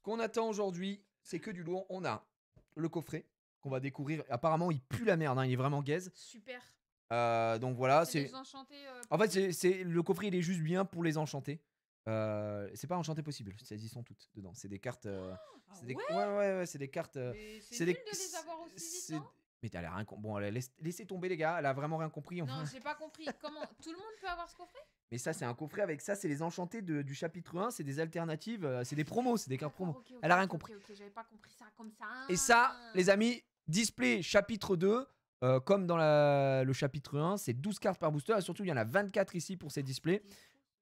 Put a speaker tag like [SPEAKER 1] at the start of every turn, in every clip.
[SPEAKER 1] qu'on attend aujourd'hui, c'est que du lourd. On a le coffret qu'on va découvrir. Apparemment, il pue la merde, hein, il est vraiment gaze.
[SPEAKER 2] Super.
[SPEAKER 1] Donc voilà,
[SPEAKER 2] C'est
[SPEAKER 1] c'est.
[SPEAKER 2] des enchantés.
[SPEAKER 1] En fait, le coffret, il est juste bien pour les enchanter. C'est pas enchanté possible, elles y sont toutes dedans. C'est des cartes.
[SPEAKER 2] Ah
[SPEAKER 1] C'est des...
[SPEAKER 2] ouais,
[SPEAKER 1] ouais, c'est des cartes.
[SPEAKER 2] mais c'est
[SPEAKER 1] c'est
[SPEAKER 2] nul
[SPEAKER 1] des-
[SPEAKER 2] de les avoir aussi vite,
[SPEAKER 1] c'est-
[SPEAKER 2] non?
[SPEAKER 1] Mais elle a rien Bon, laissez tomber les gars, elle a vraiment rien compris.
[SPEAKER 2] Non, j'ai pas compris. Comment tout le monde peut avoir ce coffret?
[SPEAKER 1] Mais ça, c'est un coffret avec ça, c'est les enchantés du chapitre 1, c'est des alternatives, c'est des promos, c'est des cartes promos.
[SPEAKER 2] D'accord, ok,
[SPEAKER 1] Elle a rien
[SPEAKER 2] ok,
[SPEAKER 1] compris.
[SPEAKER 2] ok, j'avais pas compris ça comme ça.
[SPEAKER 1] Et ça, les amis, display chapitre 2, comme dans le chapitre 1, c'est 12 cartes par booster, et surtout, il y en a 24 ici pour ces displays.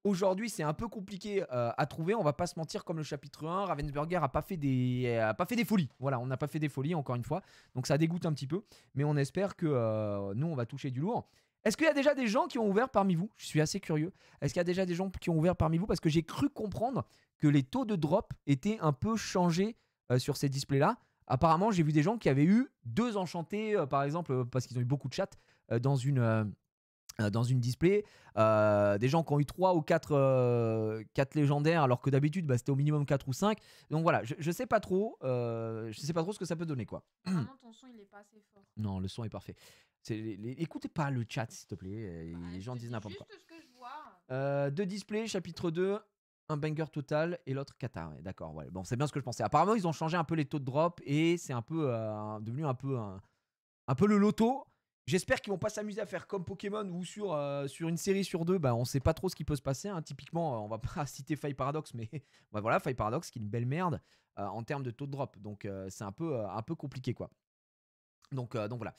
[SPEAKER 1] Aujourd'hui, c'est un peu compliqué à trouver, on va pas se mentir, comme le chapitre 1, Ravensburger a pas fait des folies. Voilà, on n'a pas fait des folies, encore une fois. Donc ça dégoûte un petit peu, mais on espère que nous, on va toucher du lourd. Est-ce qu'il y a déjà des gens qui ont ouvert parmi vous? Je suis assez curieux. Est-ce qu'il y a déjà des gens qui ont ouvert parmi vous? Parce que j'ai cru comprendre que les taux de drop étaient un peu changés sur ces displays-là. Apparemment, j'ai vu des gens qui avaient eu 2 enchantés, par exemple, parce qu'ils ont eu beaucoup de chats dans une display. Des gens qui ont eu 3 ou 4 légendaires, alors que d'habitude, bah, c'était au minimum 4 ou 5. Donc voilà, je sais pas trop. Je sais pas trop ce que ça peut donner, quoi.
[SPEAKER 2] Vraiment, ton son, il est pas assez fort.
[SPEAKER 1] Non, le son est parfait. Écoutez pas le chat, s'il te plaît.
[SPEAKER 2] Bah,
[SPEAKER 1] Les gens disent n'importe quoi.
[SPEAKER 2] juste ce que je vois.
[SPEAKER 1] 2 displays, chapitre 2, un banger total et l'autre Qatar. Ouais, d'accord, ouais. Bon, c'est bien ce que je pensais. Apparemment, ils ont changé un peu les taux de drop et c'est un peu devenu un peu le loto. J'espère qu'ils vont pas s'amuser à faire comme Pokémon ou sur une série sur 2. Bah, on sait pas trop ce qui peut se passer, hein. Typiquement, on va pas citer Faille Paradox, mais bah, voilà, Faille Paradox qui est une belle merde en termes de taux de drop. Donc c'est un peu compliqué, quoi. Donc voilà.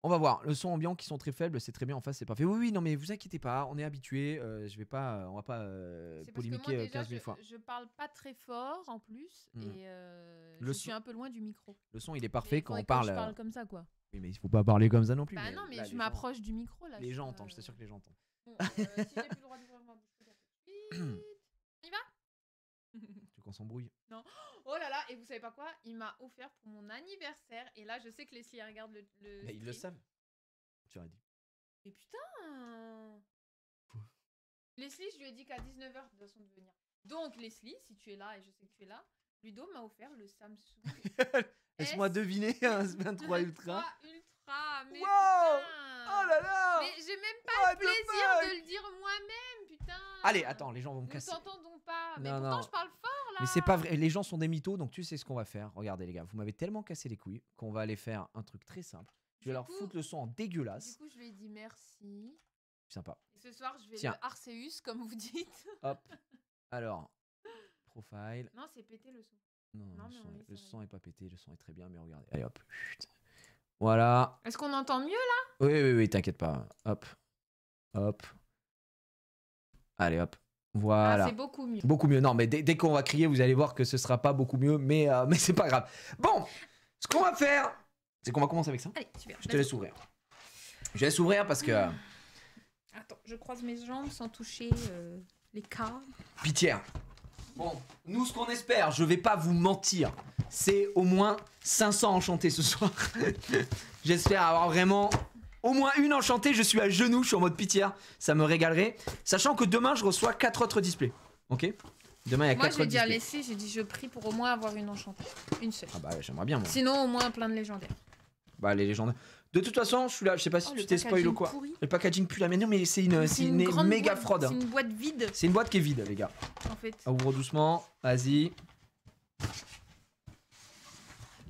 [SPEAKER 1] On va voir. Le son ambiant qui sont très faibles, c'est très bien. En face, c'est parfait. Oui, non, mais vous inquiétez pas, on est habitué. On va pas
[SPEAKER 2] C'est parce que
[SPEAKER 1] polémiquer
[SPEAKER 2] moi, déjà,
[SPEAKER 1] 15 000 fois.
[SPEAKER 2] je parle pas très fort en plus. Et
[SPEAKER 1] Le
[SPEAKER 2] je suis un peu loin du micro.
[SPEAKER 1] Le son, il est parfait
[SPEAKER 2] Mais
[SPEAKER 1] quand on
[SPEAKER 2] faudrait que
[SPEAKER 1] parle.
[SPEAKER 2] je parle comme ça, quoi.
[SPEAKER 1] Oui, mais il faut pas parler comme ça non plus.
[SPEAKER 2] Bah non, mais
[SPEAKER 1] là,
[SPEAKER 2] je
[SPEAKER 1] les
[SPEAKER 2] m'approche du micro là.
[SPEAKER 1] gens- Les
[SPEAKER 2] je
[SPEAKER 1] gens
[SPEAKER 2] suis,
[SPEAKER 1] entendent, je t'assure que les gens entendent.
[SPEAKER 2] Bon, si j'ai plus le droit d'ouvrir ma bouche, peut-être. On y va?
[SPEAKER 1] Tu veux qu'on s'embrouille?
[SPEAKER 2] Oh là là, et vous savez pas quoi? Il m'a offert pour mon anniversaire. Et là, je sais que Leslie regarde le
[SPEAKER 1] Mais ils le
[SPEAKER 2] stream.
[SPEAKER 1] savent. Tu aurais dit.
[SPEAKER 2] Mais putain! Leslie, je lui ai dit qu'à 19h, de toute façon, de venir. Donc, Leslie, si tu es là, et je sais que tu es là, Ludo m'a offert le Samsung
[SPEAKER 1] Laisse-moi deviner un S23 Ultra.
[SPEAKER 2] Ultra, mais
[SPEAKER 1] Wow!
[SPEAKER 2] putain!
[SPEAKER 1] Oh là là!
[SPEAKER 2] Mais j'ai même pas
[SPEAKER 1] What
[SPEAKER 2] le
[SPEAKER 1] the
[SPEAKER 2] plaisir
[SPEAKER 1] fuck?
[SPEAKER 2] de le dire moi-même, putain!
[SPEAKER 1] Allez, attends, les gens vont me
[SPEAKER 2] Nous
[SPEAKER 1] casser.
[SPEAKER 2] t'entendons pas. Mais
[SPEAKER 1] Non,
[SPEAKER 2] pourtant,
[SPEAKER 1] non.
[SPEAKER 2] je parle fort là!
[SPEAKER 1] Mais c'est pas vrai, les gens sont des mythos, donc tu sais ce qu'on va faire. Regardez les gars, vous m'avez tellement cassé les couilles qu'on va aller faire un truc très simple. Je vais
[SPEAKER 2] Du
[SPEAKER 1] leur
[SPEAKER 2] coup-
[SPEAKER 1] foutre le son en
[SPEAKER 2] Du
[SPEAKER 1] dégueulasse.
[SPEAKER 2] coup, je lui ai dit merci.
[SPEAKER 1] Sympa.
[SPEAKER 2] Et ce soir, je vais
[SPEAKER 1] Tiens.
[SPEAKER 2] le Arceus, comme vous dites.
[SPEAKER 1] Hop. Alors, profile.
[SPEAKER 2] Non, c'est pété le son.
[SPEAKER 1] Non,
[SPEAKER 2] Non,
[SPEAKER 1] le
[SPEAKER 2] mais
[SPEAKER 1] son,
[SPEAKER 2] oui,
[SPEAKER 1] le
[SPEAKER 2] ça
[SPEAKER 1] son
[SPEAKER 2] va.
[SPEAKER 1] est pas pété, le son est très bien, mais regardez. Allez hop. Chut. Voilà.
[SPEAKER 2] Est-ce qu'on entend mieux là?
[SPEAKER 1] Oui, t'inquiète pas. Hop. Hop. Allez hop.
[SPEAKER 2] Ah,
[SPEAKER 1] Voilà.
[SPEAKER 2] c'est beaucoup mieux.
[SPEAKER 1] Beaucoup mieux. Non, mais dès qu'on va crier, vous allez voir que ce sera pas beaucoup mieux, mais c'est pas grave. Bon, ce qu'on va faire, c'est qu'on va commencer avec ça.
[SPEAKER 2] Allez, super.
[SPEAKER 1] Je te laisse ouvrir. Je laisse ouvrir parce que
[SPEAKER 2] Attends, je croise mes jambes sans toucher les câbles.
[SPEAKER 1] pitié. Bon, nous ce qu'on espère, je vais pas vous mentir, c'est au moins 500 enchantés ce soir. J'espère avoir vraiment au moins une enchantée. Je suis à genoux, je suis en mode pitié, ça me régalerait. Sachant que demain je reçois 4 autres displays. Ok? Demain il y a 4
[SPEAKER 2] Moi,
[SPEAKER 1] autres
[SPEAKER 2] j'ai dit à
[SPEAKER 1] displays.
[SPEAKER 2] Leslie, j'ai dit je prie pour au moins avoir une enchantée. Une seule.
[SPEAKER 1] Ah bah ouais, j'aimerais bien moi.
[SPEAKER 2] Sinon, au moins plein de légendaires.
[SPEAKER 1] Bah les légendaires. De toute façon, je suis là, je sais pas si
[SPEAKER 2] Oh,
[SPEAKER 1] tu
[SPEAKER 2] le
[SPEAKER 1] t'es spoil ou
[SPEAKER 2] packaging
[SPEAKER 1] quoi.
[SPEAKER 2] pourri.
[SPEAKER 1] Le packaging pue la mais non mais c'est une
[SPEAKER 2] grande
[SPEAKER 1] méga
[SPEAKER 2] boîte-
[SPEAKER 1] fraude.
[SPEAKER 2] C'est une boîte vide,
[SPEAKER 1] C'est une boîte qui est vide les gars.
[SPEAKER 2] en fait.
[SPEAKER 1] Ouvre doucement, vas-y.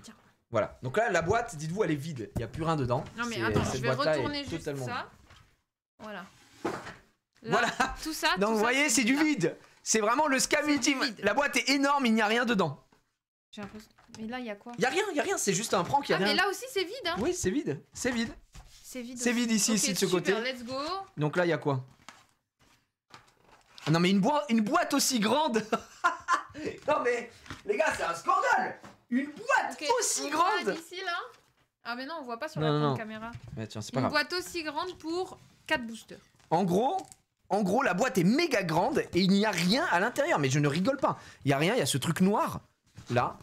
[SPEAKER 2] Tiens.
[SPEAKER 1] Voilà. Donc là, la boîte, dites-vous, elle est vide. Il n'y a plus rien dedans.
[SPEAKER 2] Non, mais
[SPEAKER 1] C'est-
[SPEAKER 2] attends,
[SPEAKER 1] cette
[SPEAKER 2] je vais
[SPEAKER 1] boîte-là est
[SPEAKER 2] retourner juste
[SPEAKER 1] totalement
[SPEAKER 2] ça.
[SPEAKER 1] vide.
[SPEAKER 2] Voilà. Là,
[SPEAKER 1] Voilà.
[SPEAKER 2] Tout ça.
[SPEAKER 1] Donc
[SPEAKER 2] tout
[SPEAKER 1] vous
[SPEAKER 2] ça,
[SPEAKER 1] voyez, c'est du
[SPEAKER 2] là.
[SPEAKER 1] vide. C'est vraiment le scam
[SPEAKER 2] C'est du
[SPEAKER 1] ultime.
[SPEAKER 2] vide.
[SPEAKER 1] La boîte est énorme, il n'y a rien dedans.
[SPEAKER 2] J'ai l'impression. Mais là, il y a quoi?
[SPEAKER 1] Il y a rien. C'est juste un prank. Il y a
[SPEAKER 2] Ah, mais
[SPEAKER 1] rien.
[SPEAKER 2] là aussi, c'est vide, hein?
[SPEAKER 1] Oui, c'est vide. C'est vide.
[SPEAKER 2] C'est vide.
[SPEAKER 1] C'est
[SPEAKER 2] aussi.
[SPEAKER 1] vide ici,
[SPEAKER 2] Ok,
[SPEAKER 1] ici de ce
[SPEAKER 2] super,
[SPEAKER 1] côté.
[SPEAKER 2] Let's go.
[SPEAKER 1] Donc là, il y a quoi? Ah non mais une boîte aussi grande. Non mais les gars, c'est un scandale. Une boîte
[SPEAKER 2] Ok,
[SPEAKER 1] aussi
[SPEAKER 2] on voit
[SPEAKER 1] grande.
[SPEAKER 2] d'ici là. Ah, mais non, on voit pas sur
[SPEAKER 1] Non,
[SPEAKER 2] la
[SPEAKER 1] non,
[SPEAKER 2] grande
[SPEAKER 1] non.
[SPEAKER 2] caméra.
[SPEAKER 1] Mais tiens, c'est pas
[SPEAKER 2] Une
[SPEAKER 1] grave.
[SPEAKER 2] boîte aussi grande pour 4 boosters.
[SPEAKER 1] En gros, la boîte est méga grande et il n'y a rien à l'intérieur. Mais je ne rigole pas. Il y a rien, il y a ce truc noir. Là,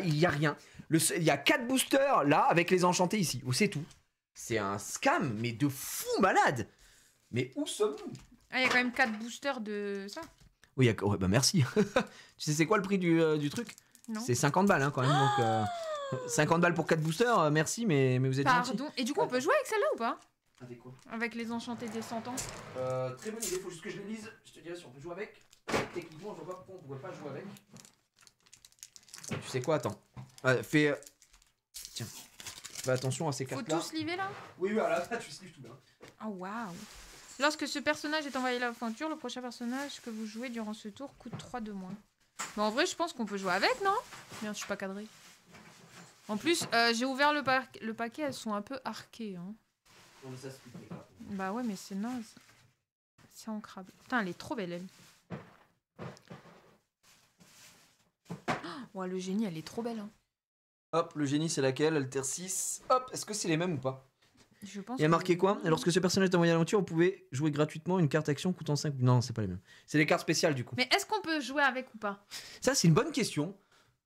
[SPEAKER 1] il y a rien. Il y a 4 boosters là avec les enchantés ici. C'est tout. C'est un scam, mais de fou malade. Mais où sommes-nous?
[SPEAKER 2] Ah, il y a quand même 4 boosters de ça.
[SPEAKER 1] Oui, ouais, bah merci. Tu sais c'est quoi le prix du truc?
[SPEAKER 2] Non.
[SPEAKER 1] C'est 50 balles hein, quand même. Donc, 50 balles pour 4 boosters, merci, mais vous êtes gentils.
[SPEAKER 2] Pardon. Et du coup, on peut jouer avec celle-là ou pas?
[SPEAKER 1] Avec quoi?
[SPEAKER 2] Avec les enchantés des 100 ans.
[SPEAKER 1] Très bonne idée, faut juste que je les lise. Je te dirai si on peut jouer avec. Techniquement, je vois pas pourquoi on pourrait pas jouer avec. Tu sais quoi, attends. Fais. Tiens. Fais attention à ces
[SPEAKER 2] Faut
[SPEAKER 1] cartes-là.
[SPEAKER 2] tout sliver là?
[SPEAKER 1] Oui, voilà, là, tu slives tout là.
[SPEAKER 2] Oh waouh. Lorsque ce personnage est envoyé à l'aventure, le prochain personnage que vous jouez durant ce tour coûte 3 de moins. Mais en vrai, je pense qu'on peut jouer avec, non? Merde, je suis pas cadrée. En plus, j'ai ouvert le paquet, elles sont un peu arquées. Hein.
[SPEAKER 1] Non, mais ça se split, les cartes.
[SPEAKER 2] Bah ouais, mais c'est naze. C'est ancrable. Putain, elle est trop belle, elle. Oh, ouais, le génie, elle est trop belle. Hein.
[SPEAKER 1] Hop, le génie, c'est laquelle? Alter 6. Hop, est-ce que c'est les mêmes ou pas?
[SPEAKER 2] Je pense
[SPEAKER 1] Il y a
[SPEAKER 2] que-
[SPEAKER 1] marqué quoi? Lorsque ce personnage est envoyé à l'aventure, vous pouvez jouer gratuitement une carte action coûtant 5. Non, c'est pas les mêmes. C'est des cartes spéciales du coup.
[SPEAKER 2] Mais est-ce qu'on peut jouer avec ou pas?
[SPEAKER 1] Ça, c'est une bonne question.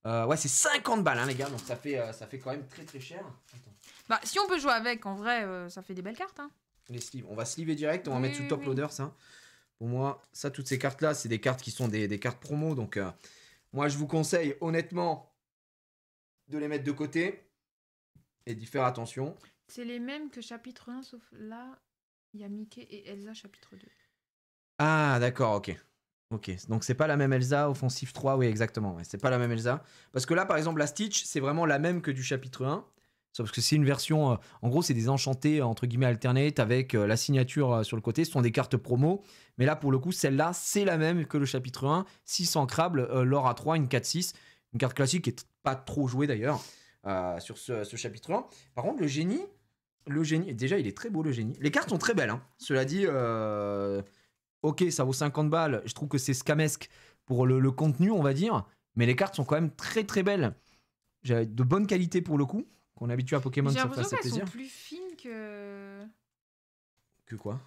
[SPEAKER 1] Ouais, c'est 50 balles, hein, les gars, donc ça fait quand même très très cher. Attends.
[SPEAKER 2] Bah, si on peut jouer avec, en vrai, ça fait des belles cartes. Hein.
[SPEAKER 1] Les sleeves. On va sleever direct, on va
[SPEAKER 2] Oui,
[SPEAKER 1] mettre sous top
[SPEAKER 2] oui.
[SPEAKER 1] loader ça. Pour moi, ça, toutes ces cartes là, c'est des cartes qui sont des cartes promo. Donc, moi, je vous conseille honnêtement de les mettre de côté et d'y faire attention.
[SPEAKER 2] C'est les mêmes que chapitre 1, sauf là, il y a Mickey et Elsa chapitre 2.
[SPEAKER 1] Ah, d'accord, ok. Ok, donc c'est pas la même Elsa, offensive 3, oui, exactement. Ouais, c'est pas la même Elsa. Parce que là, par exemple, la Stitch, c'est vraiment la même que du chapitre 1. Sauf que c'est une version. En gros, c'est des enchantés, entre guillemets, alternate avec la signature sur le côté. Ce sont des cartes promo. Mais là, pour le coup, celle-là, c'est la même que le chapitre 1. 6 ancrables, l'or à 3, une 4-6. Une carte classique qui est pas trop jouée d'ailleurs sur ce chapitre 1. Par contre, le génie, déjà, il est très beau, le génie. Les cartes sont très belles. Hein. Cela dit, ok, ça vaut 50 balles. Je trouve que c'est scamesque pour le contenu, on va dire. Mais les cartes sont quand même très très belles. J'ai de bonne qualité pour le coup. Qu'on est habitué à Pokémon,
[SPEAKER 2] J'ai
[SPEAKER 1] ça fait
[SPEAKER 2] l'impression
[SPEAKER 1] assez
[SPEAKER 2] qu'elles sont
[SPEAKER 1] plaisir.
[SPEAKER 2] plus fines
[SPEAKER 1] Que quoi?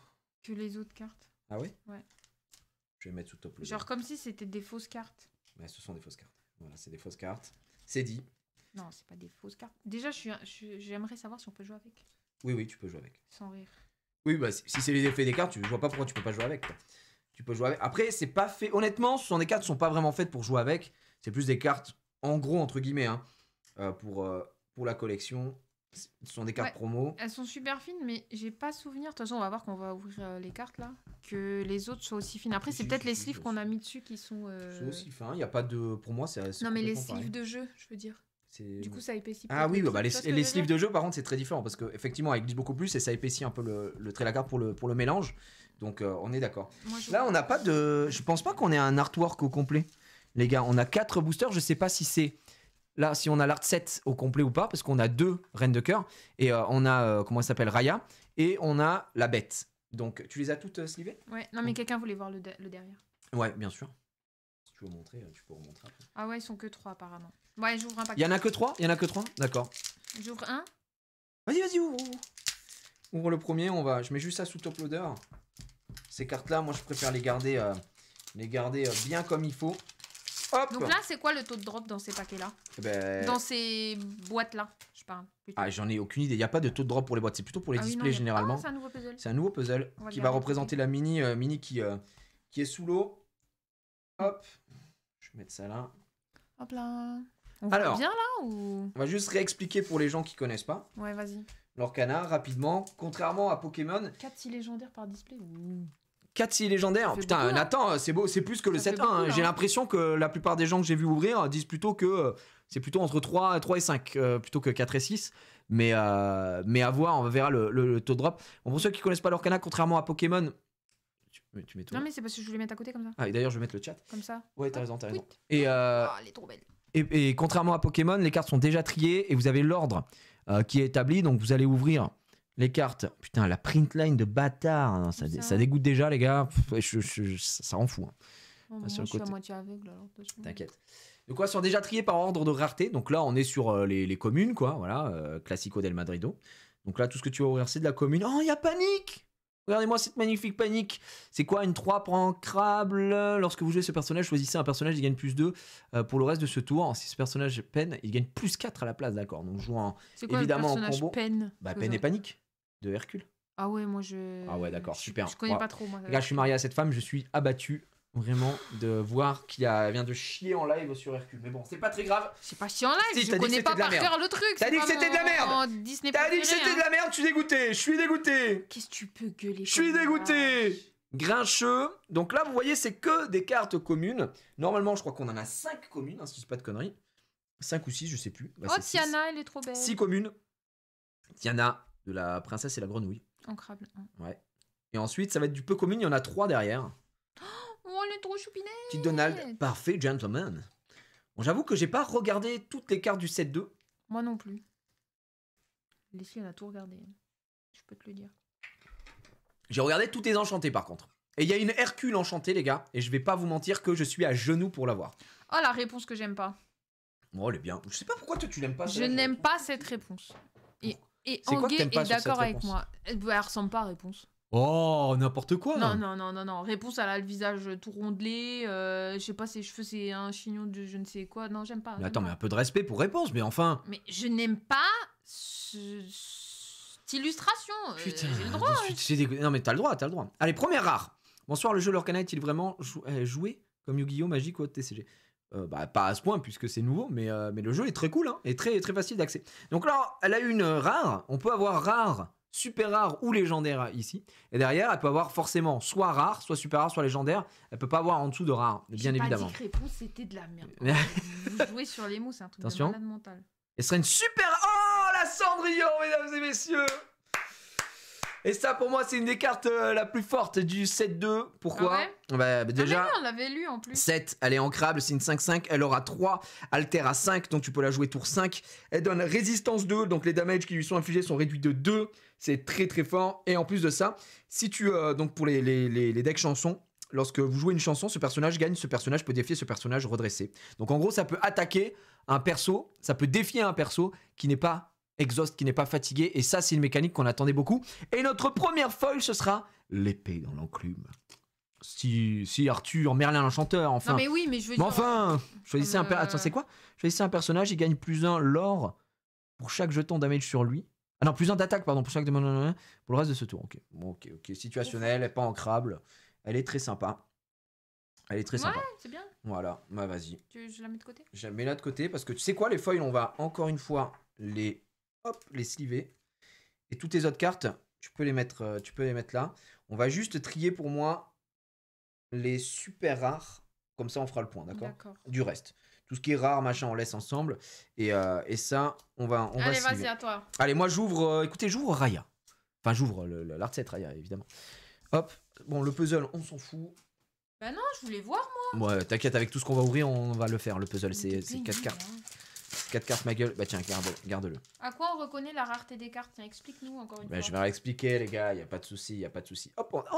[SPEAKER 2] que les autres cartes.
[SPEAKER 1] Ah oui?
[SPEAKER 2] Ouais.
[SPEAKER 1] Je vais mettre sous top loader.
[SPEAKER 2] Genre comme si c'était des fausses cartes.
[SPEAKER 1] Ouais, ce sont des fausses cartes. Voilà, c'est des fausses cartes. C'est dit.
[SPEAKER 2] Non, c'est pas des fausses cartes. Déjà, j'aimerais savoir si on peut jouer avec.
[SPEAKER 1] Oui, oui, tu peux jouer avec.
[SPEAKER 2] Sans rire.
[SPEAKER 1] Oui, bah si c'est les effets des cartes, je vois pas pourquoi tu peux pas jouer avec. Quoi. Tu peux jouer avec. Après, c'est pas fait. Honnêtement, ce sont des cartes qui sont pas vraiment faites pour jouer avec. C'est plus des cartes, en gros, entre guillemets, hein, pour la collection. Ce sont des cartes
[SPEAKER 2] Ouais.
[SPEAKER 1] promo.
[SPEAKER 2] Elles sont super fines, mais j'ai pas souvenir. De toute façon, on va voir qu'on va ouvrir les cartes là. Que les autres soient aussi fines. Après, c'est
[SPEAKER 1] Si,
[SPEAKER 2] peut-être
[SPEAKER 1] si,
[SPEAKER 2] les
[SPEAKER 1] si,
[SPEAKER 2] sleeves
[SPEAKER 1] bien
[SPEAKER 2] qu'on
[SPEAKER 1] sûr.
[SPEAKER 2] a mis dessus qui sont.
[SPEAKER 1] C'est aussi fin. Il y a pas de. Pour moi, c'est.
[SPEAKER 2] Non, mais les
[SPEAKER 1] complètement
[SPEAKER 2] sleeves
[SPEAKER 1] pareil.
[SPEAKER 2] de jeu, je veux dire.
[SPEAKER 1] C'est-
[SPEAKER 2] Du coup, ça épaissit.
[SPEAKER 1] Ah
[SPEAKER 2] peut-être
[SPEAKER 1] oui,
[SPEAKER 2] les
[SPEAKER 1] bah,
[SPEAKER 2] sleeves, tu vois ce que
[SPEAKER 1] les
[SPEAKER 2] je veux
[SPEAKER 1] sleeves
[SPEAKER 2] dire
[SPEAKER 1] de jeu, par contre, c'est très différent parce qu'effectivement, elle glisse beaucoup plus et ça épaissit un peu le trait de la carte pour le mélange. Donc, on est d'accord.
[SPEAKER 2] Moi, je
[SPEAKER 1] Là,
[SPEAKER 2] vois.
[SPEAKER 1] on n'a pas de. Je pense pas qu'on ait un artwork au complet. Les gars, on a 4 boosters. Je sais pas si c'est. Là, si on a l'art set au complet ou pas, parce qu'on a 2 reines de cœur. Et on a, comment elle s'appelle, Raya. Et on a la bête. Donc, tu les as toutes slivées?
[SPEAKER 2] Ouais, non, mais quelqu'un voulait voir le derrière.
[SPEAKER 1] Ouais, bien sûr. Si tu veux montrer, tu peux remontrer après.
[SPEAKER 2] Ah ouais, ils sont que 3 apparemment. Ouais, j'ouvre un
[SPEAKER 1] Il
[SPEAKER 2] paquet.
[SPEAKER 1] y en a que 3? Il y en a que 3? D'accord.
[SPEAKER 2] J'ouvre un.
[SPEAKER 1] Vas-y, ouvre. Ouvre le premier, je mets juste ça sous top loader. Ces cartes-là, moi, je préfère les garder bien comme il faut. Hop.
[SPEAKER 2] Donc là, c'est quoi le taux de drop dans ces paquets-là?
[SPEAKER 1] Ben,
[SPEAKER 2] Dans ces boîtes-là, je parle. plutôt.
[SPEAKER 1] Ah, j'en ai aucune idée. Il n'y a pas de taux de drop pour les boîtes. C'est plutôt pour les
[SPEAKER 2] Ah oui, non,
[SPEAKER 1] displays
[SPEAKER 2] il y a-
[SPEAKER 1] généralement.
[SPEAKER 2] Ah, c'est un nouveau puzzle.
[SPEAKER 1] C'est un nouveau puzzle
[SPEAKER 2] On va
[SPEAKER 1] qui
[SPEAKER 2] le
[SPEAKER 1] va
[SPEAKER 2] garder
[SPEAKER 1] représenter la mini qui est sous l'eau. Hop. Je vais mettre ça là.
[SPEAKER 2] Hop là. On
[SPEAKER 1] Alors.
[SPEAKER 2] voit bien là ou...
[SPEAKER 1] On va juste réexpliquer pour les gens qui connaissent pas.
[SPEAKER 2] Ouais, vas-y.
[SPEAKER 1] Lorcana, rapidement. Contrairement à Pokémon,
[SPEAKER 2] 4 si légendaires par display. Ouh.
[SPEAKER 1] 4 si légendaires.
[SPEAKER 2] Ça fait
[SPEAKER 1] Putain,
[SPEAKER 2] beaucoup, là.
[SPEAKER 1] Nathan, c'est beau, c'est plus que le
[SPEAKER 2] Ça fait
[SPEAKER 1] 7-1.
[SPEAKER 2] beaucoup,
[SPEAKER 1] hein.
[SPEAKER 2] là,
[SPEAKER 1] J'ai
[SPEAKER 2] hein.
[SPEAKER 1] l'impression que la plupart des gens que j'ai vu ouvrir disent plutôt que c'est plutôt entre 3 et 5 plutôt que 4 et 6. Mais à voir, on verra le taux de drop. Bon, pour ceux qui connaissent pas l'Orcana, contrairement à Pokémon. Tu mets tout
[SPEAKER 2] Non,
[SPEAKER 1] là.
[SPEAKER 2] mais c'est parce que je voulais mettre à côté comme ça.
[SPEAKER 1] Ah, et d'ailleurs, je vais mettre le chat.
[SPEAKER 2] Comme ça.
[SPEAKER 1] Ouais, t'as raison, t'as raison.
[SPEAKER 2] Oui.
[SPEAKER 1] Et,
[SPEAKER 2] Ah, elle est trop belle.
[SPEAKER 1] et contrairement à Pokémon, les cartes sont déjà triées et vous avez l'ordre qui est établi. Donc vous allez ouvrir les cartes. Putain, la print line de bâtard. Hein, ça dégoûte déjà, les gars. Ça rend fou. Hein.
[SPEAKER 2] Oh, moi,
[SPEAKER 1] sur le
[SPEAKER 2] je suis à
[SPEAKER 1] côté.
[SPEAKER 2] moitié aveugle alors. attention.
[SPEAKER 1] T'inquiète. Donc quoi, sont déjà triés par ordre de rareté. Donc là, on est sur les communes, quoi. Voilà, Classico del Madrido. Donc là, tout ce que tu vas ouvrir, c'est de la commune. Oh, il y a Panique! Regardez-moi cette magnifique Panique. C'est quoi une 3 pour ancrable? Lorsque vous jouez ce personnage, choisissez un personnage, il gagne plus 2 pour le reste de ce tour. Si ce personnage peine, il gagne plus 4 à la place, d'accord. Donc je joue en
[SPEAKER 2] C'est quoi
[SPEAKER 1] évidemment en
[SPEAKER 2] le personnage
[SPEAKER 1] combo.
[SPEAKER 2] Pen
[SPEAKER 1] Peine et Panique de Hercule.
[SPEAKER 2] Ah ouais, moi je.
[SPEAKER 1] Ah ouais, d'accord,
[SPEAKER 2] je-
[SPEAKER 1] super.
[SPEAKER 2] Je connais
[SPEAKER 1] Ouais.
[SPEAKER 2] pas trop moi.
[SPEAKER 1] Là, je suis marié à cette femme, je suis abattu. vraiment de voir qu'il vient de chier en live sur Hercule. Mais bon, c'est pas très grave.
[SPEAKER 2] C'est pas si en live,
[SPEAKER 1] Si,
[SPEAKER 2] je
[SPEAKER 1] t'as dit que
[SPEAKER 2] connais pas
[SPEAKER 1] c'était de la
[SPEAKER 2] par
[SPEAKER 1] merde.
[SPEAKER 2] cœur le truc.
[SPEAKER 1] T'as dit que c'était de la merde.
[SPEAKER 2] Disney
[SPEAKER 1] T'as dit que
[SPEAKER 2] préféré,
[SPEAKER 1] c'était de la merde, je suis dégoûté. Je suis dégoûté.
[SPEAKER 2] Qu'est-ce que tu peux gueuler?
[SPEAKER 1] Je suis
[SPEAKER 2] comme
[SPEAKER 1] dégoûté.
[SPEAKER 2] vache.
[SPEAKER 1] Grincheux. Donc là, vous voyez, c'est que des cartes communes. Normalement, je crois qu'on en a 5 communes, hein, si je dis pas de conneries. 5 ou 6, je sais plus. Bah,
[SPEAKER 2] Oh,
[SPEAKER 1] c'est six.
[SPEAKER 2] Tiana, elle est trop belle.
[SPEAKER 1] 6 communes. Tiana, de la princesse et la grenouille.
[SPEAKER 2] Ancrable.
[SPEAKER 1] Ouais. Et ensuite, ça va être du peu commune. Il y en a 3 derrière.
[SPEAKER 2] Oh, elle est trop choupinette.
[SPEAKER 1] Petit Donald, parfait gentleman. Bon, j'avoue que j'ai pas regardé toutes les cartes du set 2.
[SPEAKER 2] Moi non plus. Leslie, elle a tout regardé. Je peux te le dire.
[SPEAKER 1] J'ai regardé toutes les enchantées par contre. Et il y a une Hercule enchantée, les gars. Et je vais pas vous mentir que je suis à genoux pour l'avoir.
[SPEAKER 2] Oh, la réponse que j'aime pas.
[SPEAKER 1] Oh, elle est bien. Je sais pas pourquoi toi tu l'aimes pas.
[SPEAKER 2] Je
[SPEAKER 1] celle-là,
[SPEAKER 2] n'aime pas cette réponse. Et
[SPEAKER 1] C'est quoi que
[SPEAKER 2] Anguet
[SPEAKER 1] t'aimes pas
[SPEAKER 2] est
[SPEAKER 1] sur cette
[SPEAKER 2] d'accord avec
[SPEAKER 1] réponse
[SPEAKER 2] moi. Elle ressemble pas à réponse.
[SPEAKER 1] Oh, n'importe quoi.
[SPEAKER 2] Non. Réponse, elle a le visage tout rondelé. Je sais pas, ses cheveux, c'est un chignon de je ne sais quoi. Non, j'aime pas.
[SPEAKER 1] Mais
[SPEAKER 2] j'aime
[SPEAKER 1] attends,
[SPEAKER 2] pas.
[SPEAKER 1] mais un peu de respect pour réponse, mais enfin.
[SPEAKER 2] Mais je n'aime pas cette illustration.
[SPEAKER 1] Putain,
[SPEAKER 2] j'ai le droit.
[SPEAKER 1] je suis dégoûté. Non, mais t'as le droit, Allez, première rare. Bonsoir, le jeu Lorcana est-il vraiment joué comme Yu-Gi-Oh! Magic ou TCG? Bah, pas à ce point puisque c'est nouveau, mais le jeu est très cool hein, et très, très facile d'accès. Donc là, elle a une rare. On peut avoir rare, super rare ou légendaire ici. Et derrière, elle peut avoir forcément soit rare, soit super rare, soit légendaire. Elle peut pas avoir en dessous de rare, bien évidemment.
[SPEAKER 2] Pas dit que réponse c'était de la merde. Vous jouez sur les mots, c'est un truc
[SPEAKER 1] Attention.
[SPEAKER 2] de malade mental.
[SPEAKER 1] Et ce serait une super... Oh, la Cendrillon, mesdames et messieurs. Et ça, pour moi, c'est une des cartes la plus forte du set 2. Pourquoi? Bah, déjà...
[SPEAKER 2] Ah, mais oui, on l'avait lu en plus.
[SPEAKER 1] 7, elle est ancrable, c'est une 5-5, elle aura 3, alter à 5, donc tu peux la jouer tour 5. Elle donne résistance 2, donc les damages qui lui sont infligés sont réduits de 2. C'est très très fort. Et en plus de ça, si tu... donc pour les decks chansons, lorsque vous jouez une chanson, ce personnage gagne, ce personnage peut défier ce personnage redressé. Donc en gros, ça peut attaquer un perso, ça peut défier un perso qui n'est pas exhaust, qui n'est pas fatigué. Et ça, c'est une mécanique qu'on attendait beaucoup. Et notre première foil, ce sera l'épée dans l'enclume. Si Arthur, Merlin l'enchanteur, enfin.
[SPEAKER 2] Non mais oui, mais je veux
[SPEAKER 1] Mais
[SPEAKER 2] dire...
[SPEAKER 1] enfin, choisissez un Attends, c'est quoi? Choisissez un personnage, il gagne +1 l'or pour chaque jeton damage sur lui. Ah non, +1 d'attaque, pardon, pour chaque pour le reste de ce tour. Ok, bon, ok. Situationnelle, elle est pas ancrable. Elle est très sympa. Elle est très sympa.
[SPEAKER 2] Ouais, c'est bien.
[SPEAKER 1] Voilà, bah vas-y.
[SPEAKER 2] Je la mets de côté.
[SPEAKER 1] Je la mets là de côté parce que tu sais quoi, les foils, on va encore une fois les sliver. Et toutes les autres cartes, tu peux les mettre là. On va juste trier pour moi les super rares. Comme ça, on fera le point, d'accord? Du reste. Tout ce qui est rare, machin, on laisse ensemble. Et ça, on va
[SPEAKER 2] Allez,
[SPEAKER 1] sliver.
[SPEAKER 2] vas-y, à toi.
[SPEAKER 1] Allez, moi, j'ouvre... écoutez, j'ouvre Raya. Enfin, j'ouvre l'art set Raya, évidemment. Hop. Bon, le puzzle, on s'en fout.
[SPEAKER 2] Bah non, je voulais voir, moi.
[SPEAKER 1] Ouais, t'inquiète, avec tout ce qu'on va ouvrir, on va le faire, le puzzle. C'est 4 cartes.
[SPEAKER 2] Hein.
[SPEAKER 1] 4 cartes, ma gueule. Bah tiens, garde-le.
[SPEAKER 2] À quoi on reconnaît la rareté des cartes? Tiens, explique-nous encore une fois.
[SPEAKER 1] Je vais réexpliquer, les gars, y a pas de souci, Hop,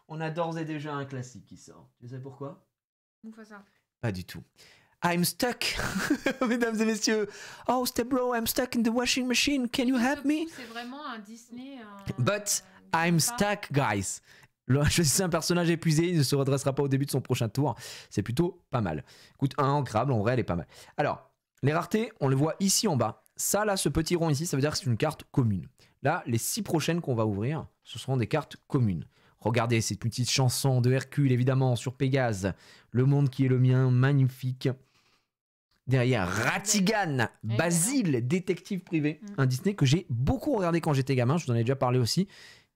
[SPEAKER 1] on a d'ores et déjà un classique qui sort. Tu sais pourquoi?
[SPEAKER 2] Nous fais ça.
[SPEAKER 1] Pas du tout. I'm stuck, mesdames et messieurs. Oh, step bro, I'm stuck in the washing machine. Can you help me?
[SPEAKER 2] C'est vraiment un Disney.
[SPEAKER 1] But I'm stuck, guys. Choisissez un personnage épuisé, il ne se redressera pas au début de son prochain tour. C'est plutôt pas mal. Écoute, un ancrable, en vrai, elle est pas mal. Alors, les raretés, on le voit ici en bas. Ça, là, ce petit rond ici, ça veut dire que c'est une carte commune. Là, les 6 prochaines qu'on va ouvrir, ce seront des cartes communes. Regardez cette petite chanson de Hercule, évidemment, sur Pégase. Le monde qui est le mien, magnifique. Derrière, Ratigan, Basile, détective privé. Un Disney que j'ai beaucoup regardé quand j'étais gamin, je vous en ai déjà parlé aussi.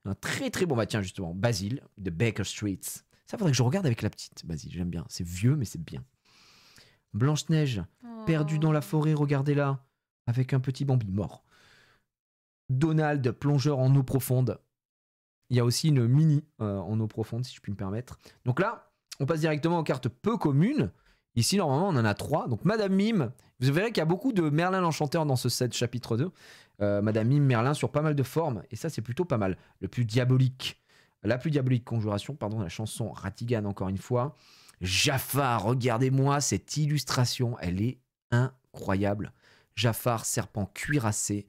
[SPEAKER 1] Un très très bon, bah tiens justement, Basile, de Baker Streets. Ça faudrait que je regarde avec la petite Basile, j'aime bien. C'est vieux mais c'est bien. Blanche-Neige, perdue dans la forêt, regardez-la, avec un petit Bambi mort. Donald, plongeur en eau profonde. Il y a aussi une mini en eau profonde, si je puis me permettre. Donc là, on passe directement aux cartes peu communes. Ici, normalement, on en a 3. Donc Madame Mime, vous verrez qu'il y a beaucoup de Merlin l'Enchanteur dans ce set chapitre 2. Madame Mime, Merlin sur pas mal de formes. Et ça, c'est plutôt pas mal. La plus diabolique conjuration, pardon, la chanson Ratigan, encore une fois. Jafar, regardez-moi cette illustration. Elle est incroyable. Jafar, serpent cuirassé.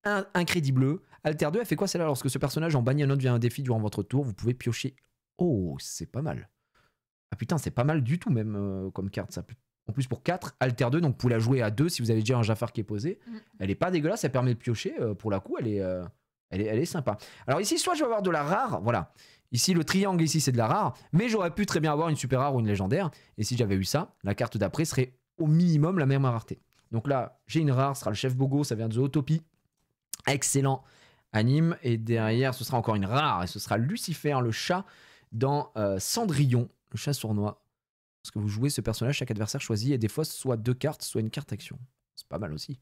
[SPEAKER 1] Incrédible. Alter 2, elle fait quoi celle-là? Lorsque ce personnage en banni un autre via un défi durant votre tour, vous pouvez piocher. Oh, c'est pas mal. Ah putain, c'est pas mal du tout même comme carte ça. En plus pour 4, Alter 2, donc vous pouvez la jouer à 2 si vous avez déjà un Jafar qui est posé. Elle est pas dégueulasse, elle permet de piocher. Pour la coup, elle est Elle est sympa. Alors ici, soit je vais avoir de la rare, voilà. Ici, le triangle ici, c'est de la rare, mais j'aurais pu très bien avoir une super rare ou une légendaire. Et si j'avais eu ça, la carte d'après serait au minimum la même rareté. Donc là, j'ai une rare, ce sera le chef Bogo, ça vient de Zootopie. Excellent anime. Et derrière, ce sera encore une rare, et ce sera Lucifer, le chat, dans Cendrillon, le chat sournois. Parce que vous jouez ce personnage, chaque adversaire choisit, et des fois, soit 2 cartes, soit une carte action. C'est pas mal aussi.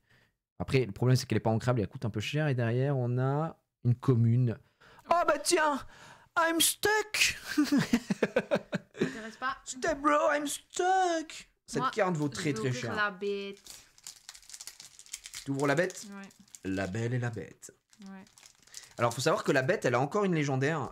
[SPEAKER 1] Après, le problème, c'est qu'elle est pas ancrable, elle coûte un peu cher. Et derrière, on a une commune. Oh bah tiens, I'm stuck.
[SPEAKER 2] T'intéresse pas.
[SPEAKER 1] Step bro, I'm stuck. Cette
[SPEAKER 2] Moi,
[SPEAKER 1] carte vaut très très cher.
[SPEAKER 2] La bête.
[SPEAKER 1] Tu ouvres la bête?
[SPEAKER 2] Ouais.
[SPEAKER 1] La belle et la bête.
[SPEAKER 2] Ouais.
[SPEAKER 1] Alors, faut savoir que la bête, elle a encore une légendaire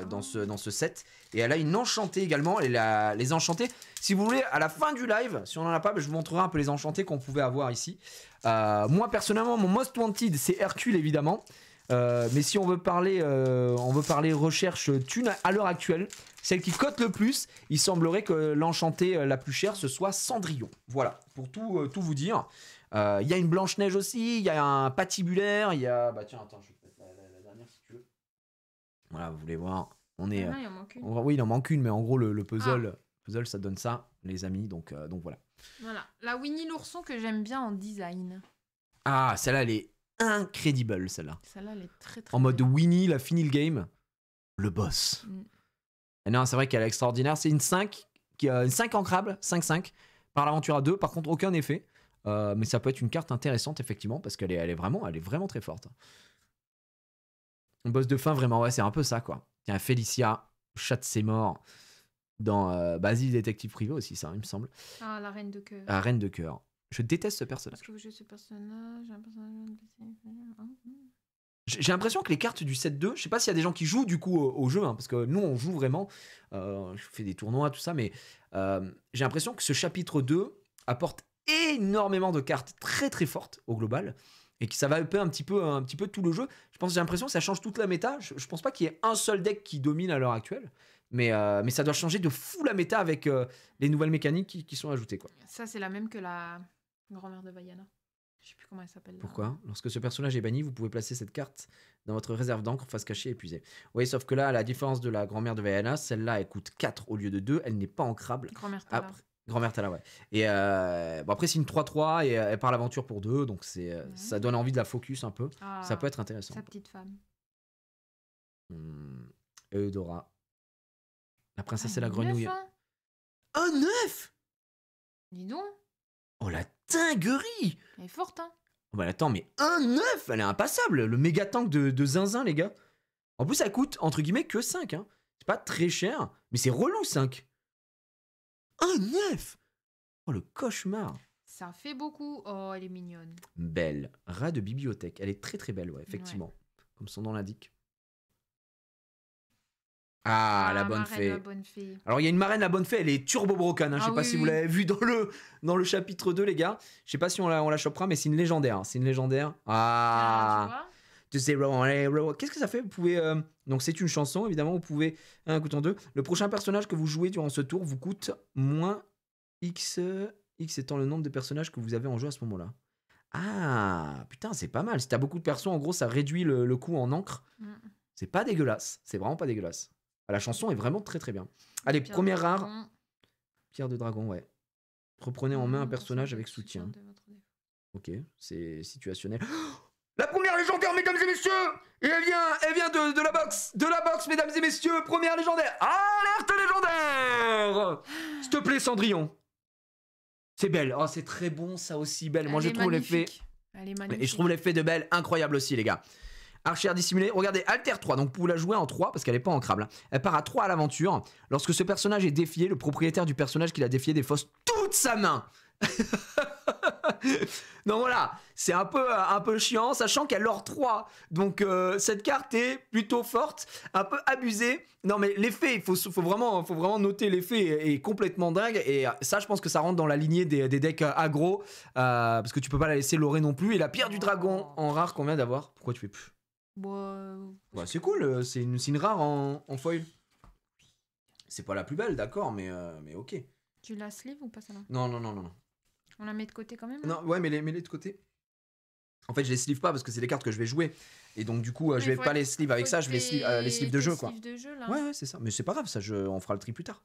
[SPEAKER 1] dans ce set. Et elle a une enchantée également. Les enchantées, si vous voulez, à la fin du live, si on n'en a pas, je vous montrerai un peu les enchantées qu'on pouvait avoir ici. Moi, personnellement, mon most wanted, c'est Hercule, évidemment. Mais si on veut parler recherche thune à l'heure actuelle, celle qui cote le plus, il semblerait que l'enchantée la plus chère, ce soit Cendrillon. Voilà, pour tout vous dire. Il y a une Blanche-Neige aussi, il y a un patibulaire, il y a... Bah tiens, attends, je vais te mettre la dernière si tu veux. Voilà, vous voulez voir. On est...
[SPEAKER 2] Ah non, il en manque une.
[SPEAKER 1] oui, il en manque une, mais en gros, le puzzle, ça donne ça, les amis, donc voilà.
[SPEAKER 2] Voilà, la Winnie l'ourson que j'aime bien en design.
[SPEAKER 1] Ah, celle-là, elle est incredible, celle-là.
[SPEAKER 2] Celle-là, elle est très très
[SPEAKER 1] En mode
[SPEAKER 2] belle.
[SPEAKER 1] Winnie, la fini le game, le boss. Et non, c'est vrai qu'elle est extraordinaire. C'est une 5, une 5 ancrable, 5-5, par l'aventure à 2. Par contre, aucun effet. Mais ça peut être une carte intéressante, effectivement, parce qu'elle est vraiment très forte. Un boss de fin, vraiment, ouais, c'est un peu ça, quoi. Tiens, Félicia, chat de ses morts, dans Basile, détective privé aussi, ça, il me semble.
[SPEAKER 2] Ah, la reine de cœur.
[SPEAKER 1] La reine de cœur. Je déteste ce personnage.
[SPEAKER 2] Est-ce que vous jouez ce personnage? Un personnage...
[SPEAKER 1] J'ai l'impression que les cartes du set 2, je sais pas s'il y a des gens qui jouent du coup au jeu, hein, parce que nous on joue vraiment, je fais des tournois, tout ça, mais j'ai l'impression que ce chapitre 2 apporte énormément de cartes très très fortes au global, et que ça va upper un petit peu tout le jeu. J'ai l'impression que ça change toute la méta. Je pense pas qu'il y ait un seul deck qui domine à l'heure actuelle, mais ça doit changer de fou la méta avec les nouvelles mécaniques qui sont ajoutées, quoi.
[SPEAKER 2] Ça, c'est la même que la grand-mère de Vaiana. Je sais plus comment elle s'appelle. Là.
[SPEAKER 1] Pourquoi? Lorsque ce personnage est banni, vous pouvez placer cette carte dans votre réserve d'encre face cachée épuisée. Oui, sauf que là, à la différence de la grand-mère de Vaiana, celle-là, elle coûte 4 au lieu de 2. Elle n'est pas ancrable.
[SPEAKER 2] Grand-mère Tala.
[SPEAKER 1] Grand-mère Tala, ouais. Et bon, après, c'est une 3-3 et elle part l'aventure pour 2. Donc, ça donne envie de la focus un peu.
[SPEAKER 2] Ah,
[SPEAKER 1] ça peut être intéressant.
[SPEAKER 2] Sa petite femme.
[SPEAKER 1] Eudora. La princesse et la grenouille.
[SPEAKER 2] 9, hein.
[SPEAKER 1] Un 9!
[SPEAKER 2] Dis donc.
[SPEAKER 1] Oh, la dinguerie!
[SPEAKER 2] Elle est forte, hein.
[SPEAKER 1] Oh, bah attends, mais un 9! Elle est impassable! Le méga tank de zinzin, les gars. En plus, ça coûte, entre guillemets, que 5. Hein. C'est pas très cher, mais c'est relou, 5. Un 9! Oh, le cauchemar!
[SPEAKER 2] Ça fait beaucoup. Oh, elle est mignonne.
[SPEAKER 1] Belle. Rat de bibliothèque. Elle est très très belle, ouais, effectivement. Ouais. Comme son nom l'indique. Ah, la bonne fée.
[SPEAKER 2] La bonne fée.
[SPEAKER 1] Alors, il y a une marraine, la bonne fée, elle est turbo broken. Hein. Je sais pas si vous l'avez vu dans le chapitre 2, les gars. Je sais pas si on la chopera, mais c'est une légendaire. Hein. C'est une légendaire. Ah, tu sais, qu'est-ce que ça fait? Vous pouvez. Donc, c'est une chanson, évidemment. Vous pouvez. Un coup en deux. Le prochain personnage que vous jouez durant ce tour vous coûte moins X. X étant le nombre de personnages que vous avez en jeu à ce moment-là. Ah, putain, c'est pas mal. Si t'as beaucoup de persos, en gros, ça réduit le coût en encre. C'est pas dégueulasse. C'est vraiment pas dégueulasse. La chanson est vraiment très très bien. Allez,
[SPEAKER 2] Pierre
[SPEAKER 1] première rare. Pierre de dragon, ouais. Reprenez en main un personnage avec soutien. Ok, c'est situationnel. La première légendaire, mesdames et messieurs! Et elle vient de la box! De la box, mesdames et messieurs! Première légendaire! Alerte légendaire! S'il te plaît, Cendrillon. C'est belle. Oh, c'est très bon, ça aussi, belle. Moi, je trouve l'effet.
[SPEAKER 2] Elle est magnifique.
[SPEAKER 1] Et je trouve l'effet de belle incroyable aussi, les gars. Archère dissimulée, regardez, Alter 3, donc vous pouvez la jouer en 3 parce qu'elle n'est pas ancrable. Elle part à 3 à l'aventure. Lorsque ce personnage est défié, le propriétaire du personnage qui l'a défié défausse toute sa main. Donc voilà, c'est un peu chiant, sachant qu'elle lore 3. Donc cette carte est plutôt forte, un peu abusée. Non mais l'effet, il faut vraiment noter l'effet est complètement dingue. Et ça, je pense que ça rentre dans la lignée des decks aggro. Parce que tu peux pas la laisser lorer non plus. Et la pierre du dragon en rare qu'on vient d'avoir. Pourquoi tu fais plus? Ouais, c'est cool, c'est une rare en foil. C'est pas la plus belle, d'accord, mais ok.
[SPEAKER 2] Tu la sleeve ou pas ça là?
[SPEAKER 1] Non.
[SPEAKER 2] On la met de côté quand même?
[SPEAKER 1] Non, ouais, mets-les de côté. En fait, je les sleeve pas parce que c'est les cartes que je vais jouer. Et donc, du coup, je vais pas les sleeve avec ça, je vais les sleeve de jeu, quoi. Ouais, c'est ça. Mais c'est pas grave, ça, on fera le tri plus tard.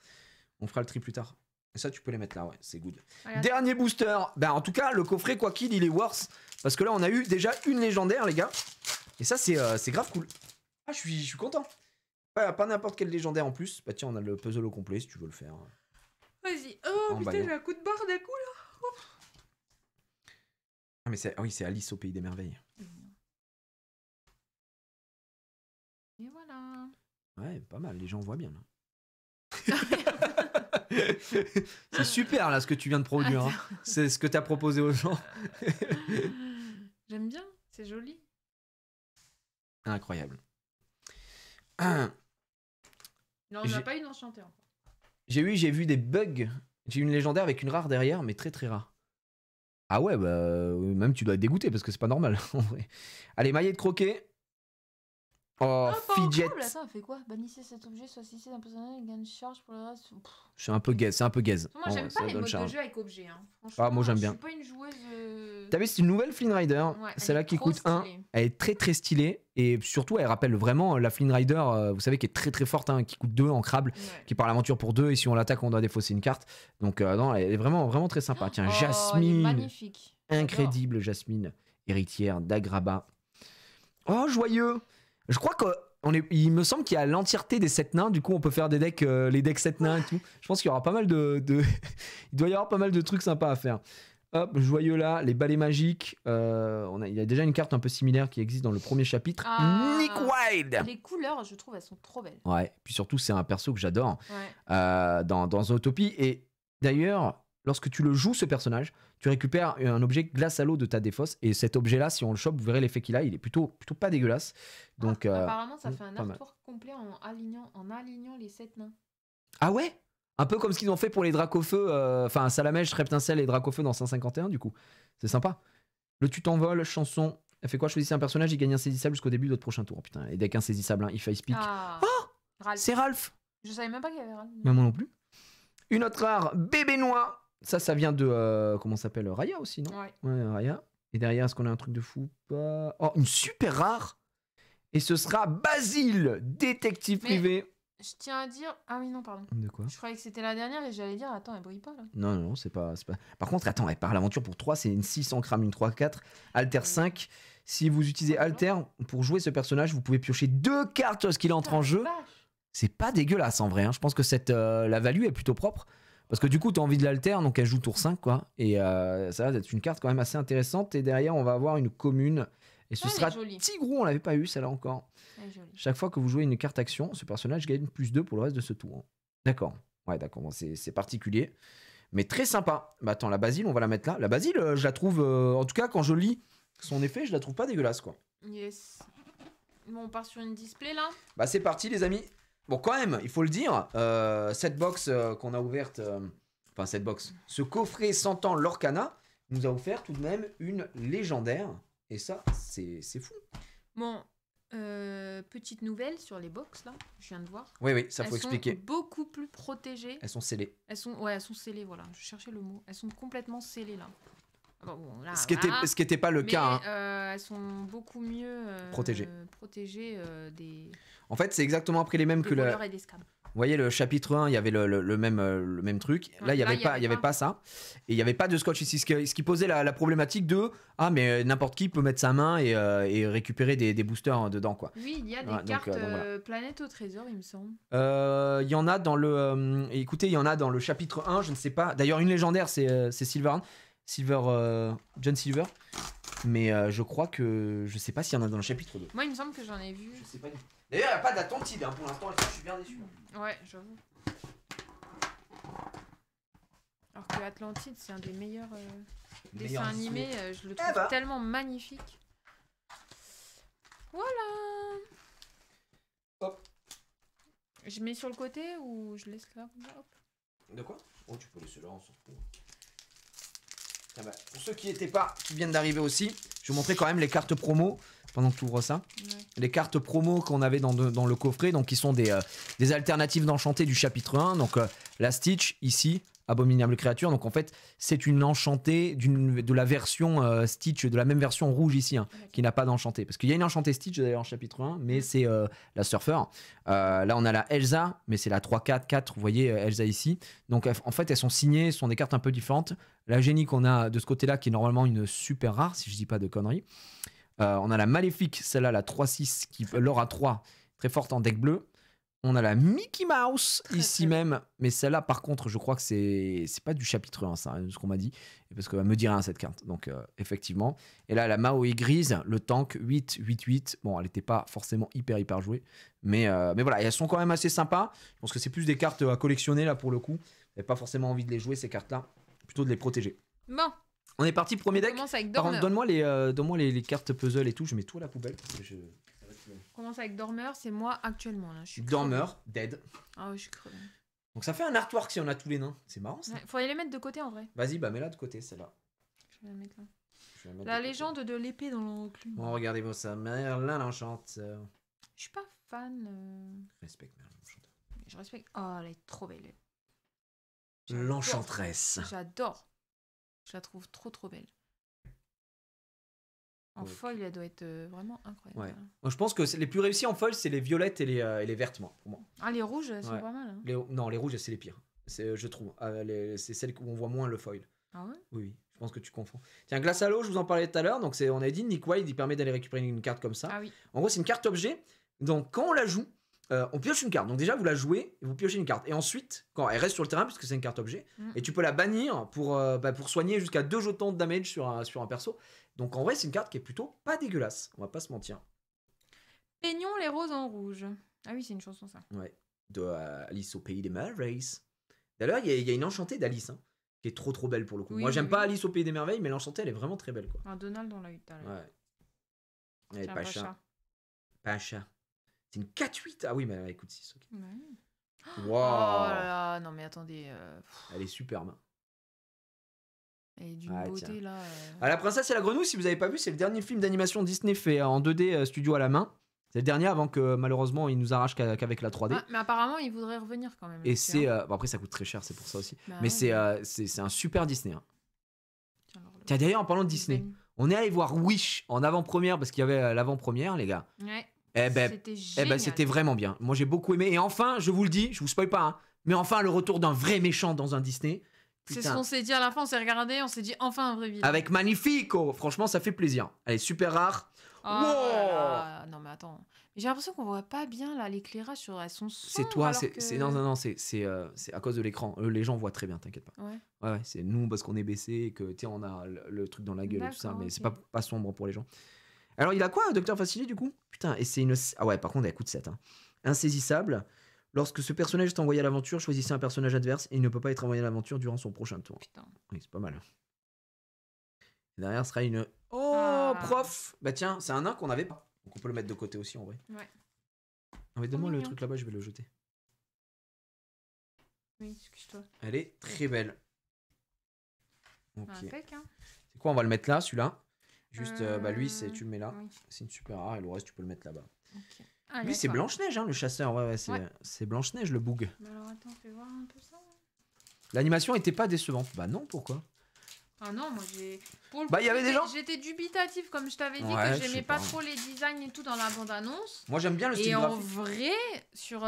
[SPEAKER 1] Et ça, tu peux les mettre là, ouais, c'est good. Regarde. Dernier booster. En tout cas, le coffret, quoi qu'il, il est worth. Parce que là, on a eu déjà une légendaire, les gars. Et ça, c'est grave cool. Ah, je suis content. Pas n'importe quelle légendaire en plus. Bah, tiens, on a le puzzle au complet si tu veux le faire.
[SPEAKER 2] Vas-y. Oh, putain, j'ai un coup de barre d'un coup, là.
[SPEAKER 1] Ah, mais oui, c'est Alice au Pays des Merveilles.
[SPEAKER 2] Et voilà.
[SPEAKER 1] Ouais, pas mal, les gens voient bien, là. C'est super, là, ce que tu viens de produire. Hein. C'est ce que tu as proposé aux gens.
[SPEAKER 2] J'aime bien, c'est joli.
[SPEAKER 1] Incroyable.
[SPEAKER 2] Non, on n'a pas eu d'enchanté encore.
[SPEAKER 1] J'ai vu des bugs. J'ai eu une légendaire avec une rare derrière, mais très très rare. Ah ouais, bah même tu dois être dégoûté parce que c'est pas normal en vrai. Allez, maillet de croquet. Oh, fidget.
[SPEAKER 2] Attends, elle fait quoi? Bannissez cet objet, soit cessé d'un personnage et gagne une charge pour le reste.
[SPEAKER 1] C'est un peu gaze,
[SPEAKER 2] Moi j'aime pas les modes de jeu avec objet. Hein.
[SPEAKER 1] Ah, moi j'aime bien.
[SPEAKER 2] Je suis pas une joueuse.
[SPEAKER 1] T'as vu, c'est une nouvelle Flynn Rider.
[SPEAKER 2] Ouais,
[SPEAKER 1] celle-là qui coûte 1. Elle est très très stylée. Et surtout, elle rappelle vraiment la Flynn Rider, vous savez, qui est très très forte, hein, qui coûte 2 en crabe, qui part l'aventure pour 2. Et si on l'attaque, on doit défausser une carte. Donc, non, elle est vraiment, vraiment très sympa. Tiens, Jasmine.
[SPEAKER 2] Magnifique.
[SPEAKER 1] Incrédible, Jasmine. Héritière d'Agraba. Oh, joyeux. Je crois que. Il me semble qu'il y a l'entièreté des 7 nains, du coup on peut faire des decks, les decks 7 nains et tout. Je pense qu'il y aura pas mal de... Il doit y avoir pas mal de trucs sympas à faire. Hop, joyeux là, les balais magiques. Il y a déjà une carte un peu similaire qui existe dans le premier chapitre. Nick Wilde.
[SPEAKER 2] Les couleurs, je trouve, elles sont trop belles.
[SPEAKER 1] Ouais, puis surtout c'est un perso que j'adore dans Zootopie. Et d'ailleurs, lorsque tu le joues ce personnage, tu récupères un objet glace à l'eau de ta défausse. Et cet objet-là, si on le chope, vous verrez l'effet qu'il a. Il est plutôt pas dégueulasse. Donc,
[SPEAKER 2] apparemment, ça fait un artwork complet en alignant les 7 nains.
[SPEAKER 1] Ah ouais? Un peu comme ce qu'ils ont fait pour les Dracofeu. Enfin, Salamèche, Reptincelle et Dracofeu dans 151, du coup. C'est sympa. Le tu t'envoles, chanson. Elle fait quoi? Choisissez un personnage, il gagne insaisissable jusqu'au début de votre prochain tour. Putain, les decks insaisissables, hein. If I speak. Oh, c'est Ralph.
[SPEAKER 2] Je savais même pas qu'il y avait Ralph.
[SPEAKER 1] Mais moi non plus. Une autre rare, bébé noix. Ça vient de. Comment ça s'appelle? Raya aussi, non? Ouais, Raya. Et derrière, est-ce qu'on a un truc de fou? Pas. Oh, une super rare. Et ce sera Basile, détective privé.
[SPEAKER 2] Je tiens à dire. Ah oui, non, pardon.
[SPEAKER 1] De quoi?
[SPEAKER 2] Je croyais que c'était la dernière et j'allais dire, attends, elle brille pas là.
[SPEAKER 1] Non, c'est pas. Par contre, attends, elle part l'aventure pour 3, c'est une 6 en crame, une 3-4, Alter 5. Si vous utilisez Alter pour jouer ce personnage, vous pouvez piocher 2 cartes lorsqu'il entre en jeu. C'est pas dégueulasse en vrai. Hein. Je pense que la value est plutôt propre. Parce que du coup, tu as envie de l'alter, donc elle joue tour 5, quoi. Et ça va être une carte quand même assez intéressante. Et derrière, on va avoir une commune. Et ce sera Tigrou, on l'avait pas eu, celle-là encore. Chaque fois que vous jouez une carte action, ce personnage gagne +2 pour le reste de ce tour. D'accord. Ouais, d'accord. Bon, c'est particulier. Mais très sympa. Bah attends, la Basile, on va la mettre là. La Basile, je la trouve... en tout cas, quand je lis son effet, je la trouve pas dégueulasse, quoi.
[SPEAKER 2] Yes. Bon, on part sur une display, là.
[SPEAKER 1] Bah c'est parti, les amis. Bon, quand même, il faut le dire, cette box qu'on a ouverte, enfin cette box, ce coffret sentant l'Orcana nous a offert tout de même une légendaire. Et ça, c'est fou.
[SPEAKER 2] Bon, petite nouvelle sur les box, là, je viens de voir.
[SPEAKER 1] Oui, ça faut expliquer.
[SPEAKER 2] Elles sont beaucoup plus protégées.
[SPEAKER 1] Elles sont scellées.
[SPEAKER 2] Elles sont scellées, voilà. Je cherchais le mot. Elles sont complètement scellées, là. Bon, là,
[SPEAKER 1] ce qui était pas le cas. Hein.
[SPEAKER 2] Elles sont beaucoup mieux protégées des...
[SPEAKER 1] En fait, c'est exactement après les mêmes que le... Vous voyez, le chapitre 1, il y avait le même truc. Ouais, là, il y avait pas ça. Et il n'y avait pas de scotch ici. Ce qui posait la problématique de « Ah, mais n'importe qui peut mettre sa main et récupérer des boosters dedans, quoi. »
[SPEAKER 2] Oui, il y a des cartes voilà. Planète au trésor, il me semble.
[SPEAKER 1] Il y en a dans le... écoutez, il y en a dans le chapitre 1, je ne sais pas. D'ailleurs, une légendaire, c'est John Silver. Mais je crois que... Je sais pas s'il y en a dans le chapitre 2.
[SPEAKER 2] Moi, il me semble que j'en ai vu.
[SPEAKER 1] Je sais pas. D'ailleurs, il n'y a pas d'Atlantide, hein, pour l'instant, je suis bien déçu.
[SPEAKER 2] Ouais, j'avoue. Alors que Atlantide, c'est un des meilleurs dessins animés. Je le trouve tellement magnifique. Voilà.
[SPEAKER 1] Hop.
[SPEAKER 2] Je mets sur le côté ou je laisse là? Hop.
[SPEAKER 1] De quoi? Oh, tu peux laisser là, on s'en fout. Ah bah, pour ceux qui viennent d'arriver aussi, je vais vous montrer quand même les cartes promo pendant que tu ouvres ça. Ouais. Les cartes promo qu'on avait dans le coffret, donc qui sont des alternatives d'enchanté du chapitre 1. Donc la Stitch ici, Abominable créature. Donc en fait, c'est une enchantée de la version Stitch, de la même version rouge ici, hein, qui n'a pas d'enchanté. Parce qu'il y a une enchantée Stitch d'ailleurs en chapitre 1, mais c'est la surfeur. Là, on a la Elsa, mais c'est la 3-4-4. Vous voyez Elsa ici. Donc en fait, elles sont signées, ce sont des cartes un peu différentes. La génie qu'on a de ce côté-là, qui est normalement une super rare, si je dis pas de conneries. On a la Maléfique, celle-là, la 3-6, qui l'aura 3, très forte en deck bleu. On a la Mickey Mouse ici même, mais celle-là par contre je crois que c'est pas du chapitre 1 ça, ce qu'on m'a dit, parce qu'elle me dit rien cette carte, donc effectivement. Et là la Maui grise, le tank 8-8-8, bon elle n'était pas forcément hyper jouée, mais voilà, et elles sont quand même assez sympas. Je pense que c'est plus des cartes à collectionner là pour le coup, j'avais pas forcément envie de les jouer ces cartes-là, plutôt de les protéger.
[SPEAKER 2] Bon.
[SPEAKER 1] On est parti, premier deck.
[SPEAKER 2] Commence avec
[SPEAKER 1] Par
[SPEAKER 2] Dormeur.
[SPEAKER 1] contre, donne-moi les cartes puzzle et tout, je mets tout à la poubelle parce que
[SPEAKER 2] On commence avec Dormeur, c'est moi actuellement là. Je suis
[SPEAKER 1] Dormeur, dead.
[SPEAKER 2] Ah ouais, je suis crevé.
[SPEAKER 1] Donc ça fait un artwork si on a tous les nains. C'est marrant ça.
[SPEAKER 2] Ouais, faudrait les mettre de côté en vrai.
[SPEAKER 1] Vas-y, bah mets-la de côté celle-là.
[SPEAKER 2] Je vais la mettre là.
[SPEAKER 1] Je vais la mettre
[SPEAKER 2] La
[SPEAKER 1] de côté.
[SPEAKER 2] légende de l'épée dans l'enclume.
[SPEAKER 1] Bon, regardez-moi ça. Merlin l'enchanteur.
[SPEAKER 2] Je suis pas fan.
[SPEAKER 1] Respecte Merlin l'enchanteur.
[SPEAKER 2] Je respecte. Oh, elle est trop belle. J'adore.
[SPEAKER 1] L'enchanteresse.
[SPEAKER 2] J'adore. Je la trouve trop belle. En
[SPEAKER 1] Ok.
[SPEAKER 2] foil, elle doit être vraiment incroyable.
[SPEAKER 1] Ouais. Moi, je pense que les plus réussis en foil, c'est les violettes et les vertes, moi, pour moi.
[SPEAKER 2] Ah, les rouges, elles sont
[SPEAKER 1] Ouais.
[SPEAKER 2] pas mal. Hein.
[SPEAKER 1] Non, les rouges, c'est les pires. Je trouve. C'est celles où on voit moins le foil.
[SPEAKER 2] Ah ouais?
[SPEAKER 1] Oui, je pense que tu confonds. Tiens, Glace à l'eau, je vous en parlais tout à l'heure. Donc, on a dit Nick Wilde, il permet d'aller récupérer une carte comme ça.
[SPEAKER 2] Ah oui.
[SPEAKER 1] En gros, c'est une carte objet. Donc, quand on la joue, on pioche une carte. Donc, déjà, vous la jouez et vous piochez une carte. Et ensuite, quand elle reste sur le terrain, puisque c'est une carte objet, et tu peux la bannir pour soigner jusqu'à 2 jetons de damage sur un perso. Donc, en vrai, c'est une carte qui est plutôt pas dégueulasse. On va pas se mentir.
[SPEAKER 2] Peignons les roses en rouge. Ah oui, c'est une chanson ça.
[SPEAKER 1] Ouais. De Alice au pays des merveilles. D'ailleurs, il y a une enchantée d'Alice, hein, qui est trop belle pour le coup.
[SPEAKER 2] Oui,
[SPEAKER 1] Moi, j'aime
[SPEAKER 2] oui,
[SPEAKER 1] pas
[SPEAKER 2] oui.
[SPEAKER 1] Alice au pays des merveilles, mais l'enchantée, elle est vraiment très belle, quoi.
[SPEAKER 2] Un Donald, on l'a eu tout à l'heure.
[SPEAKER 1] Ouais. Elle est
[SPEAKER 2] Tiens,
[SPEAKER 1] Pacha. Pacha. C'est une 4-8. Ah oui, mais écoute 6. Ok.
[SPEAKER 2] Ouais.
[SPEAKER 1] Wow.
[SPEAKER 2] Oh là là, non mais attendez.
[SPEAKER 1] Elle est superbe.
[SPEAKER 2] Elle est d'une
[SPEAKER 1] Ah,
[SPEAKER 2] beauté
[SPEAKER 1] tiens.
[SPEAKER 2] là.
[SPEAKER 1] Ah, La princesse et la grenouille, si vous avez pas vu, c'est le dernier film d'animation Disney fait en 2D studio à la main. C'est le dernier avant que malheureusement il nous arrache qu'avec la 3D.
[SPEAKER 2] Ah, mais apparemment, il voudrait revenir quand même.
[SPEAKER 1] Et
[SPEAKER 2] là-dessus,
[SPEAKER 1] c'est.
[SPEAKER 2] hein.
[SPEAKER 1] Bon, après, ça coûte très cher, c'est pour ça aussi.
[SPEAKER 2] Bah
[SPEAKER 1] Mais
[SPEAKER 2] ouais,
[SPEAKER 1] c'est un super Disney. Hein.
[SPEAKER 2] Tiens, alors, le-
[SPEAKER 1] Tiens, d'ailleurs, en parlant de Disney, on est allé voir Wish en avant-première parce qu'il y avait l'avant-première, les gars.
[SPEAKER 2] Ouais.
[SPEAKER 1] Eh ben,
[SPEAKER 2] C'était génial.
[SPEAKER 1] c'était vraiment bien. Moi, j'ai beaucoup aimé. Et enfin, je vous le dis, je vous spoil pas, hein, mais enfin, le retour d'un vrai méchant dans un Disney.
[SPEAKER 2] C'est ce
[SPEAKER 1] Putain.
[SPEAKER 2] qu'on s'est dit à la fin, on s'est regardé, on s'est dit enfin un vrai vilain.
[SPEAKER 1] Avec Magnifico. Franchement, ça fait plaisir. Elle est super rare.
[SPEAKER 2] Oh
[SPEAKER 1] Wow.
[SPEAKER 2] là là. Non mais attends. Mais j'ai l'impression qu'on voit pas bien là l'éclairage sur elles sont
[SPEAKER 1] C'est
[SPEAKER 2] sombres,
[SPEAKER 1] toi,
[SPEAKER 2] alors
[SPEAKER 1] c'est
[SPEAKER 2] que-
[SPEAKER 1] non, c'est à cause de l'écran. Les gens voient très bien, t'inquiète pas.
[SPEAKER 2] Ouais.
[SPEAKER 1] Ouais, c'est nous parce qu'on est baissé et que tu sais, on a le truc dans la gueule et tout ça,
[SPEAKER 2] D'accord,
[SPEAKER 1] mais
[SPEAKER 2] ok.
[SPEAKER 1] c'est pas sombre pour les gens. Alors, il a quoi, Docteur Facilier, du coup? Putain, et c'est une. Ah ouais, par contre, elle coûte 7. Hein. Insaisissable. Lorsque ce personnage est envoyé à l'aventure, choisissez un personnage adverse et il ne peut pas être envoyé à l'aventure durant son prochain tour.
[SPEAKER 2] Putain.
[SPEAKER 1] Oui, c'est pas mal. Et derrière sera une. Oh,
[SPEAKER 2] Ah.
[SPEAKER 1] prof! Bah tiens, c'est un nain qu'on avait pas. Donc on peut le mettre de côté aussi en vrai.
[SPEAKER 2] Ouais.
[SPEAKER 1] Ah, mais donne-moi le
[SPEAKER 2] mignon.
[SPEAKER 1] truc là-bas, je vais le jeter.
[SPEAKER 2] Oui, excuse-toi.
[SPEAKER 1] Elle est très belle. Ok.
[SPEAKER 2] Impec, hein.
[SPEAKER 1] C'est quoi, on va le mettre là, celui-là. Juste, bah lui,
[SPEAKER 2] Euh,
[SPEAKER 1] tu le mets là.
[SPEAKER 2] Oui.
[SPEAKER 1] C'est une super rare et le reste, tu peux le mettre là-bas.
[SPEAKER 2] Ok. Ah,
[SPEAKER 1] Lui, c'est
[SPEAKER 2] d'accord.
[SPEAKER 1] Blanche-Neige, hein, le chasseur. Ouais,
[SPEAKER 2] Ouais.
[SPEAKER 1] c'est Blanche-Neige, le boug.
[SPEAKER 2] Mais alors attends, fais voir un peu ça.
[SPEAKER 1] L'animation était pas décevante. Bah non, pourquoi?
[SPEAKER 2] Ah non, moi j'ai. Pour le
[SPEAKER 1] Bah,
[SPEAKER 2] coup,
[SPEAKER 1] il y avait des
[SPEAKER 2] j'étais-
[SPEAKER 1] gens-
[SPEAKER 2] J'étais dubitatif, comme je t'avais dit,
[SPEAKER 1] Ouais,
[SPEAKER 2] que
[SPEAKER 1] je sais
[SPEAKER 2] j'aimais pas
[SPEAKER 1] pas.
[SPEAKER 2] trop les designs et tout dans la bande-annonce.
[SPEAKER 1] Moi, j'aime bien le style
[SPEAKER 2] Et en
[SPEAKER 1] graphique.
[SPEAKER 2] vrai, sur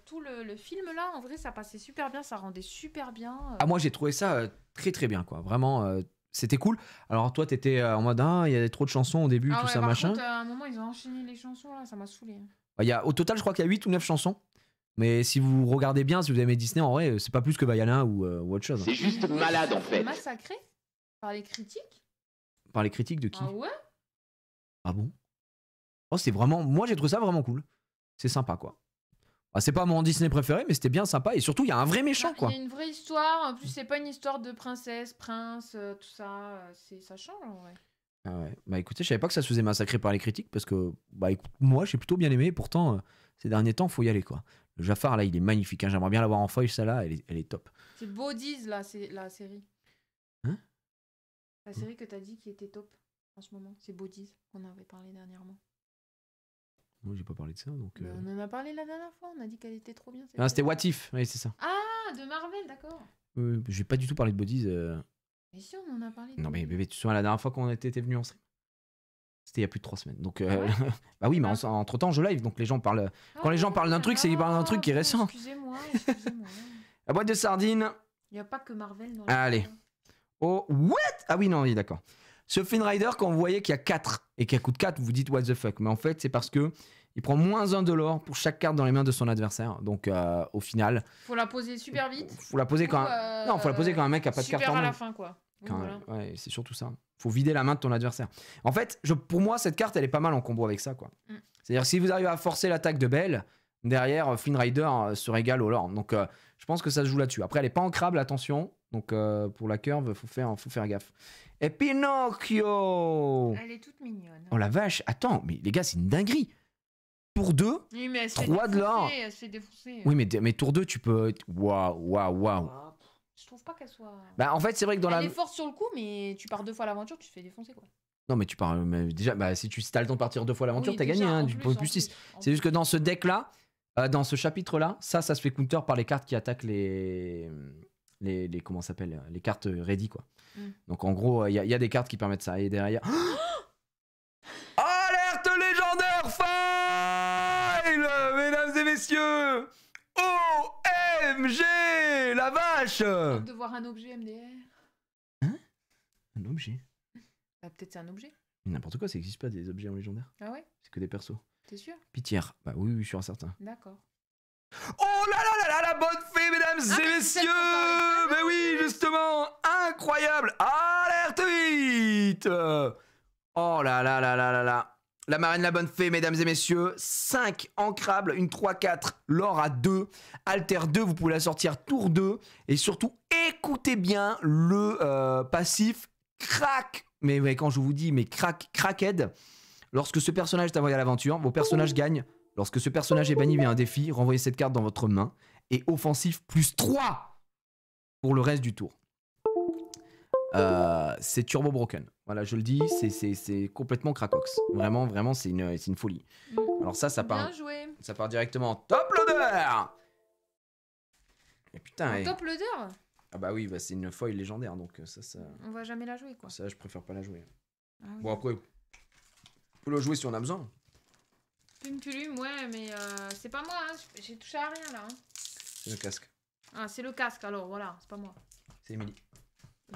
[SPEAKER 2] tout le film là, en vrai, ça passait super bien, ça rendait super bien.
[SPEAKER 1] Ah, moi, j'ai trouvé ça très bien, quoi. Vraiment, c'était cool. Alors, toi, t'étais en mode, ah, il y a trop de chansons au début,
[SPEAKER 2] Ah
[SPEAKER 1] tout
[SPEAKER 2] ouais,
[SPEAKER 1] ça,
[SPEAKER 2] par
[SPEAKER 1] machin.
[SPEAKER 2] contre, à un moment, ils ont enchaîné les chansons là, ça m'a saoulé.
[SPEAKER 1] Au total, je crois qu'il y a 8 ou 9 chansons. Mais si vous regardez bien, si vous aimez Disney, en vrai, c'est pas plus que Vaiana ou autre chose. Hein.
[SPEAKER 3] C'est juste malade en fait.
[SPEAKER 2] Massacré par les critiques.
[SPEAKER 1] Par les critiques de qui?
[SPEAKER 2] Ah ouais.
[SPEAKER 1] Ah bon? Oh, c'est vraiment. Moi, j'ai trouvé ça vraiment cool. C'est sympa, quoi. Ah, c'est pas mon Disney préféré, mais c'était bien sympa. Et surtout, il y a un vrai méchant,
[SPEAKER 2] Ah,
[SPEAKER 1] quoi.
[SPEAKER 2] Il y a une vraie histoire. En plus, c'est pas une histoire de princesse, prince, tout ça. Ça change en vrai.
[SPEAKER 1] Ah ouais. Bah écoutez, je savais pas que ça se faisait massacrer par les critiques parce que, bah écoute, moi, j'ai plutôt bien aimé. Et pourtant, ces derniers temps, faut y aller, quoi. Le Jafar, là, il est magnifique. Hein. J'aimerais bien l'avoir en feuille, celle-là. Elle est top.
[SPEAKER 2] C'est Bodies là, c'est la série.
[SPEAKER 1] Hein?
[SPEAKER 2] La série que t'as dit qui était top en ce moment. C'est Bodies qu'on avait parlé dernièrement.
[SPEAKER 1] Moi, j'ai pas parlé de ça, donc.
[SPEAKER 2] On en a parlé la dernière fois. On a dit qu'elle était trop bien. cette
[SPEAKER 1] Ah, c'était
[SPEAKER 2] série.
[SPEAKER 1] What If. Oui, c'est ça.
[SPEAKER 2] Ah, de Marvel, d'accord.
[SPEAKER 1] J'ai pas du tout parlé de bodies.
[SPEAKER 2] Mais si, on en a parlé.
[SPEAKER 1] Non, mais bébé, tu te souviens la dernière fois qu'on était venu en stream? C'était il y a plus de 3 semaines. Donc,
[SPEAKER 2] ouais
[SPEAKER 1] bah oui, mais
[SPEAKER 2] Ah.
[SPEAKER 1] entre temps, je live. Donc, les gens parlent. Quand les gens parlent d'un truc, c'est qu'ils parlent d'un truc qui est récent.
[SPEAKER 2] Excusez-moi, excusez-moi.
[SPEAKER 1] La boîte de sardines.
[SPEAKER 2] Il n'y a pas que Marvel dans
[SPEAKER 1] Allez. Oh, what? Ah oui, non, oui, d'accord. Ce Flynn Rider, quand vous voyez qu'il y a 4 et qu'elle coûte 4, vous vous dites what the fuck. Mais en fait, c'est parce que il prend moins 1 de l'or pour chaque carte dans les mains de son adversaire. Donc, au final,
[SPEAKER 2] Faut la poser super vite.
[SPEAKER 1] faut la poser quand non, faut la poser quand un mec a pas de
[SPEAKER 2] super
[SPEAKER 1] carte en
[SPEAKER 2] à
[SPEAKER 1] main.
[SPEAKER 2] la fin, quoi. Oui,
[SPEAKER 1] Quand-
[SPEAKER 2] voilà.
[SPEAKER 1] Ouais, c'est surtout ça. Faut vider la main de ton adversaire. En fait, pour moi, cette carte, elle est pas mal en combo avec ça, quoi.
[SPEAKER 2] Mm.
[SPEAKER 1] C'est-à-dire, si vous arrivez à forcer l'attaque de Belle, derrière, Flynn Rider se régale au lore. Donc, je pense que ça se joue là-dessus. Après, elle est pas ancrable, attention. Donc, pour la curve, faut faire gaffe. Et Pinocchio!
[SPEAKER 2] Elle est toute mignonne.
[SPEAKER 1] Oh la vache, attends, mais les gars, c'est une dinguerie. Tour 2,
[SPEAKER 2] Oui, mais elle se fait
[SPEAKER 1] 3 de l'or.
[SPEAKER 2] défoncer, elle se fait défoncer.
[SPEAKER 1] Oui, mais tour 2, tu peux. Waouh.
[SPEAKER 2] Ah, je trouve pas qu'elle soit.
[SPEAKER 1] Bah, en fait, c'est vrai que dans
[SPEAKER 2] Elle
[SPEAKER 1] la.
[SPEAKER 2] est forte sur le coup, mais tu pars 2 fois à l'aventure, tu te fais défoncer, quoi.
[SPEAKER 1] Non, mais tu pars. Mais déjà, bah, si t'as le temps de partir 2 fois l'aventure,
[SPEAKER 2] Oui,
[SPEAKER 1] t'as
[SPEAKER 2] déjà,
[SPEAKER 1] gagné, hein,
[SPEAKER 2] en
[SPEAKER 1] du
[SPEAKER 2] plus,
[SPEAKER 1] point
[SPEAKER 2] en
[SPEAKER 1] plus 6.
[SPEAKER 2] plus, en
[SPEAKER 1] C'est juste que
[SPEAKER 2] plus.
[SPEAKER 1] dans ce deck-là, dans ce chapitre-là, ça se fait counter par les cartes qui attaquent les comment ça s'appelle, les cartes ready, quoi.
[SPEAKER 2] Mm.
[SPEAKER 1] Donc, en gros, il y a des cartes qui permettent ça. Et derrière. Alerte légendaire fail, mesdames et messieurs! OMG! La vache!
[SPEAKER 2] Hâte de voir un objet MDR.
[SPEAKER 1] Un objet?
[SPEAKER 2] Bah, peut-être c'est un objet.
[SPEAKER 1] N'importe quoi, ça n'existe pas des objets en légendaire.
[SPEAKER 2] Ah ouais?
[SPEAKER 1] C'est que des persos.
[SPEAKER 2] T'es sûr?
[SPEAKER 1] Pitière. Bah oui, je suis un certain.
[SPEAKER 2] D'accord.
[SPEAKER 1] Oh là là là là, la bonne fée, mesdames
[SPEAKER 2] Ah,
[SPEAKER 1] et
[SPEAKER 2] mais c'est celle qu'on
[SPEAKER 1] messieurs!
[SPEAKER 2] parlait
[SPEAKER 1] Mais oui, justement, incroyable! Alerte vite! Oh là là là là là là. La marraine, la bonne fée, mesdames et messieurs. 5 ancrables, une 3-4, l'or à 2. Alter 2, vous pouvez la sortir tour 2. Et surtout, écoutez bien le passif crack. Mais quand je vous dis, mais crackhead. Lorsque ce personnage est envoyé à l'aventure, vos personnages gagnent. Lorsque ce personnage est banni via un défi, renvoyez cette carte dans votre main. Et offensif, plus 3 pour le reste du tour. C'est turbo broken. Voilà, je le dis, c'est complètement cracox. Vraiment, c'est une folie. Alors ça part,
[SPEAKER 2] Bien joué.
[SPEAKER 1] ça part directement en top loader. Et putain,
[SPEAKER 2] En top loader,
[SPEAKER 1] ah bah oui, bah c'est une foil légendaire, donc ça,
[SPEAKER 2] on va jamais la jouer, quoi.
[SPEAKER 1] ça, je préfère pas la jouer.
[SPEAKER 2] Ah oui.
[SPEAKER 1] Bon après, on peut la jouer si on a besoin.
[SPEAKER 2] Pumpulum, ouais, mais c'est pas moi, hein. J'ai touché à rien, là. Hein.
[SPEAKER 1] C'est le casque.
[SPEAKER 2] Ah, c'est le casque, alors, voilà, c'est pas moi.
[SPEAKER 1] C'est Emily.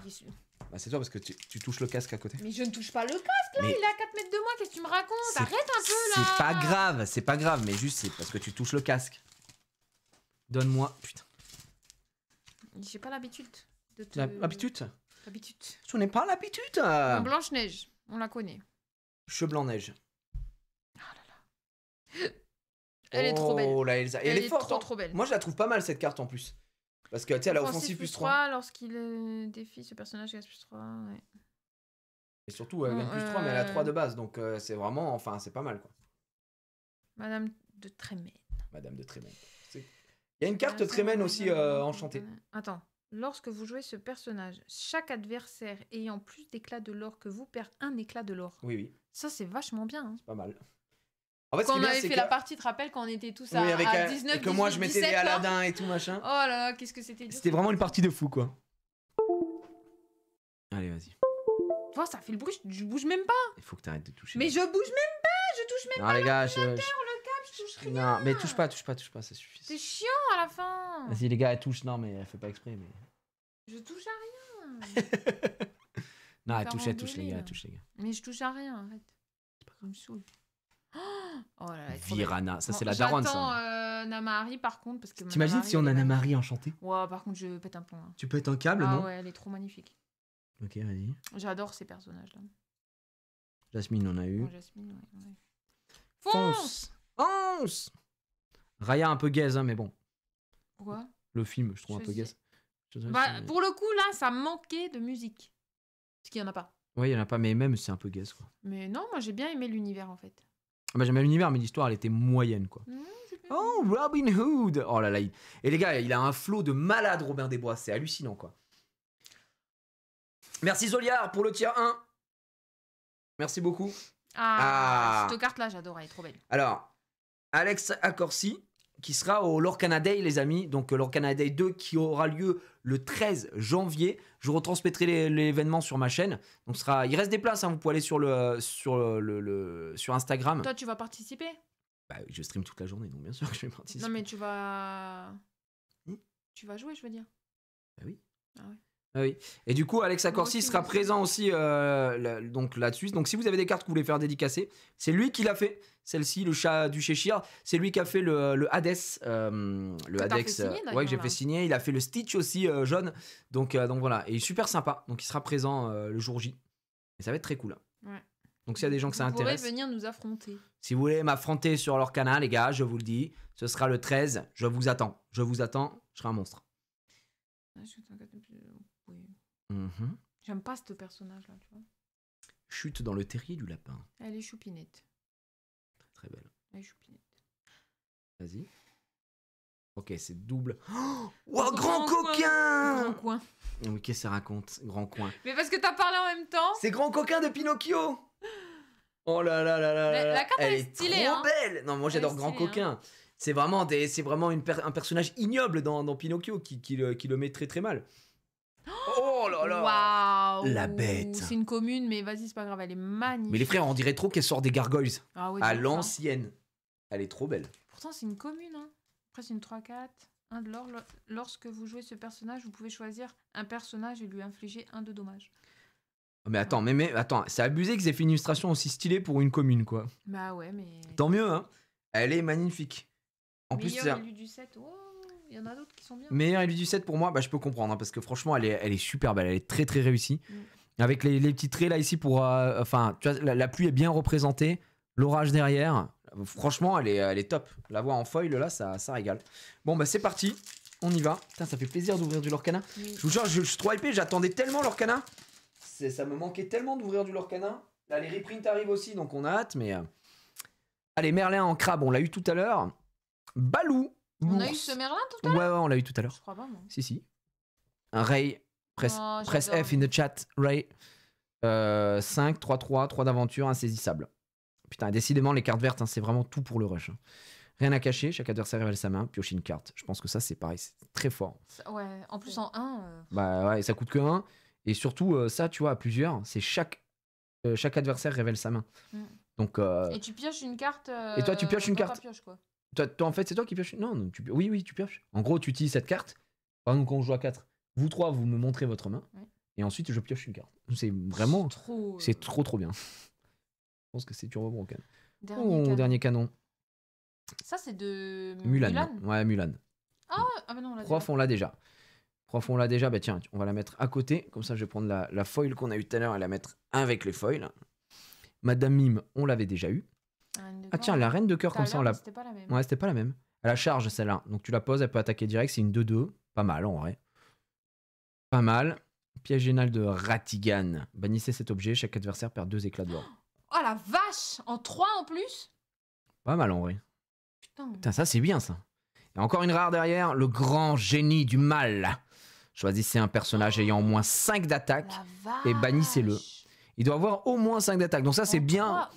[SPEAKER 2] Dis-
[SPEAKER 1] Bah c'est toi parce que tu touches le casque à côté.
[SPEAKER 2] Mais je ne touche pas le casque, là,
[SPEAKER 1] Mais
[SPEAKER 2] il est à 4 mètres de moi, qu'est-ce que tu me racontes?
[SPEAKER 1] c'est-
[SPEAKER 2] Arrête un peu, là.
[SPEAKER 1] c'est pas grave, mais juste c'est parce que tu touches le casque. Donne-moi, putain.
[SPEAKER 2] J'ai pas l'habitude de te...
[SPEAKER 1] L'habitude.
[SPEAKER 2] L'habitude.
[SPEAKER 1] Ce n'est pas l'habitude.
[SPEAKER 2] En Blanche-Neige, on la connaît.
[SPEAKER 1] Cheveux blanc neige.
[SPEAKER 2] Elle est trop belle.
[SPEAKER 1] Oh la Elsa. Et elle est forte. Hein.
[SPEAKER 2] trop belle.
[SPEAKER 1] Moi je la trouve pas mal cette carte en plus. Parce que tu sais, elle a offensive plus 3.
[SPEAKER 2] Lorsqu'il défie ce personnage, il a plus 3. Ouais.
[SPEAKER 1] Et surtout, elle gagne plus 3, mais elle a 3 de base. Donc c'est vraiment, enfin, c'est pas mal quoi.
[SPEAKER 2] Madame de Trémène.
[SPEAKER 1] Madame de Trémène. Il y a une carte Trémène aussi enchantée.
[SPEAKER 2] Attends. Lorsque vous jouez ce personnage, chaque adversaire ayant plus d'éclat de l'or que vous perd un éclat de l'or.
[SPEAKER 1] Oui.
[SPEAKER 2] Ça, c'est vachement bien. Hein.
[SPEAKER 1] C'est pas mal. En fait, ce
[SPEAKER 2] Quand
[SPEAKER 1] qui
[SPEAKER 2] on
[SPEAKER 1] est bien,
[SPEAKER 2] avait
[SPEAKER 1] c'est
[SPEAKER 2] fait
[SPEAKER 1] que...
[SPEAKER 2] la partie, tu te rappelles, quand on était tous à,
[SPEAKER 1] oui, avec
[SPEAKER 2] à 19,
[SPEAKER 1] et que moi je
[SPEAKER 2] 18,
[SPEAKER 1] mettais
[SPEAKER 2] 17,
[SPEAKER 1] les
[SPEAKER 2] là.
[SPEAKER 1] Aladdin et tout machin.
[SPEAKER 2] Oh là là, qu'est-ce que c'était dur.
[SPEAKER 1] C'était vraiment une partie de fou quoi. Allez, vas-y.
[SPEAKER 2] Oh, ça fait le bruit, je bouge même pas.
[SPEAKER 1] Il faut que tu arrêtes de toucher.
[SPEAKER 2] Mais je bouge même pas, je touche même
[SPEAKER 1] Non, les gars,
[SPEAKER 2] pas le câble, je touche rien.
[SPEAKER 1] Non, mais touche pas, ça suffit.
[SPEAKER 2] C'est chiant à la fin.
[SPEAKER 1] Vas-y, les gars, elle touche. Non, mais elle fait pas exprès. Mais...
[SPEAKER 2] Je touche à rien.
[SPEAKER 1] non, elle
[SPEAKER 2] faire
[SPEAKER 1] touche,
[SPEAKER 2] engueuler,
[SPEAKER 1] les gars,
[SPEAKER 2] là.
[SPEAKER 1] elle touche, les gars.
[SPEAKER 2] Mais je touche à rien, arrête. Ça me saoule. Oh là là, elle est trop belle.
[SPEAKER 1] Virana, ça
[SPEAKER 2] Bon,
[SPEAKER 1] c'est la daronne
[SPEAKER 2] j'attends,
[SPEAKER 1] ça.
[SPEAKER 2] Namahari par contre parce que
[SPEAKER 1] T'imagines
[SPEAKER 2] Namahari,
[SPEAKER 1] si on a
[SPEAKER 2] elle est
[SPEAKER 1] Namahari enchantée?
[SPEAKER 2] Ouais, par contre je pète un plomb. Hein.
[SPEAKER 1] Tu peux être un câble,
[SPEAKER 2] Ah
[SPEAKER 1] non?
[SPEAKER 2] ouais, elle est trop magnifique.
[SPEAKER 1] Ok, vas-y.
[SPEAKER 2] J'adore ces personnages là.
[SPEAKER 1] Jasmine, on a eu.
[SPEAKER 2] Bon, Jasmine, ouais. Fonce.
[SPEAKER 1] Fonce. Raya un peu gaze, hein, mais bon.
[SPEAKER 2] Pourquoi?
[SPEAKER 1] Le film, je trouve un
[SPEAKER 2] Je
[SPEAKER 1] peu
[SPEAKER 2] sais.
[SPEAKER 1] gaze.
[SPEAKER 2] Bah, pour le coup là, ça manquait de musique. Parce qu'il y en a pas.
[SPEAKER 1] Ouais, il y en a pas, mais même c'est un peu gaze quoi.
[SPEAKER 2] Mais non, moi j'ai bien aimé l'univers en fait.
[SPEAKER 1] Ah bah j'aime bien l'univers, mais l'histoire elle était moyenne quoi.
[SPEAKER 2] J'ai bien
[SPEAKER 1] Oh, Robin Hood! Oh là là. Et les gars, il a un flow de malade, Robin des Bois. C'est hallucinant, quoi. Merci Zoliar pour le tier 1. Merci beaucoup.
[SPEAKER 2] Ah, cette carte là, j'adore, elle est trop belle.
[SPEAKER 1] Alors, Alex Accorsi, qui sera au Lorcana Day, les amis. Donc, Lorcana Day 2 qui aura lieu le 13 janvier. Je retransmettrai l'événement sur ma chaîne. Donc, il reste des places, hein, vous pouvez aller sur Instagram.
[SPEAKER 2] Toi, tu vas participer?
[SPEAKER 1] Bah, je stream toute la journée, donc bien sûr que je vais participer.
[SPEAKER 2] Non, mais tu vas... Tu vas jouer, je veux dire.
[SPEAKER 1] Bah oui.
[SPEAKER 2] Ah ouais.
[SPEAKER 1] Ah oui. Et du coup, Alex Accorsi
[SPEAKER 2] aussi,
[SPEAKER 1] sera
[SPEAKER 2] moi aussi.
[SPEAKER 1] présent aussi donc là-dessus. Donc, si vous avez des cartes que vous voulez faire dédicacer, c'est lui qui l'a fait. Celle-ci, le chat du Cheshire, c'est lui qui a fait le Hades. Le
[SPEAKER 2] Que t'as
[SPEAKER 1] Hades,
[SPEAKER 2] fait signer, d'ailleurs,
[SPEAKER 1] ouais, que j'ai
[SPEAKER 2] là.
[SPEAKER 1] fait signer. Il a fait le Stitch aussi, jaune. Donc voilà. Et il est super sympa. Donc, il sera présent le jour J. Et ça va être très cool.
[SPEAKER 2] Ouais.
[SPEAKER 1] Donc, s'il y a des gens que ça
[SPEAKER 2] Vous pourrez
[SPEAKER 1] intéresse,
[SPEAKER 2] venir nous affronter.
[SPEAKER 1] si vous voulez m'affronter sur leur canal, les gars, je vous le dis, ce sera le 13. Je vous attends. Je vous attends. Je serai un monstre.
[SPEAKER 2] Oui.
[SPEAKER 1] Mhm.
[SPEAKER 2] J'aime pas ce personnage-là, tu vois.
[SPEAKER 1] Chute dans le terrier du lapin.
[SPEAKER 2] Elle est choupinette.
[SPEAKER 1] Très belle.
[SPEAKER 2] Elle est choupinette.
[SPEAKER 1] Vas-y. Ok, c'est double. Oh, grand
[SPEAKER 2] Grand
[SPEAKER 1] coquin!
[SPEAKER 2] Grand coin.
[SPEAKER 1] Oui, qu'est-ce que ça raconte? Grand coin.
[SPEAKER 2] Mais parce que t'as parlé en même temps.
[SPEAKER 1] C'est grand coquin de Pinocchio! Oh là là là là là.
[SPEAKER 2] La carte, elle est stylée,
[SPEAKER 1] trop
[SPEAKER 2] hein.
[SPEAKER 1] belle! Non, moi
[SPEAKER 2] Elle
[SPEAKER 1] j'adore
[SPEAKER 2] est
[SPEAKER 1] grand
[SPEAKER 2] stylée,
[SPEAKER 1] coquin. C'est vraiment, un personnage ignoble dans Pinocchio qui le met très très mal. Oh là là!
[SPEAKER 2] Waouh.
[SPEAKER 1] La bête.
[SPEAKER 2] C'est une commune, mais vas-y, c'est pas grave, elle est magnifique.
[SPEAKER 1] Mais les frères, on dirait trop qu'elle sort des gargoyles.
[SPEAKER 2] Ah ouais,
[SPEAKER 1] À
[SPEAKER 2] de ouf, hein.
[SPEAKER 1] l'ancienne. Elle est trop belle.
[SPEAKER 2] Pourtant, c'est une commune. Hein. Après, c'est une 3-4. Un de l'or. Lorsque vous jouez ce personnage, vous pouvez choisir un personnage et lui infliger 1 de dommages.
[SPEAKER 1] Mais attends, attends, c'est abusé qu'ils aient fait une illustration aussi stylée pour une commune, quoi.
[SPEAKER 2] Bah ouais, mais.
[SPEAKER 1] Tant mieux, hein. Elle est magnifique. En plus,
[SPEAKER 2] Meilleur élu du 7. Oh, il y en a d'autres qui sont bien.
[SPEAKER 1] meilleur élu du 7 pour moi, bah, je peux comprendre, hein, parce que franchement, elle est super belle, elle est très très réussie. Avec les petits traits là ici pour. Enfin, tu vois, la pluie est bien représentée, l'orage derrière. Franchement, elle est top. La voir en foil là, ça régale. Bon, bah c'est parti, on y va. Putain, ça fait plaisir d'ouvrir du Lorcana.
[SPEAKER 2] Oui.
[SPEAKER 1] Je vous jure, je suis trop hypé, j'attendais tellement Lorcana. Ça me manquait tellement d'ouvrir du Lorcana. Là, les reprints arrivent aussi, donc on a hâte, mais. Allez, Merlin en crabe, on l'a eu tout à l'heure. Balou.
[SPEAKER 2] On a eu
[SPEAKER 1] l'ours.
[SPEAKER 2] ce Merlin tout à l'heure.
[SPEAKER 1] Ouais, on l'a eu tout à l'heure.
[SPEAKER 2] Je crois pas, moi.
[SPEAKER 1] Si. Un Ray. Press
[SPEAKER 2] Oh,
[SPEAKER 1] F
[SPEAKER 2] j'adore.
[SPEAKER 1] in the chat. Ray. 5, 3-3, 3 d'aventure, insaisissable. Putain, décidément, les cartes vertes, hein, c'est vraiment tout pour le rush. Hein. Rien à cacher, chaque adversaire révèle sa main, pioche une carte. Je pense que ça, c'est pareil, c'est très fort.
[SPEAKER 2] Ouais, en plus en 1.
[SPEAKER 1] Bah ouais, ça coûte que 1. Et surtout, ça, tu vois, à plusieurs, c'est chaque adversaire révèle sa main. Donc,
[SPEAKER 2] Et tu pioches une carte.
[SPEAKER 1] Et toi, tu pioches une
[SPEAKER 2] dans ta
[SPEAKER 1] carte.
[SPEAKER 2] pioche, quoi.
[SPEAKER 1] toi, en fait, c'est toi qui pioches. Non, oui, tu pioches. En gros, tu utilises cette carte. Par exemple, quand on joue à 4, vous trois, vous me montrez votre main.
[SPEAKER 2] Ouais.
[SPEAKER 1] Et ensuite, je pioche une carte. C'est vraiment.
[SPEAKER 2] Trop.
[SPEAKER 1] C'est trop bien. Je pense que c'est Turbo Broken.
[SPEAKER 2] Dernier canon.
[SPEAKER 1] Dernier canon.
[SPEAKER 2] Ça, c'est de.
[SPEAKER 1] Mulan. Ouais, Mulan.
[SPEAKER 2] Ah, bah non, on l'a dit.
[SPEAKER 1] Prof, on l'a déjà. Bah tiens, on va la mettre à côté. Comme ça, je vais prendre la foil qu'on a eu tout à l'heure et la mettre avec les foils. Madame Mime, on l'avait déjà eu. Ah tiens, la reine de cœur, comme ça, on l'a.
[SPEAKER 2] C'était pas la même.
[SPEAKER 1] Ouais, c'était pas la même. Elle a charge, celle-là. Donc tu la poses, elle peut attaquer direct. C'est une 2-2. Pas mal, en vrai. Pas mal. Piège génial de Ratigan. Bannissez cet objet. Chaque adversaire perd 2 éclats d'or.
[SPEAKER 2] Oh la vache! En 3 en plus?
[SPEAKER 1] Pas mal, en vrai.
[SPEAKER 2] Putain.
[SPEAKER 1] Putain, ça, c'est bien, ça. Et encore une rare derrière. Le grand génie du mal. Choisissez un personnage ayant au moins 5 d'attaque. Et bannissez-le. Il doit avoir au moins 5 d'attaque. Donc ça, c'est bien.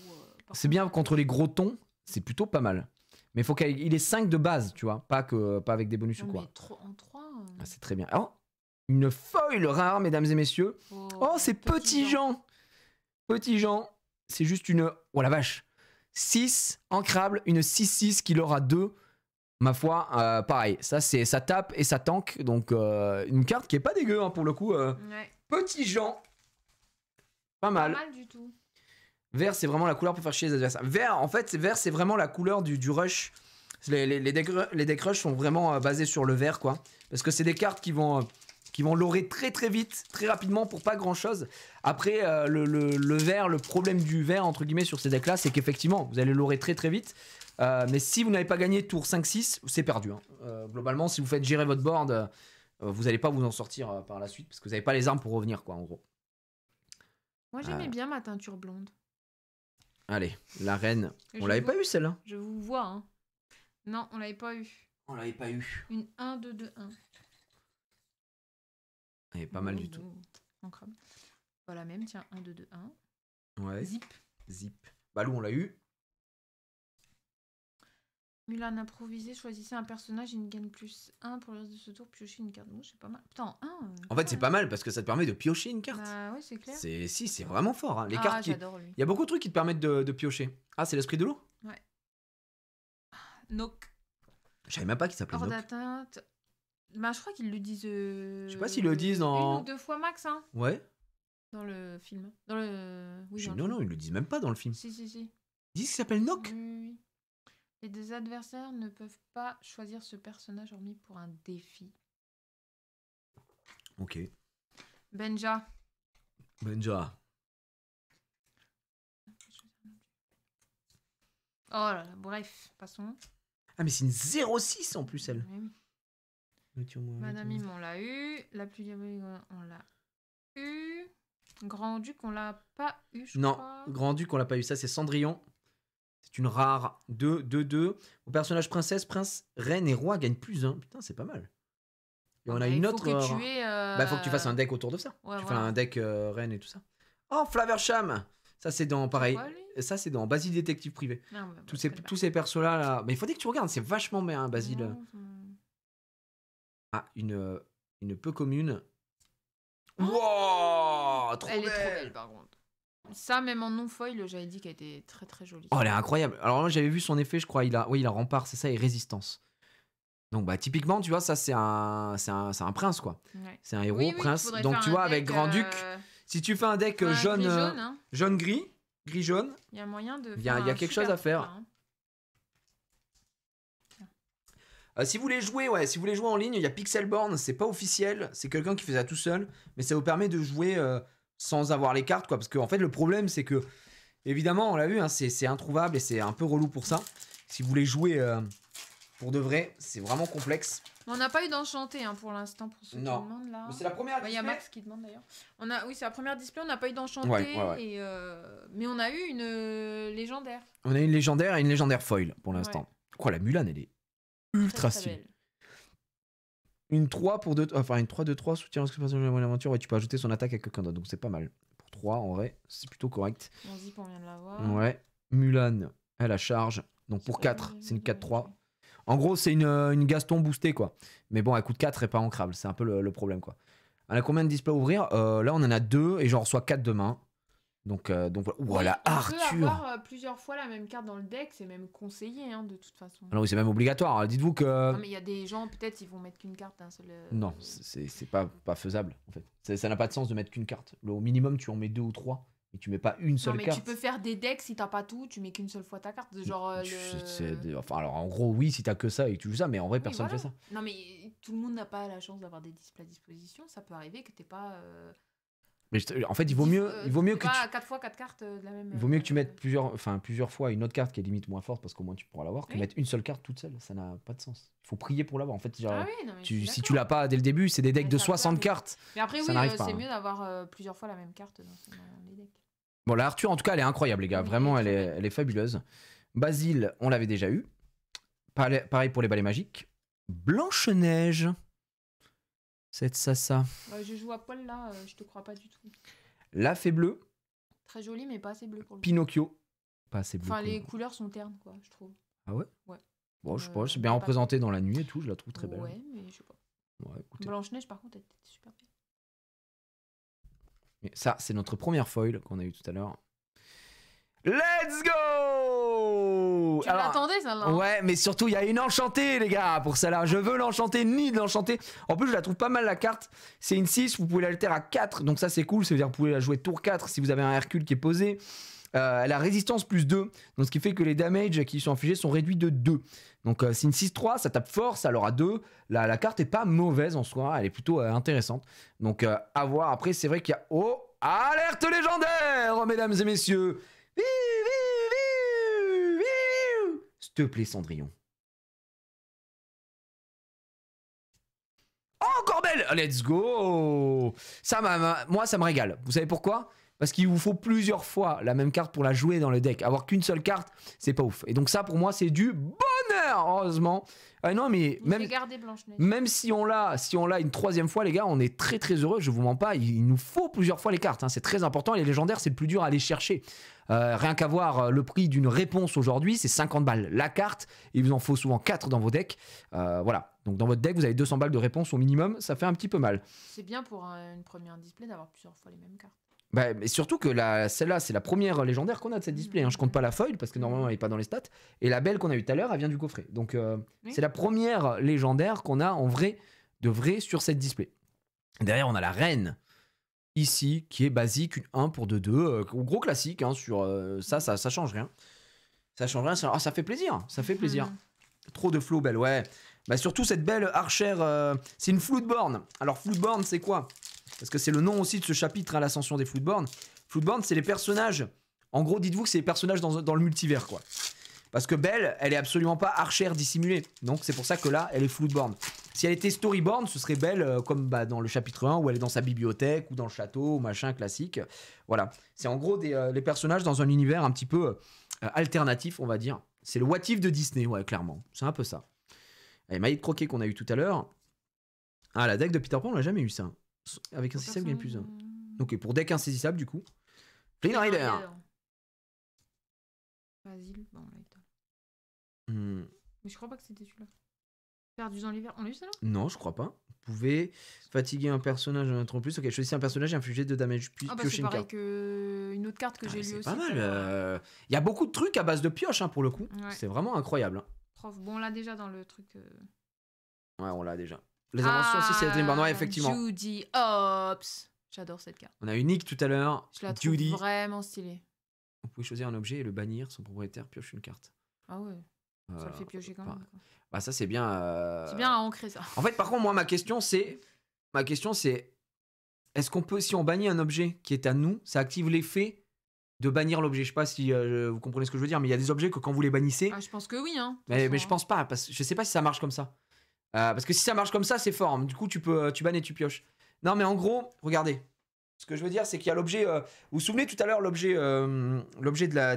[SPEAKER 1] C'est bien contre les gros tons. C'est plutôt pas mal. Mais il faut qu'il ait 5 de base, tu vois. Pas avec des bonus ou quoi.
[SPEAKER 2] En 3.
[SPEAKER 1] Ah, c'est très bien. Oh, une foil rare, mesdames et messieurs. Oh, c'est Petit Jean. Petit Jean. C'est juste une... Oh la vache. 6 ancrable, une 6-6 qui l'aura 2. Ma foi, pareil. Ça tape et ça tank. Donc, une carte qui est pas dégueu, hein, pour le coup.
[SPEAKER 2] Ouais.
[SPEAKER 1] Petit Jean. Pas mal.
[SPEAKER 2] Pas mal du tout.
[SPEAKER 1] Vert, c'est vraiment la couleur pour faire chier les adversaires. Vert, c'est vraiment la couleur du rush. Les deck rush sont vraiment basés sur le vert, quoi. Parce que c'est des cartes qui vont lorer très très vite, très rapidement pour pas grand chose. Après, le vert, le problème du vert, entre guillemets, sur ces decks-là, c'est qu'effectivement, vous allez lorer très très vite. Mais si vous n'avez pas gagné tour 5-6, c'est perdu. Hein. Globalement, si vous faites gérer votre board, vous n'allez pas vous en sortir par la suite. Parce que vous n'avez pas les armes pour revenir, quoi, en gros.
[SPEAKER 2] Moi, j'aimais bien ma teinture blonde.
[SPEAKER 1] Allez, la reine. On l'avait pas eu celle-là.
[SPEAKER 2] Je vous vois, hein. Non, on l'avait pas eu.
[SPEAKER 1] On l'avait pas eu.
[SPEAKER 2] Une 1-2-2-1.
[SPEAKER 1] Elle est pas mal du tout.
[SPEAKER 2] Incroyable. Voilà même, tiens, 1-2-2-1.
[SPEAKER 1] Ouais.
[SPEAKER 2] Zip.
[SPEAKER 1] Balou, on l'a eu.
[SPEAKER 2] Mulan improvisé, choisissez un personnage, il gagne +1 pour le reste de ce tour, piochez une carte. Bon, c'est pas mal. Putain,
[SPEAKER 1] En fait, c'est pas mal parce que ça te permet de piocher une carte.
[SPEAKER 2] Bah ouais, c'est clair.
[SPEAKER 1] C'est vraiment fort. Hein. Les
[SPEAKER 2] Ah,
[SPEAKER 1] cartes,
[SPEAKER 2] j'adore lui.
[SPEAKER 1] il y a beaucoup de trucs qui te permettent de piocher. Ah, c'est l'esprit de l'eau?
[SPEAKER 2] Ouais. Nook.
[SPEAKER 1] Je savais même pas qu'il s'appelait
[SPEAKER 2] Hors
[SPEAKER 1] Nook.
[SPEAKER 2] d'atteinte. Bah, je crois qu'ils le disent. Je
[SPEAKER 1] sais pas s'ils le disent dans-
[SPEAKER 2] 1 ou 2 fois max, hein.
[SPEAKER 1] Ouais.
[SPEAKER 2] Dans le film. Dans le. Oui, dans le
[SPEAKER 1] Non,
[SPEAKER 2] film.
[SPEAKER 1] non, ils le disent même pas dans le film.
[SPEAKER 2] Si, si, si.
[SPEAKER 1] Ils disent qu'il s'appelle Nook.
[SPEAKER 2] Oui, oui, oui. Et des adversaires ne peuvent pas choisir ce personnage hormis pour un défi.
[SPEAKER 1] Ok.
[SPEAKER 2] Benja.
[SPEAKER 1] Benja.
[SPEAKER 2] Oh là là, bref, passons.
[SPEAKER 1] Ah, mais c'est une 06 en plus, elle.
[SPEAKER 2] Oui, oui. Madame Mime, on l'a eu. La plus diabolique, on l'a eu. Grand-Duc, on l'a pas eu, je
[SPEAKER 1] Non,
[SPEAKER 2] crois.
[SPEAKER 1] Grand-Duc, on l'a pas eu. Ça, c'est Cendrillon. C'est une rare 2-2-2. Au personnage princesse, prince, reine et roi gagnent +1. Putain, c'est pas mal. Et on a une autre.
[SPEAKER 2] Il faut que tu aies.
[SPEAKER 1] Bah, faut que tu fasses un deck autour de ça.
[SPEAKER 2] Ouais,
[SPEAKER 1] tu
[SPEAKER 2] voilà.
[SPEAKER 1] fais un deck reine et tout ça. Oh, Flaversham. Ça, c'est dans. Pareil.
[SPEAKER 2] quoi, lui
[SPEAKER 1] Ça, c'est dans Basile Détective Privé.
[SPEAKER 2] Non, mais
[SPEAKER 1] Tous
[SPEAKER 2] bon,
[SPEAKER 1] ces,
[SPEAKER 2] je connais
[SPEAKER 1] tous ces persos-là. Là... Mais il faudrait que tu regardes. C'est vachement bien,
[SPEAKER 2] pas.
[SPEAKER 1] Basile.
[SPEAKER 2] Non,
[SPEAKER 1] Ah, une peu commune.
[SPEAKER 2] Oh
[SPEAKER 1] Wow, trop
[SPEAKER 2] elle est trop
[SPEAKER 1] belle.
[SPEAKER 2] belle, par contre. Ça, même en non-foil, j'avais dit qu'elle était très très jolie.
[SPEAKER 1] Oh, elle est incroyable. Alors là, j'avais vu son effet, je crois. Il a rempart, c'est ça, et résistance. Donc, bah, typiquement, tu vois, ça, c'est un prince, quoi.
[SPEAKER 2] Ouais.
[SPEAKER 1] C'est un héros,
[SPEAKER 2] Oui, oui,
[SPEAKER 1] prince.
[SPEAKER 2] faudrait
[SPEAKER 1] Donc,
[SPEAKER 2] faire
[SPEAKER 1] tu
[SPEAKER 2] un
[SPEAKER 1] vois, avec
[SPEAKER 2] deck,
[SPEAKER 1] Grand-Duc, si tu fais un deck
[SPEAKER 2] un
[SPEAKER 1] jaune,
[SPEAKER 2] gris-jaune, hein.
[SPEAKER 1] jaune-gris, gris-jaune,
[SPEAKER 2] Il y a moyen de.
[SPEAKER 1] il y a
[SPEAKER 2] faire un
[SPEAKER 1] quelque chose
[SPEAKER 2] super
[SPEAKER 1] à faire.
[SPEAKER 2] truc, là, hein.
[SPEAKER 1] si vous voulez jouer, ouais, si vous voulez jouer en ligne, il y a Pixelborn, c'est pas officiel, c'est quelqu'un qui fait ça tout seul, mais ça vous permet de jouer sans avoir les cartes, quoi. Parce qu'en fait, le problème, c'est que, évidemment, on l'a vu, hein, c'est introuvable et c'est un peu relou pour ça. Si vous voulez jouer pour de vrai, c'est vraiment complexe.
[SPEAKER 2] On n'a pas eu d'enchanté hein, pour l'instant, pour ceux
[SPEAKER 1] Non.
[SPEAKER 2] qui demandent là.
[SPEAKER 1] Mais c'est la première.
[SPEAKER 2] Il y a
[SPEAKER 1] display.
[SPEAKER 2] Max qui demande d'ailleurs. Oui, c'est la première display, on n'a pas eu d'enchanté.
[SPEAKER 1] Ouais.
[SPEAKER 2] Et, mais on a eu une légendaire.
[SPEAKER 1] On a une légendaire et une légendaire foil pour l'instant. Quoi, la Mulan, elle est ultra
[SPEAKER 2] Très, très
[SPEAKER 1] stylée.
[SPEAKER 2] belle.
[SPEAKER 1] Une 3 pour 2, enfin une 3-2-3, soutien lorsque passe dans l'aventure, ouais, tu peux ajouter son attaque à quelqu'un d'autre, donc c'est pas mal. Pour 3, en vrai, c'est plutôt correct.
[SPEAKER 2] On se dit qu'on vient de l'avoir.
[SPEAKER 1] Ouais. Mulan, elle a charge, donc pour 4, c'est une 4-3. En gros, c'est une Gaston boostée, quoi. Mais bon, elle coûte 4 et pas ancrable, c'est un peu le problème, quoi. Elle a combien de displays à ouvrir? Là, on en a 2 et j'en reçois 4 demain. Donc voilà. Ouh,
[SPEAKER 2] Oui,
[SPEAKER 1] la
[SPEAKER 2] on
[SPEAKER 1] Arthur!
[SPEAKER 2] peut avoir plusieurs fois la même carte dans le deck, c'est même conseillé hein, de toute façon.
[SPEAKER 1] Ah non, oui, c'est même obligatoire. Dites-vous que.
[SPEAKER 2] Non, mais il y a des gens, peut-être, ils vont mettre qu'une carte d'un seul.
[SPEAKER 1] Non, c'est pas faisable, en fait. Ça n'a pas de sens de mettre qu'une carte. Au minimum, tu en mets 2 ou 3, mais tu mets pas une
[SPEAKER 2] Non,
[SPEAKER 1] seule
[SPEAKER 2] mais
[SPEAKER 1] carte.
[SPEAKER 2] tu peux faire des decks si t'as pas tout, tu mets qu'une seule fois ta carte. Genre.
[SPEAKER 1] Enfin, alors en gros, oui, si t'as que ça et que tu joues ça, mais en vrai,
[SPEAKER 2] Oui,
[SPEAKER 1] personne
[SPEAKER 2] voilà.
[SPEAKER 1] fait ça.
[SPEAKER 2] Non, mais tout le monde n'a pas la chance d'avoir des displays à disposition. Ça peut arriver que t'aies pas.
[SPEAKER 1] Mais en fait, il vaut mieux que
[SPEAKER 2] pas
[SPEAKER 1] tu.
[SPEAKER 2] 4 fois 4 cartes de la même.
[SPEAKER 1] Il vaut mieux que tu mettes plusieurs fois une autre carte qui est limite moins forte parce qu'au moins tu pourras l'avoir que
[SPEAKER 2] Oui.
[SPEAKER 1] mettre une seule carte toute seule. Ça n'a pas de sens. Il faut prier pour l'avoir. En fait, genre,
[SPEAKER 2] Ah oui, non, mais je suis
[SPEAKER 1] si
[SPEAKER 2] d'accord.
[SPEAKER 1] tu l'as pas dès le début, c'est des decks
[SPEAKER 2] Mais
[SPEAKER 1] de
[SPEAKER 2] ça peut
[SPEAKER 1] 60
[SPEAKER 2] arriver.
[SPEAKER 1] cartes.
[SPEAKER 2] Mais après,
[SPEAKER 1] ça
[SPEAKER 2] oui,
[SPEAKER 1] n'arrive pas,
[SPEAKER 2] c'est
[SPEAKER 1] hein.
[SPEAKER 2] mieux d'avoir plusieurs fois la même carte dans les decks.
[SPEAKER 1] Bon, la Arthur, en tout cas, elle est incroyable, les gars.
[SPEAKER 2] Oui,
[SPEAKER 1] Vraiment,
[SPEAKER 2] elle est très
[SPEAKER 1] elle est fabuleuse. Basile, on l'avait déjà eu. Pareil pour les balais magiques. Blanche-Neige. C'est ça.
[SPEAKER 2] Je joue à Paul là, je te crois pas du tout.
[SPEAKER 1] La Fée Bleue.
[SPEAKER 2] Très joli, mais pas assez bleu pour le coup.
[SPEAKER 1] Pinocchio. Pas assez bleu.
[SPEAKER 2] Enfin,
[SPEAKER 1] quoi.
[SPEAKER 2] les couleurs sont ternes, quoi, je trouve.
[SPEAKER 1] Ah ouais?
[SPEAKER 2] Ouais.
[SPEAKER 1] Bon, je sais pas, c'est bien
[SPEAKER 2] pas
[SPEAKER 1] représenté dans la nuit et tout, je la trouve très belle.
[SPEAKER 2] Ouais, mais je sais pas.
[SPEAKER 1] Ouais, écoutez.
[SPEAKER 2] Blanche-Neige, par contre, elle était super belle.
[SPEAKER 1] Mais ça, c'est notre première foil qu'on a eu tout à l'heure. Let's go!
[SPEAKER 2] Tu l'attendais, celle-là?
[SPEAKER 1] Ouais, mais surtout, il y a une enchantée, les gars, pour celle-là. Je veux l'enchanter, ni de l'enchanter. En plus, je la trouve pas mal, la carte. C'est une 6, vous pouvez l'altérer à 4. Donc ça, c'est cool. Ça veut dire que vous pouvez la jouer tour 4 si vous avez un Hercule qui est posé. Elle a résistance +2. Donc ce qui fait que les damages qui sont infligés sont réduits de 2. Donc c'est une 6-3, ça tape fort, ça l'aura 2. La carte est pas mauvaise en soi, elle est plutôt intéressante. Donc à voir. Après, c'est vrai qu'il y a... Oh, alerte légendaire, mesdames et messieurs. S'il te plaît, Cendrillon. Oh, encore belle. Let's go. Moi, ça me régale. Vous savez pourquoi? Parce qu'il vous faut plusieurs fois la même carte pour la jouer dans le deck. Avoir qu'une seule carte, c'est pas ouf. Et donc ça, pour moi, c'est du bonheur. meurt, heureusement. Ah non, mais
[SPEAKER 2] Il fait garder Blanche-Neige.
[SPEAKER 1] même si on l'a une 3e fois, les gars, on est très très heureux. Je vous mens pas, il nous faut plusieurs fois les cartes. Hein, c'est très important. Et les légendaires, c'est le plus dur à aller chercher. Rien qu'à voir le prix d'une réponse aujourd'hui, c'est 50 balles la carte. Il vous en faut souvent 4 dans vos decks. Voilà. Donc dans votre deck, vous avez 200 balles de réponse au minimum. Ça fait un petit peu mal.
[SPEAKER 2] C'est bien pour une première display d'avoir plusieurs fois les mêmes cartes.
[SPEAKER 1] Bah, mais surtout que celle-là, c'est la première légendaire qu'on a de cette display. Hein. Je compte pas la foil parce que normalement elle est pas dans les stats. Et la belle qu'on a eue tout à l'heure, elle vient du coffret. Donc
[SPEAKER 2] Oui.
[SPEAKER 1] c'est la première légendaire qu'on a en vrai, de vrai sur cette display. Derrière, on a la reine ici qui est basique, une 1 pour 2-2. Gros classique hein, sur ça change rien. Ça change rien. Ça fait plaisir. Ça fait plaisir. Trop de flow, belle, ouais. Bah, surtout cette belle archère. C'est une Floodborn. Alors, Floodborn, c'est quoi? Parce que c'est le nom aussi de ce chapitre à l'ascension des Floodborn. Floodborn, c'est les personnages. En gros, dites-vous que c'est les personnages dans le multivers, quoi. Parce que Belle, elle est absolument pas archère dissimulée. Donc, c'est pour ça que là, elle est Floodborn. Si elle était Storyborn, ce serait Belle comme dans le chapitre 1 où elle est dans sa bibliothèque ou dans le château, machin classique. Voilà. C'est en gros les personnages dans un univers un petit peu alternatif, on va dire. C'est le what if de Disney, ouais, clairement. C'est un peu ça. Et Maïd Croquet qu'on a eu tout à l'heure. Ah, la deck de Peter Pan, on l'a jamais eu ça. Avec un système gagne plus 1. Ok, pour deck insaisissable, du coup. Flynn Rider.
[SPEAKER 2] Basile, bon, là, mais je crois pas que c'était celui-là. Perdu dans l'hiver, on l'a eu ça là?
[SPEAKER 1] Non, je crois pas. Vous pouvez fatiguer un personnage un trop plus. Ok, choisissez un personnage et infliger 2 damage. Puis
[SPEAKER 2] bah
[SPEAKER 1] piocher
[SPEAKER 2] c'est
[SPEAKER 1] une
[SPEAKER 2] pareil
[SPEAKER 1] carte.
[SPEAKER 2] que une autre carte que j'ai lu aussi.
[SPEAKER 1] C'est pas mal. Il y a beaucoup de trucs à base de pioche hein, pour le coup.
[SPEAKER 2] Ouais.
[SPEAKER 1] C'est vraiment incroyable. Hein.
[SPEAKER 2] Prof, bon, on l'a déjà dans le truc.
[SPEAKER 1] Ouais, on l'a déjà. Les inventions aussi, c'est la Dreamborn. Ouais, effectivement.
[SPEAKER 2] Judy Hopps. J'adore cette carte.
[SPEAKER 1] On a une Nick tout à l'heure.
[SPEAKER 2] Je la trouve
[SPEAKER 1] Judy.
[SPEAKER 2] vraiment stylée.
[SPEAKER 1] Vous pouvez choisir un objet et le bannir. Son propriétaire pioche une carte.
[SPEAKER 2] Ah ouais. Ça le fait piocher quand même. Quoi.
[SPEAKER 1] Bah ça c'est bien.
[SPEAKER 2] C'est bien à ancrer ça.
[SPEAKER 1] En fait, par contre, moi ma question c'est, est-ce qu'on peut, si on bannit un objet qui est à nous, ça active l'effet de bannir l'objet. Je sais pas si vous comprenez ce que je veux dire, mais il y a des objets que quand vous les bannissez.
[SPEAKER 2] Ah, je pense que oui hein.
[SPEAKER 1] Mais je pense pas, parce que je sais pas si ça marche comme ça. Parce que si ça marche comme ça, c'est fort. Du coup, tu bannes et tu pioches. Non, mais en gros, regardez. Ce que je veux dire, c'est qu'il y a l'objet. Vous vous souvenez tout à l'heure l'objet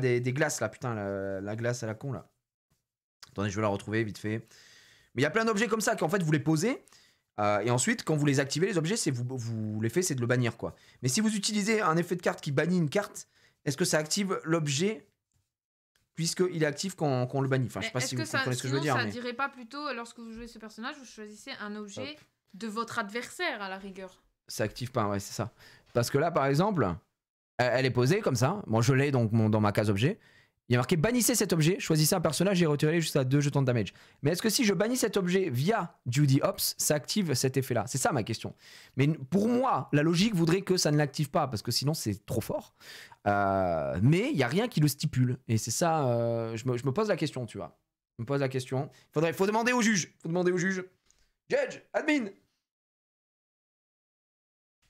[SPEAKER 1] des glaces là, putain, la glace à la con là. Attendez, je vais la retrouver vite fait. Mais il y a plein d'objets comme ça qu'en fait vous les posez. Et ensuite, quand vous les activez, les objets, c'est l'effet, c'est de le bannir quoi. Mais si vous utilisez un effet de carte qui bannit une carte, est-ce que ça active l'objet puisqu'il est actif quand on le bannit? Enfin, je sais pas si vous comprenez ce que je veux dire.
[SPEAKER 2] Ça dirait pas plutôt, lorsque vous jouez ce personnage, vous choisissez un objet de votre adversaire à la rigueur.
[SPEAKER 1] Ça active pas, ouais, c'est ça. Parce que là, par exemple, elle est posée comme ça. Moi, je l'ai donc dans ma case objet. Il y a marqué bannissez cet objet, choisissez un personnage et retirez-le jusqu'à 2 jetons de damage. Mais est-ce que si je bannis cet objet via Judy Hopps, ça active cet effet-là? C'est ça ma question. Mais pour moi, la logique voudrait que ça ne l'active pas parce que sinon c'est trop fort. Mais il n'y a rien qui le stipule. Et c'est ça, je me pose la question, tu vois. Je me pose la question. Faut demander au juge. Faut demander au juge. Judge, admin.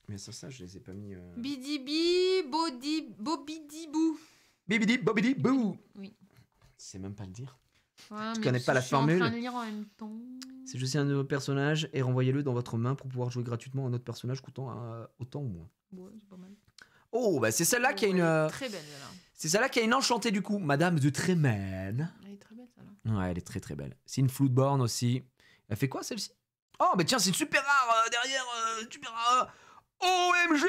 [SPEAKER 1] Mais ça, je les ai pas mis.
[SPEAKER 2] Bidibi, Bobidibou.
[SPEAKER 1] Bibidi, bobidi, bou.
[SPEAKER 2] Oui.
[SPEAKER 1] Je sais même pas le dire.
[SPEAKER 2] Ouais,
[SPEAKER 1] Je connais pas la formule.
[SPEAKER 2] Je suis en train de lire en même temps.
[SPEAKER 1] C'est juste un nouveau personnage et renvoyez-le dans votre main pour pouvoir jouer gratuitement un autre personnage coûtant autant ou moins.
[SPEAKER 2] Ouais, c'est pas mal.
[SPEAKER 1] Oh, bah c'est celle-là qui a une.
[SPEAKER 2] Très belle, celle-là.
[SPEAKER 1] C'est celle-là qui a une enchantée du coup, Madame de Trémène.
[SPEAKER 2] Elle est très belle, celle-là.
[SPEAKER 1] Ouais, elle est très très belle. C'est une Floodborn aussi. Elle fait quoi celle-ci? Oh, mais tiens, c'est une super rare derrière. Super rare. OMG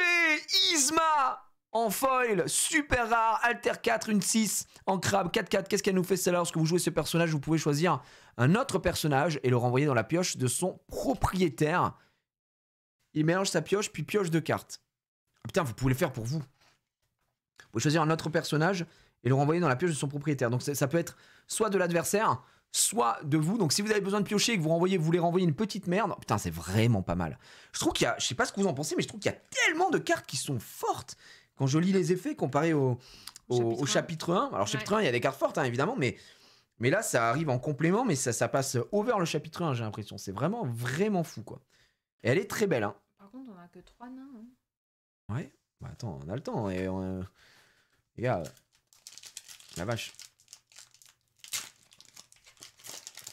[SPEAKER 1] Isma en foil, super rare, alter 4, une 6, en crabe, 4-4, qu'est-ce qu'elle nous fait celle-là? Lorsque vous jouez ce personnage, vous pouvez choisir un autre personnage et le renvoyer dans la pioche de son propriétaire. Il mélange sa pioche, puis pioche 2 cartes. Ah, putain, vous pouvez le faire pour vous. Vous pouvez choisir un autre personnage et le renvoyer dans la pioche de son propriétaire. Donc ça peut être soit de l'adversaire, soit de vous. Donc si vous avez besoin de piocher et que vous voulez renvoyer une petite merde, putain, c'est vraiment pas mal. Je trouve qu'il y a, je sais pas ce que vous en pensez, mais je trouve qu'il y a tellement de cartes qui sont fortes. Quand je lis les effets comparé au chapitre 1, alors chapitre 1 il y a des cartes fortes hein, évidemment, mais là ça arrive en complément, mais ça passe over le chapitre 1, j'ai l'impression. C'est vraiment fou quoi. Et elle est très belle. Hein.
[SPEAKER 2] Par contre on a que 3 nains.
[SPEAKER 1] Hein. Ouais, bah attends, on a le temps. Et les gars, la vache.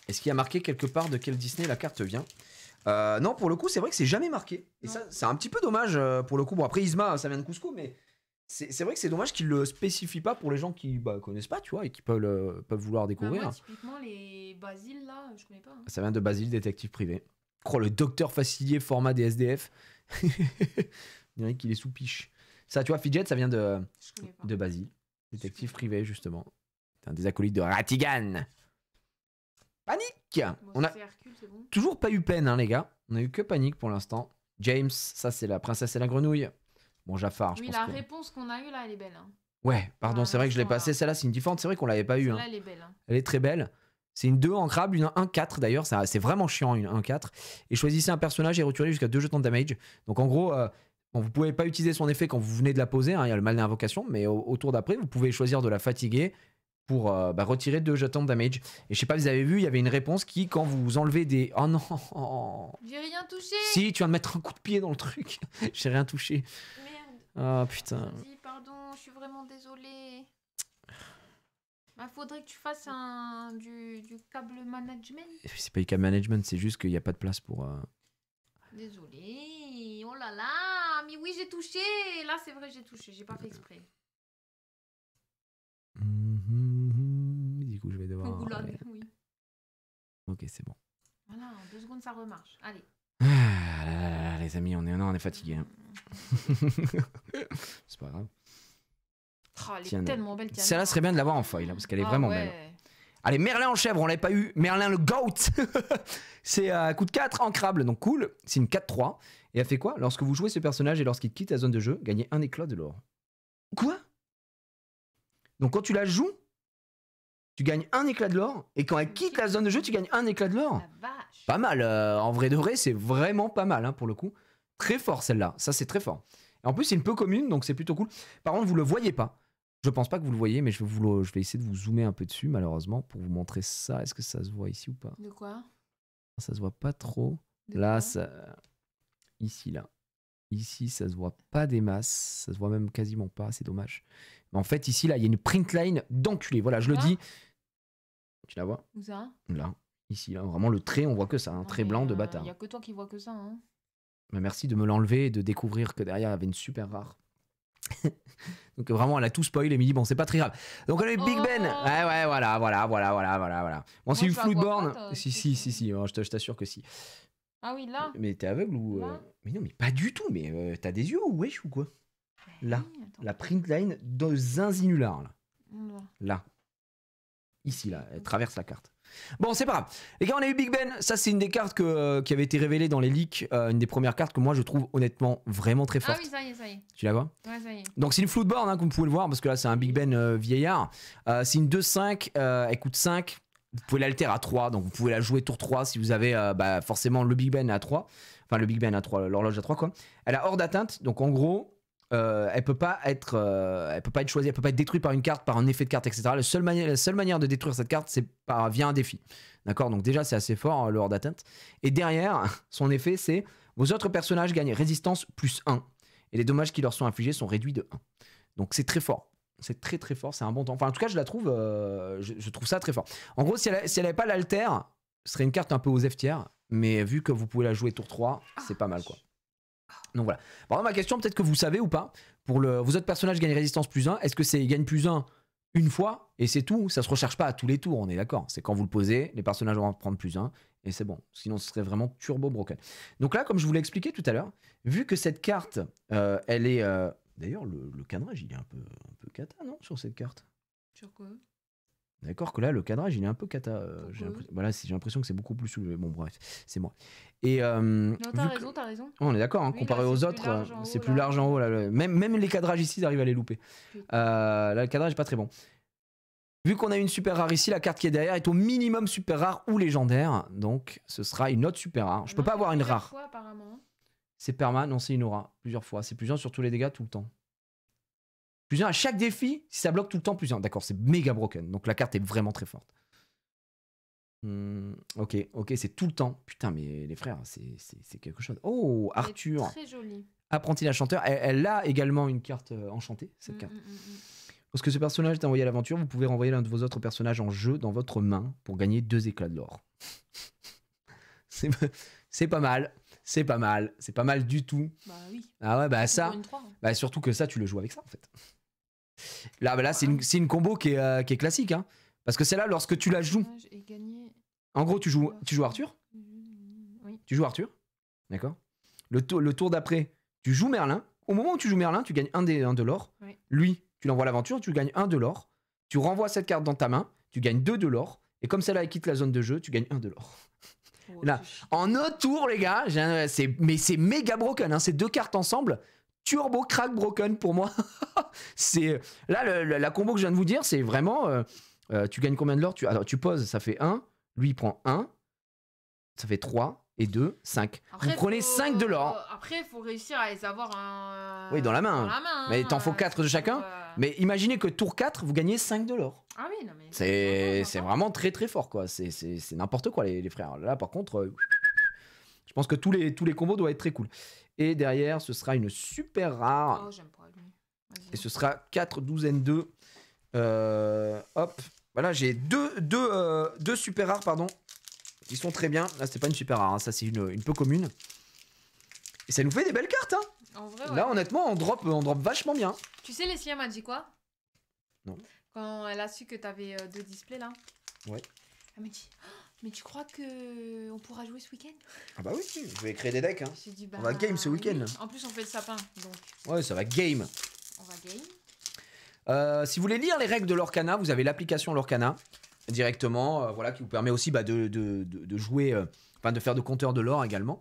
[SPEAKER 1] Est-ce qu'il y a marqué quelque part de quel Disney la carte vient? Non, pour le coup, c'est vrai que c'est jamais marqué. Et ça, c'est un petit peu dommage pour le coup. Bon, après Isma, ça vient de Cusco, mais C'est vrai que c'est dommage qu'ils le spécifient pas pour les gens qui connaissent pas, tu vois, et qui peuvent vouloir découvrir.
[SPEAKER 2] Moi, typiquement, les Basile, là, je connais pas. Hein.
[SPEAKER 1] Ça vient de Basile, détective privé. Oh, le docteur facilier format des SDF. Il dirait qu'il est sous piche. Ça, tu vois, Fidget, ça vient de Basile. Détective privé, justement. C'est un des acolytes de Ratigan. Panique.
[SPEAKER 2] Bon,
[SPEAKER 1] On a
[SPEAKER 2] Hercule, c'est bon.
[SPEAKER 1] toujours pas eu peine, hein, les gars. On a eu que panique pour l'instant. James, ça, c'est la princesse et la grenouille. Bon, Jafar, je
[SPEAKER 2] oui,
[SPEAKER 1] pense
[SPEAKER 2] la
[SPEAKER 1] que...
[SPEAKER 2] réponse qu'on a eue, là, elle est belle. Hein.
[SPEAKER 1] Ouais, pardon,
[SPEAKER 2] Ah,
[SPEAKER 1] c'est vrai que je l'ai
[SPEAKER 2] voilà.
[SPEAKER 1] passée. Celle-là, c'est une différente. C'est vrai qu'on l'avait pas eu.
[SPEAKER 2] Celle-là,
[SPEAKER 1] Hein.
[SPEAKER 2] elle est belle. Hein.
[SPEAKER 1] Elle est très belle. C'est une 2 ancrable, une 1-4 d'ailleurs. C'est vraiment chiant, une 1-4. Et choisissez un personnage et retirez jusqu'à 2 jetons de damage. Donc en gros, bon, vous pouvez pas utiliser son effet quand vous venez de la poser. Hein, il y a le mal d'invocation. Mais au tour d'après, vous pouvez choisir de la fatiguer pour retirer 2 jetons de damage. Et je sais pas, vous avez vu, il y avait une réponse qui, quand vous enlevez des... Oh non.
[SPEAKER 2] J'ai rien touché.
[SPEAKER 1] Si, tu viens de mettre un coup de pied dans le truc. J'ai rien touché.
[SPEAKER 2] Merde.
[SPEAKER 1] Oh putain.
[SPEAKER 2] Vas-y, pardon, je suis vraiment désolée. Bah, faudrait que tu fasses du câble management.
[SPEAKER 1] C'est pas du câble management, c'est juste qu'il n'y a pas de place pour...
[SPEAKER 2] Désolée. Oh là là. Mais oui, j'ai touché. Là, c'est vrai, j'ai touché. J'ai pas fait exprès.
[SPEAKER 1] Du coup, je vais devoir...
[SPEAKER 2] Angoulane, oui.
[SPEAKER 1] Ok, c'est bon.
[SPEAKER 2] Voilà, en 2 secondes, ça remarche. Allez.
[SPEAKER 1] Ah là là, les amis, on est fatigués. Hein. C'est pas grave.
[SPEAKER 2] Oh, elle est
[SPEAKER 1] Tiens,
[SPEAKER 2] tellement belle.
[SPEAKER 1] Celle-là serait bien de l'avoir en foil, là, parce qu'elle est vraiment belle. Allez, Merlin en chèvre, on l'avait pas eu. Merlin le GOAT. C'est un coup de 4, ancrable, donc cool. C'est une 4-3. Et elle fait quoi? Lorsque vous jouez ce personnage et lorsqu'il quitte la zone de jeu, gagnez un éclat de l'or. Quoi? Donc quand tu la joues, tu gagnes un éclat de l'or. Et quand elle quitte la zone de jeu, tu gagnes un éclat de l'or.
[SPEAKER 2] La vache.
[SPEAKER 1] Pas mal. En vrai de vrai, c'est vraiment pas mal, hein, pour le coup. Très fort, celle-là. Ça, c'est très fort. Et en plus, c'est une peu commune, donc c'est plutôt cool. Par contre, vous le voyez pas. Je pense pas que vous le voyez, mais je vais essayer de vous zoomer un peu dessus, malheureusement, pour vous montrer ça. Est-ce que ça se voit ici ou pas?
[SPEAKER 2] De quoi?
[SPEAKER 1] Ça se voit pas trop. Là, ça... Ici, là. Ici, ça se voit pas des masses. Ça se voit même quasiment pas, c'est dommage. Mais en fait, ici, là, il y a une print line d'enculé. Voilà, je le dis. Tu la vois?
[SPEAKER 2] Où ça?
[SPEAKER 1] Là. Ici, là. Vraiment, le trait, on voit que ça. Un trait blanc de bâtard.
[SPEAKER 2] Il y a que toi qui vois que ça. Hein.
[SPEAKER 1] Bah, merci de me l'enlever et de découvrir que derrière, il y avait une super rare. Donc vraiment, elle a tout spoil et me dit bon, c'est pas très grave. Donc on a eu Big Ben. Ouais, voilà. Bon, c'est une Floodborn. Si. Oh, je t'assure que si.
[SPEAKER 2] Ah oui, là.
[SPEAKER 1] Mais t'es aveugle ou Mais non, mais pas du tout. Mais t'as des yeux ou wesh ou quoi? Là, la print line de Zinzinular. Là. Ici, là, elle traverse la carte. Bon, c'est pas grave. Les gars, on a eu Big Ben. Ça, c'est une des cartes qui avait été révélée dans les leaks. Une des premières cartes que moi, je trouve honnêtement vraiment très forte.
[SPEAKER 2] Ah oui, ça y est.
[SPEAKER 1] Tu la vois?
[SPEAKER 2] Ouais, ça y est.
[SPEAKER 1] Donc, c'est une Floodborn, hein, comme vous pouvez le voir, parce que là, c'est un Big Ben vieillard. C'est une 2-5. Elle coûte 5. Vous pouvez l'altérer à 3. Donc, vous pouvez la jouer tour 3 si vous avez forcément le Big Ben à 3. Enfin, le Big Ben à 3, l'horloge à 3, quoi. Elle a hors d'atteinte. Donc, en gros... elle peut pas être choisie, elle peut pas être détruite par une carte, par un effet de carte, etc. La seule manière de détruire cette carte, c'est via un défi. D'accord? Donc déjà, c'est assez fort, le hors d'atteinte. Et derrière, son effet, c'est vos autres personnages gagnent résistance plus 1. Et les dommages qui leur sont infligés sont réduits de 1. Donc c'est très fort. C'est très très fort, c'est un bon temps. Enfin, en tout cas, je la trouve, je trouve ça très fort. En gros, si elle avait pas l'alter, ce serait une carte un peu aux F tiers. Mais vu que vous pouvez la jouer tour 3, c'est pas mal, quoi. Donc voilà. Bon, ma question, peut-être que vous savez ou pas, pour vos autres personnages gagnent résistance plus 1, est-ce que c'est gagne plus 1 une fois et c'est tout? Ça se recharge pas à tous les tours, on est d'accord. C'est quand vous le posez, les personnages vont en prendre plus 1 et c'est bon. Sinon, ce serait vraiment turbo broken. Donc là, comme je vous l'ai expliqué tout à l'heure, vu que cette carte, elle est... D'ailleurs, le cadrage, il est un peu cata, non, sur cette carte?
[SPEAKER 2] Sur quoi?
[SPEAKER 1] D'accord que là, le cadrage, il est un peu cata. J'ai l'impression que c'est beaucoup plus soulevé. Bon, bref, c'est moi. Et,
[SPEAKER 2] non, t'as raison.
[SPEAKER 1] On est d'accord, hein,
[SPEAKER 2] oui,
[SPEAKER 1] comparé
[SPEAKER 2] là,
[SPEAKER 1] aux autres, c'est plus large en haut. Là, même les cadrages ici, ils arrivent à les louper. Là, le cadrage n'est pas très bon. Vu qu'on a une super rare ici, la carte qui est derrière est au minimum super rare ou légendaire. Donc, ce sera une autre super rare. Je peux pas avoir une rare. C'est perma, non, c'est une aura. Plusieurs fois. C'est plus 1 sur tous les dégâts tout le temps. Plus 1 à chaque défi, si ça bloque tout le temps, plus 1. D'accord, c'est méga broken. Donc la carte est vraiment très forte. Ok, c'est tout le temps. Putain, mais les frères, c'est quelque chose. Oh, Arthur.
[SPEAKER 2] Très joli.
[SPEAKER 1] Apprenti l'enchanteur. Elle a également une carte enchantée, cette carte. Lorsque ce personnage est envoyé à l'aventure, vous pouvez renvoyer l'un de vos autres personnages en jeu dans votre main pour gagner 2 éclats de l'or. C'est pas mal. C'est pas mal. C'est pas mal du tout.
[SPEAKER 2] Bah oui.
[SPEAKER 1] Ah ouais, bah ça.
[SPEAKER 2] Pour une 3, hein.
[SPEAKER 1] Bah surtout que ça, tu le joues avec ça en fait. Là c'est une combo qui est classique. Hein. Parce que celle-là, lorsque tu la joues.
[SPEAKER 2] Et gagner...
[SPEAKER 1] En gros, tu joues Arthur.
[SPEAKER 2] Oui.
[SPEAKER 1] Tu joues Arthur. D'accord. Le tour d'après, tu joues Merlin. Au moment où tu joues Merlin, tu gagnes un de l'or.
[SPEAKER 2] Oui.
[SPEAKER 1] Lui, tu l'envoies à l'aventure, tu gagnes 1 de l'or. Tu renvoies cette carte dans ta main, tu gagnes 2 de l'or. Et comme celle-là elle quitte la zone de jeu, tu gagnes 1 de l'or.
[SPEAKER 2] Oh,
[SPEAKER 1] Là, en un tour, les gars, mais c'est méga broken. Hein, ces 2 cartes ensemble, turbo crack broken pour moi. C'est là la combo que je viens de vous dire, c'est vraiment. Tu gagnes combien de l'or tu poses, ça fait 1. Lui, il prend 1. Ça fait 3 et 2, 5.
[SPEAKER 2] Après,
[SPEAKER 1] vous prenez 5 de l'or.
[SPEAKER 2] Après, il faut réussir à les avoir
[SPEAKER 1] Oui, dans la main. Mais t'en faut 4 de chacun.
[SPEAKER 2] Pour,
[SPEAKER 1] Mais imaginez que tour 4, vous gagnez 5 de l'or.
[SPEAKER 2] Ah oui, non mais...
[SPEAKER 1] C'est vraiment très très fort, quoi. C'est n'importe quoi, les frères. Là, par contre, je pense que tous les combos doivent être très cool. Et derrière, ce sera une super rare.
[SPEAKER 2] Oh, j'aime pas lui.
[SPEAKER 1] Et ce sera 4 douzaines 2. Hop. Voilà, j'ai deux super rares, pardon. Qui sont très bien. Là, c'est pas une super rare, hein. Ça, c'est une peu commune. Et ça nous fait des belles cartes, hein.
[SPEAKER 2] En vrai, ouais.
[SPEAKER 1] Là, honnêtement, on drop vachement bien.
[SPEAKER 2] Tu sais, Leslie m'a dit quoi?
[SPEAKER 1] Non.
[SPEAKER 2] Quand elle a su que t'avais 2 displays là.
[SPEAKER 1] Ouais.
[SPEAKER 2] Elle m'a dit, oh, mais tu crois que on pourra jouer ce week-end?
[SPEAKER 1] Ah bah oui, je vais créer des decks, hein.
[SPEAKER 2] J'ai dit, bah,
[SPEAKER 1] On va game ce week-end.
[SPEAKER 2] oui. En plus, on fait le sapin, donc
[SPEAKER 1] Ouais, ça va game.
[SPEAKER 2] on va game.
[SPEAKER 1] Si vous voulez lire les règles de l'Orcana, vous avez l'application l'Orcana directement, voilà, qui vous permet aussi de jouer, enfin de faire de compteurs de l'or également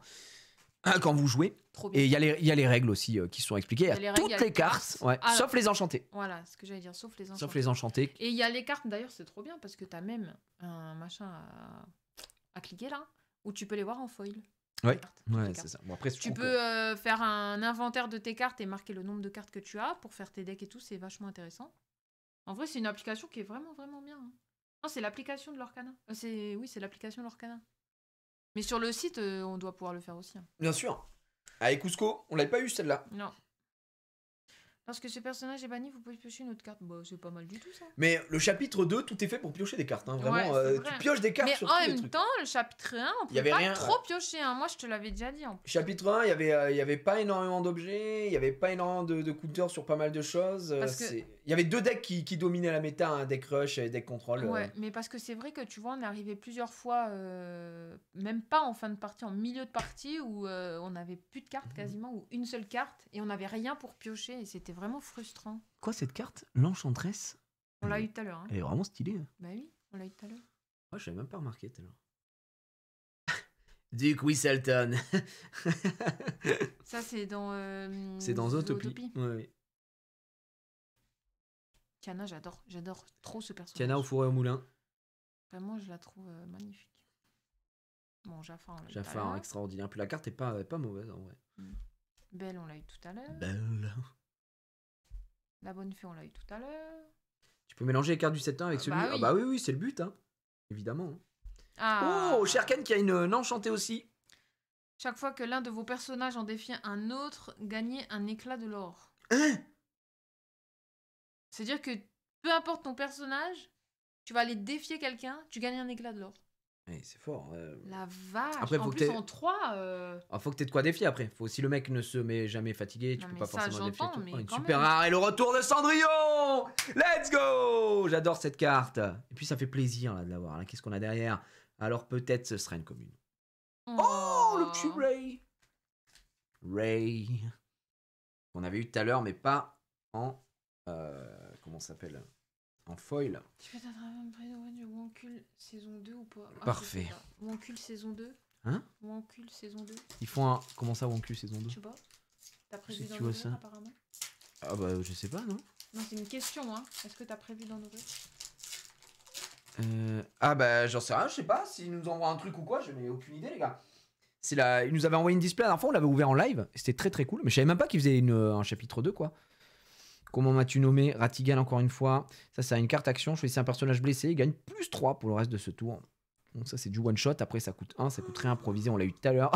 [SPEAKER 1] quand vous jouez.
[SPEAKER 2] Trop bien.
[SPEAKER 1] Et il y a les règles aussi qui sont expliquées. Il y a toutes les cartes, ouais,
[SPEAKER 2] Ah,
[SPEAKER 1] sauf les enchantés.
[SPEAKER 2] Voilà, ce que j'allais dire, sauf les enchantés.
[SPEAKER 1] Sauf les enchantés.
[SPEAKER 2] Et il y a les cartes, d'ailleurs, c'est trop bien parce que t'as même un machin à cliquer là, où tu peux les voir en foil.
[SPEAKER 1] Ouais,
[SPEAKER 2] Les cartes, toutes
[SPEAKER 1] ouais,
[SPEAKER 2] les
[SPEAKER 1] c'est
[SPEAKER 2] cartes.
[SPEAKER 1] ça. Bon, après,
[SPEAKER 2] Tu peux faire un inventaire de tes cartes et marquer le nombre de cartes que tu as pour faire tes decks et tout, c'est vachement intéressant. En vrai, c'est une application qui est vraiment, vraiment bien. Hein. Non, c'est l'application de l'Orcana. Oui, c'est l'application de l'Orcana. Mais sur le site, on doit pouvoir le faire aussi. Hein.
[SPEAKER 1] Bien sûr. Avec Cusco, on l'avait pas eu celle-là.
[SPEAKER 2] Non. Lorsque ce personnage est banni, vous pouvez piocher une autre carte. Bah, c'est pas mal du tout ça.
[SPEAKER 1] Mais le chapitre 2, tout est fait pour piocher des cartes. Hein. Vraiment,
[SPEAKER 2] Ouais, c'est
[SPEAKER 1] tu
[SPEAKER 2] vrai.
[SPEAKER 1] pioches des cartes
[SPEAKER 2] Mais
[SPEAKER 1] sur
[SPEAKER 2] en
[SPEAKER 1] tous les
[SPEAKER 2] même
[SPEAKER 1] trucs.
[SPEAKER 2] temps, le chapitre 1, on
[SPEAKER 1] Il y avait
[SPEAKER 2] peut pas
[SPEAKER 1] rien,
[SPEAKER 2] trop piocher. Hein. Moi, je te l'avais déjà dit. En plus.
[SPEAKER 1] Chapitre 1, il y avait pas énormément d'objets, il y avait pas énormément de counters sur pas mal de choses.
[SPEAKER 2] Parce que-
[SPEAKER 1] Il y avait 2 decks qui dominaient la méta, un deck rush et deck control.
[SPEAKER 2] Ouais, mais parce que c'est vrai que tu vois, on est arrivé plusieurs fois, même pas en fin de partie, en milieu de partie, où on avait plus de cartes quasiment, ou une seule carte, et on n'avait rien pour piocher, et c'était vraiment frustrant.
[SPEAKER 1] Quoi cette carte? L'enchantresse?
[SPEAKER 2] On l'a eu tout à l'heure. Hein.
[SPEAKER 1] Elle est vraiment stylée.
[SPEAKER 2] Bah oui, on l'a eu tout à l'heure.
[SPEAKER 1] Moi, je l'avais même pas remarqué tout à l'heure. Duke Whistleton.
[SPEAKER 2] Ça, c'est dans.
[SPEAKER 1] C'est dans Zootopie. Ouais, ouais.
[SPEAKER 2] Tiana, j'adore trop ce personnage.
[SPEAKER 1] Tiana au four et au moulin.
[SPEAKER 2] Vraiment, je la trouve magnifique. Bon, Jafar, on l'a eu tout à
[SPEAKER 1] Jafar,
[SPEAKER 2] l'heure.
[SPEAKER 1] extraordinaire. Puis la carte est pas mauvaise en vrai.
[SPEAKER 2] Belle, on l'a eu tout à l'heure.
[SPEAKER 1] Belle.
[SPEAKER 2] La bonne fée, on l'a eu tout à l'heure.
[SPEAKER 1] Tu peux mélanger les cartes du 7-1 avec celui.
[SPEAKER 2] Bah oui.
[SPEAKER 1] Ah bah oui, c'est le but, hein. Évidemment. Hein.
[SPEAKER 2] Ah.
[SPEAKER 1] Oh, Sherken qui a une enchantée aussi.
[SPEAKER 2] Chaque fois que l'un de vos personnages en défie un autre, gagnez un éclat de l'or.
[SPEAKER 1] Hein?
[SPEAKER 2] C'est-à-dire que peu importe ton personnage, tu vas aller défier quelqu'un, tu gagnes un éclat de l'or.
[SPEAKER 1] C'est fort.
[SPEAKER 2] La vache.
[SPEAKER 1] Après,
[SPEAKER 2] en
[SPEAKER 1] faut que
[SPEAKER 2] plus,
[SPEAKER 1] t'aies-
[SPEAKER 2] en 3...
[SPEAKER 1] Faut que t'aies de quoi défier après. Faut si le mec ne se met jamais fatigué, tu
[SPEAKER 2] Non,
[SPEAKER 1] peux
[SPEAKER 2] mais
[SPEAKER 1] pas
[SPEAKER 2] ça,
[SPEAKER 1] forcément défier.
[SPEAKER 2] j'entends,
[SPEAKER 1] Tout.
[SPEAKER 2] mais
[SPEAKER 1] Oh, une
[SPEAKER 2] quand
[SPEAKER 1] super
[SPEAKER 2] même.
[SPEAKER 1] rare et le retour de Cendrillon. Let's go. J'adore cette carte. Et puis ça fait plaisir là, de l'avoir. Là, qu'est-ce qu'on a derrière? Alors peut-être ce sera une commune. Oh, le petit Ray. Ray. Qu'on avait eu tout à l'heure, mais pas en... comment ça s'appelle? En foil.
[SPEAKER 2] Tu peux t'attraper du Wonkul saison 2 ou pas?
[SPEAKER 1] Parfait.
[SPEAKER 2] Wonkul saison 2?
[SPEAKER 1] Hein?
[SPEAKER 2] Wonkul saison 2?
[SPEAKER 1] Ils font un... Comment ça, Wonku saison 2?
[SPEAKER 2] Je sais pas. T'as prévu
[SPEAKER 1] Si
[SPEAKER 2] d'en
[SPEAKER 1] tu vois
[SPEAKER 2] ouvrir
[SPEAKER 1] ça.
[SPEAKER 2] apparemment?
[SPEAKER 1] Ah bah je sais pas, non?
[SPEAKER 2] Non, c'est une question, hein. Est-ce que t'as prévu d'en ouvrir?
[SPEAKER 1] Ah bah j'en sais rien, je sais pas s'ils nous envoient un truc ou quoi, je n'ai aucune idée les gars. C'est la... Ils nous avaient envoyé une display la dernière fois, on l'avait ouvert en live, et c'était très très cool, mais je savais même pas qu'ils faisaient un chapitre 2 quoi. Comment m'as-tu nommé? Ratigan encore une fois. Ça a une carte action, choisissez un personnage blessé, il gagne plus 3 pour le reste de ce tour. Donc ça c'est du one shot, après ça coûte 1, ça coûte rien improvisé, on l'a eu tout à l'heure.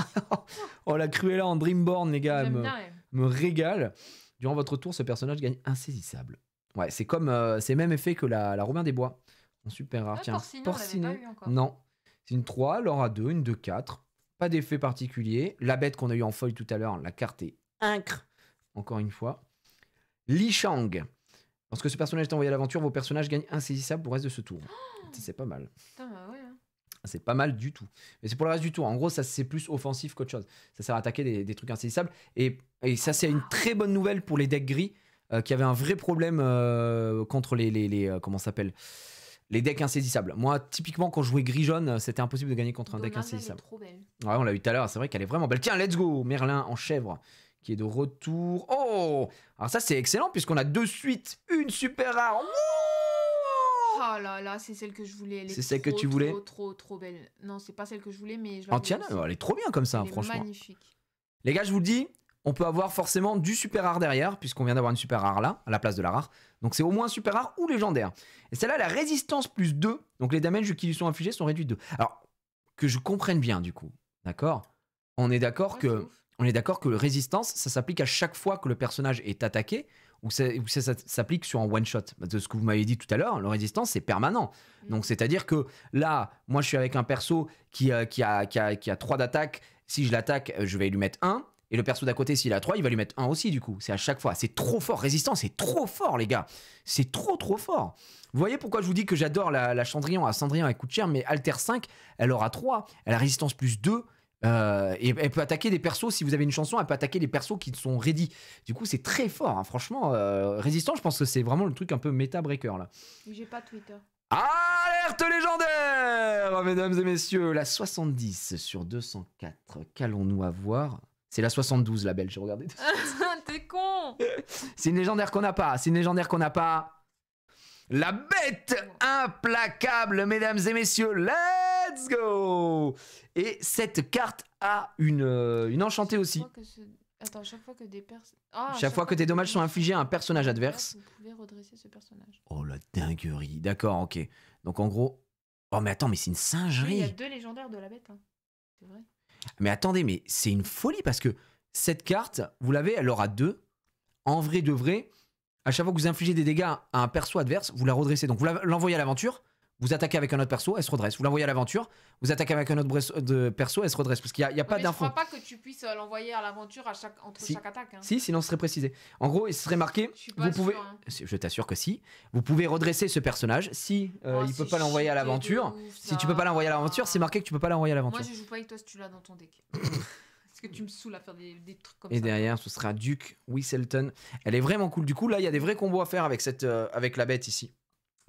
[SPEAKER 1] Oh la Cruella en Dreamborn les gars,
[SPEAKER 2] J'aime bien, ouais.
[SPEAKER 1] me régale. Durant votre tour, ce personnage gagne insaisissable. Ouais, c'est comme c'est le même effet que la Robin des Bois. En super rare.
[SPEAKER 2] Ah,
[SPEAKER 1] Tiens,
[SPEAKER 2] Porcinet, on l'avait pas eu encore.
[SPEAKER 1] Non. C'est une 3, l'or à 2, une 2-4. Pas d'effet particulier. La bête qu'on a eu en foil tout à l'heure, la carte est incre. Encore une fois. Li Shang. Lorsque ce personnage est envoyé à l'aventure, vos personnages gagnent insaisissable pour le reste de ce tour. C'est pas mal.
[SPEAKER 2] Putain, bah ouais. Hein.
[SPEAKER 1] C'est pas mal du tout. Mais c'est pour le reste du tour. En gros, ça c'est plus offensif qu'autre chose. Ça sert à attaquer des trucs insaisissables. Et ça, c'est une très bonne nouvelle pour les decks gris qui avaient un vrai problème contre comment ça s'appelle, les decks insaisissables. Moi, typiquement, quand je jouais gris-jaune, c'était impossible de gagner contre un deck insaisissable.
[SPEAKER 2] Elle est trop belle.
[SPEAKER 1] Ouais, on l'a eu tout à l'heure. C'est vrai qu'elle est vraiment belle. Tiens, let's go. Merlin en chèvre qui est de retour. Oh, alors ça, c'est excellent puisqu'on a de suite une super rare.
[SPEAKER 2] Oh là là, c'est celle que je voulais.
[SPEAKER 1] C'est celle que tu voulais.
[SPEAKER 2] Trop belle. Non, c'est pas celle que je voulais, mais je la
[SPEAKER 1] tiens, elle est trop bien comme ça,
[SPEAKER 2] elle
[SPEAKER 1] franchement.
[SPEAKER 2] est magnifique.
[SPEAKER 1] Les gars, je vous le dis, on peut avoir forcément du super rare derrière, puisqu'on vient d'avoir une super rare là, à la place de la rare. Donc c'est au moins super rare ou légendaire. Et celle-là, la résistance plus 2, donc les damages qui lui sont infligés sont réduits de 2. Alors, que je comprenne bien du coup, d'accord? On est d'accord que le résistance, ça s'applique à chaque fois que le personnage est attaqué, ou ça s'applique sur un one-shot. De ce que vous m'avez dit tout à l'heure, le résistance, c'est permanent. Donc c'est-à-dire que là, moi je suis avec un perso qui a 3 d'attaque. Si je l'attaque, je vais lui mettre 1. Et le perso d'à côté, s'il a 3, il va lui mettre 1 aussi, du coup. C'est à chaque fois. C'est trop fort. Résistance, c'est trop fort, les gars. C'est trop fort. Vous voyez pourquoi je vous dis que j'adore la Cendrillon. La Cendrillon, elle coûte cher, mais Alter 5, elle aura 3. Elle a résistance plus 2. Et elle peut attaquer des persos, si vous avez une chanson, elle peut attaquer des persos qui sont ready. Du coup, c'est très fort. Hein. Franchement, résistant, je pense que c'est vraiment le truc un peu méta-breaker, là.
[SPEAKER 2] J'ai pas Twitter.
[SPEAKER 1] Alerte légendaire, mesdames et messieurs. La 70 sur 204. Qu'allons-nous avoir? C'est la 72, la belle, j'ai regardé.
[SPEAKER 2] T'es con.
[SPEAKER 1] C'est une légendaire qu'on n'a pas. C'est une légendaire qu'on n'a pas. La bête implacable, mesdames et messieurs. Let's go. Et cette carte a une enchantée aussi.
[SPEAKER 2] Attends, chaque fois que
[SPEAKER 1] chaque fois que des dommages sont infligés à un personnage adverse,
[SPEAKER 2] vous pouvez redresser ce personnage.
[SPEAKER 1] Oh la dinguerie. D'accord, ok. Donc en gros... Oh mais attends, mais c'est une singerie.
[SPEAKER 2] Il y a 2 légendaires de la bête. Hein. C'est vrai.
[SPEAKER 1] Mais attendez, mais c'est une folie parce que cette carte, vous l'avez, elle aura 2. En vrai de vrai, à chaque fois que vous infligez des dégâts à un perso adverse, vous la redressez. Donc vous l'envoyez à l'aventure, vous attaquez avec un autre perso, elle se redresse. Vous l'envoyez à l'aventure, vous attaquez avec un autre perso, elle se redresse. Parce qu'il n'y a pas d'info.
[SPEAKER 2] Je crois pas que tu puisses l'envoyer à l'aventure entre chaque attaque. Hein.
[SPEAKER 1] Si, sinon ce serait précisé. En gros, il serait marqué. Vous pouvez. Hein. Je t'assure que si. Vous pouvez redresser ce personnage. Si il peut pas l'envoyer à l'aventure. Si tu peux pas l'envoyer à l'aventure, c'est marqué que tu peux pas l'envoyer à l'aventure.
[SPEAKER 2] Moi, je joue pas avec toi si tu l'as dans ton deck. Parce que tu me saoules à faire des trucs comme ça.
[SPEAKER 1] Et derrière, ce sera Duke Whistleton. Elle est vraiment cool. Du coup, là, il y a des vrais combos à faire avec la bête ici.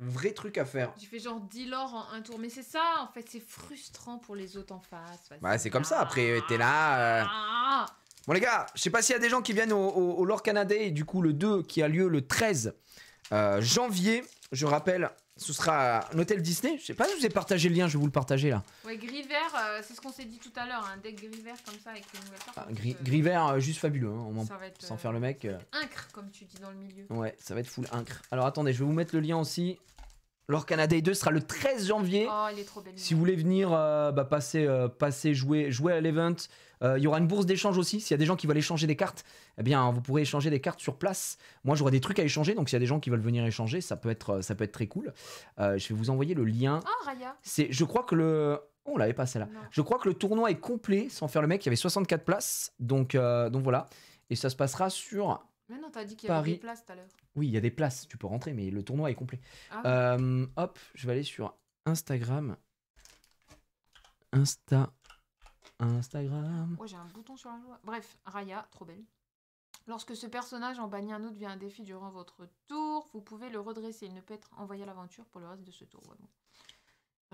[SPEAKER 1] Vrai truc à faire.
[SPEAKER 2] J'ai fait genre 10 lore en un tour. Mais c'est ça, en fait, c'est frustrant pour les autres en face.
[SPEAKER 1] Ouais, c'est comme ça. Après, t'es là. Bon, les gars, je sais pas s'il y a des gens qui viennent au Lore Canada. Et du coup, le 2 qui a lieu le 13 janvier. Je rappelle, ce sera à l'hôtel Disney. Je sais pas si je vous ai partagé le lien. Je vais vous le partager là.
[SPEAKER 2] Ouais, gris-vert, c'est ce qu'on s'est dit tout à l'heure. Un deck gris-vert comme ça avec les nouvelles cartes.
[SPEAKER 1] Gris-vert, juste fabuleux. Hein, sans faire le mec.
[SPEAKER 2] Incre, comme tu dis dans le milieu.
[SPEAKER 1] Ouais, ça va être full incre. Alors attendez, je vais vous mettre le lien aussi. Lore Canada 2 sera le 13 janvier.
[SPEAKER 2] Oh, il est trop belle.
[SPEAKER 1] Si vous voulez venir passer jouer à l'event, il y aura une bourse d'échange aussi. S'il y a des gens qui veulent échanger des cartes, eh bien vous pourrez échanger des cartes sur place. Moi j'aurai des trucs à échanger, donc s'il y a des gens qui veulent venir échanger, ça peut être très cool. Je vais vous envoyer le lien.
[SPEAKER 2] Oh, Raya.
[SPEAKER 1] Je crois que le... Oh, on l'avait pas celle-là. Je crois que le tournoi est complet, sans faire le mec. Il y avait 64 places, donc voilà. Et ça se passera sur...
[SPEAKER 2] Mais non, t'as dit qu'il y avait des places tout à l'heure.
[SPEAKER 1] Oui, il y a des places, tu peux rentrer, mais le tournoi est complet.
[SPEAKER 2] Ah oui.
[SPEAKER 1] Hop, je vais aller sur Instagram. Instagram.
[SPEAKER 2] Ouais, j'ai un bouton sur la joie. Bref, Raya, trop belle. Lorsque ce personnage en bannit un autre via un défi durant votre tour, vous pouvez le redresser. Il ne peut être envoyé à l'aventure pour le reste de ce tour. Ouais, bon.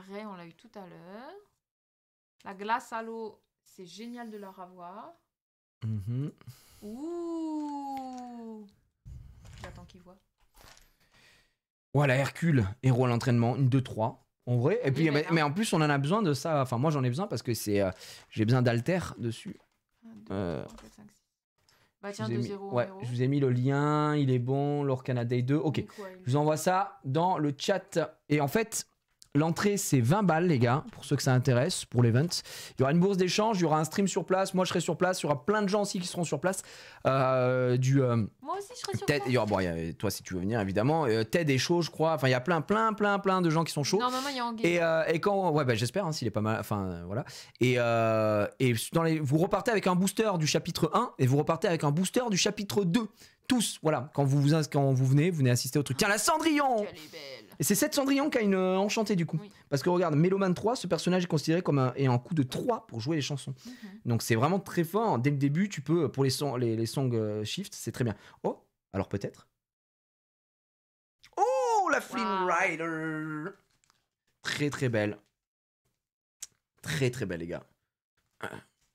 [SPEAKER 2] Vrai, on l'a eu tout à l'heure. La glace à l'eau, c'est génial de la revoir. Ouh. J'attends qu'il voit.
[SPEAKER 1] Voilà, Hercule, héros à l'entraînement, une 2-3. En vrai. Et puis, mais en plus, on en a besoin de ça. Enfin, moi, j'en ai besoin parce que j'ai besoin d'alter dessus.
[SPEAKER 2] 1, 2, 3, 4, 5, 6. Bah tiens, 2-0.
[SPEAKER 1] Ouais, je vous ai mis le lien, il est bon, Lore Canada 2. Ok, je vous envoie ça dans le chat. Et en fait, L'entrée, c'est 20 balles, les gars, pour ceux que ça intéresse, pour l'event. Il y aura une bourse d'échange, il y aura un stream sur place. Moi, je serai sur place. Il y aura plein de gens aussi qui seront sur place.
[SPEAKER 2] Moi aussi, je serai sur
[SPEAKER 1] Ted,
[SPEAKER 2] place.
[SPEAKER 1] bon, toi, si tu veux venir, évidemment. Ted est chaud, je crois. Enfin, il y a plein de gens qui sont chauds.
[SPEAKER 2] Normalement, il y a Anguille.
[SPEAKER 1] Et quand, ouais, bah, j'espère, hein, s'il est pas mal. Enfin, voilà. Et vous repartez avec un booster du chapitre 1 et vous repartez avec un booster du chapitre 2. Tous, voilà. Quand vous venez assister au truc. Tiens, la Cendrillon.
[SPEAKER 2] Elle est belle.
[SPEAKER 1] Et c'est cette Cendrillon qui a une enchantée du coup.
[SPEAKER 2] Oui.
[SPEAKER 1] Parce que regarde, Méloman 3, ce personnage est considéré comme ayant un coup de 3 pour jouer les chansons. Donc c'est vraiment très fort. Dès le début, tu peux, pour les song shift, c'est très bien. Oh, alors peut-être. Oh, la Flynn Rider. Très très belle. Très très belle, les gars.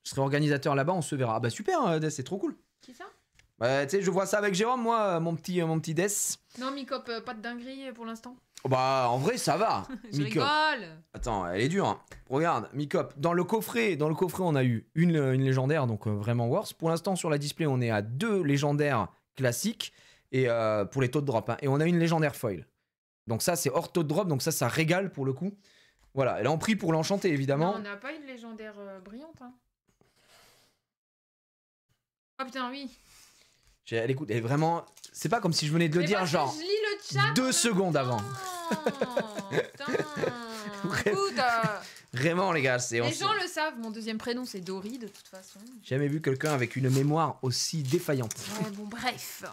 [SPEAKER 1] Je serai organisateur là-bas, on se verra. Ah bah super, Death, c'est trop cool.
[SPEAKER 2] Qui ça?
[SPEAKER 1] Bah, tu sais, je vois ça avec Jérôme, moi, mon petit Death.
[SPEAKER 2] Non, Micop, pas de dinguerie pour l'instant.
[SPEAKER 1] Bah, en vrai, ça va.
[SPEAKER 2] Je
[SPEAKER 1] Micop.
[SPEAKER 2] rigole.
[SPEAKER 1] Attends, elle est dure. Hein. Regarde, Micop. Dans le coffret, on a eu une légendaire, donc vraiment worse. Pour l'instant, sur la display, on est à 2 légendaires classiques et pour les taux de drop. Hein. Et on a une légendaire foil. Donc ça, c'est hors taux de drop, donc ça régale pour le coup. Voilà, elle est en prix pour l'enchanter, évidemment.
[SPEAKER 2] Non, on n'a pas une légendaire brillante. Hein. Oh putain, oui.
[SPEAKER 1] Elle écoute, elle est vraiment. C'est pas comme si je venais de le
[SPEAKER 2] Mais
[SPEAKER 1] dire,
[SPEAKER 2] parce
[SPEAKER 1] genre.
[SPEAKER 2] que je lis le chat
[SPEAKER 1] 2 secondes avant.
[SPEAKER 2] Putain. Écoute,
[SPEAKER 1] Vraiment, les gars, c'est.
[SPEAKER 2] les gens le savent, mon deuxième prénom c'est Dory de toute façon.
[SPEAKER 1] J'ai jamais vu quelqu'un avec une mémoire aussi défaillante.
[SPEAKER 2] Ouais, bon, bref.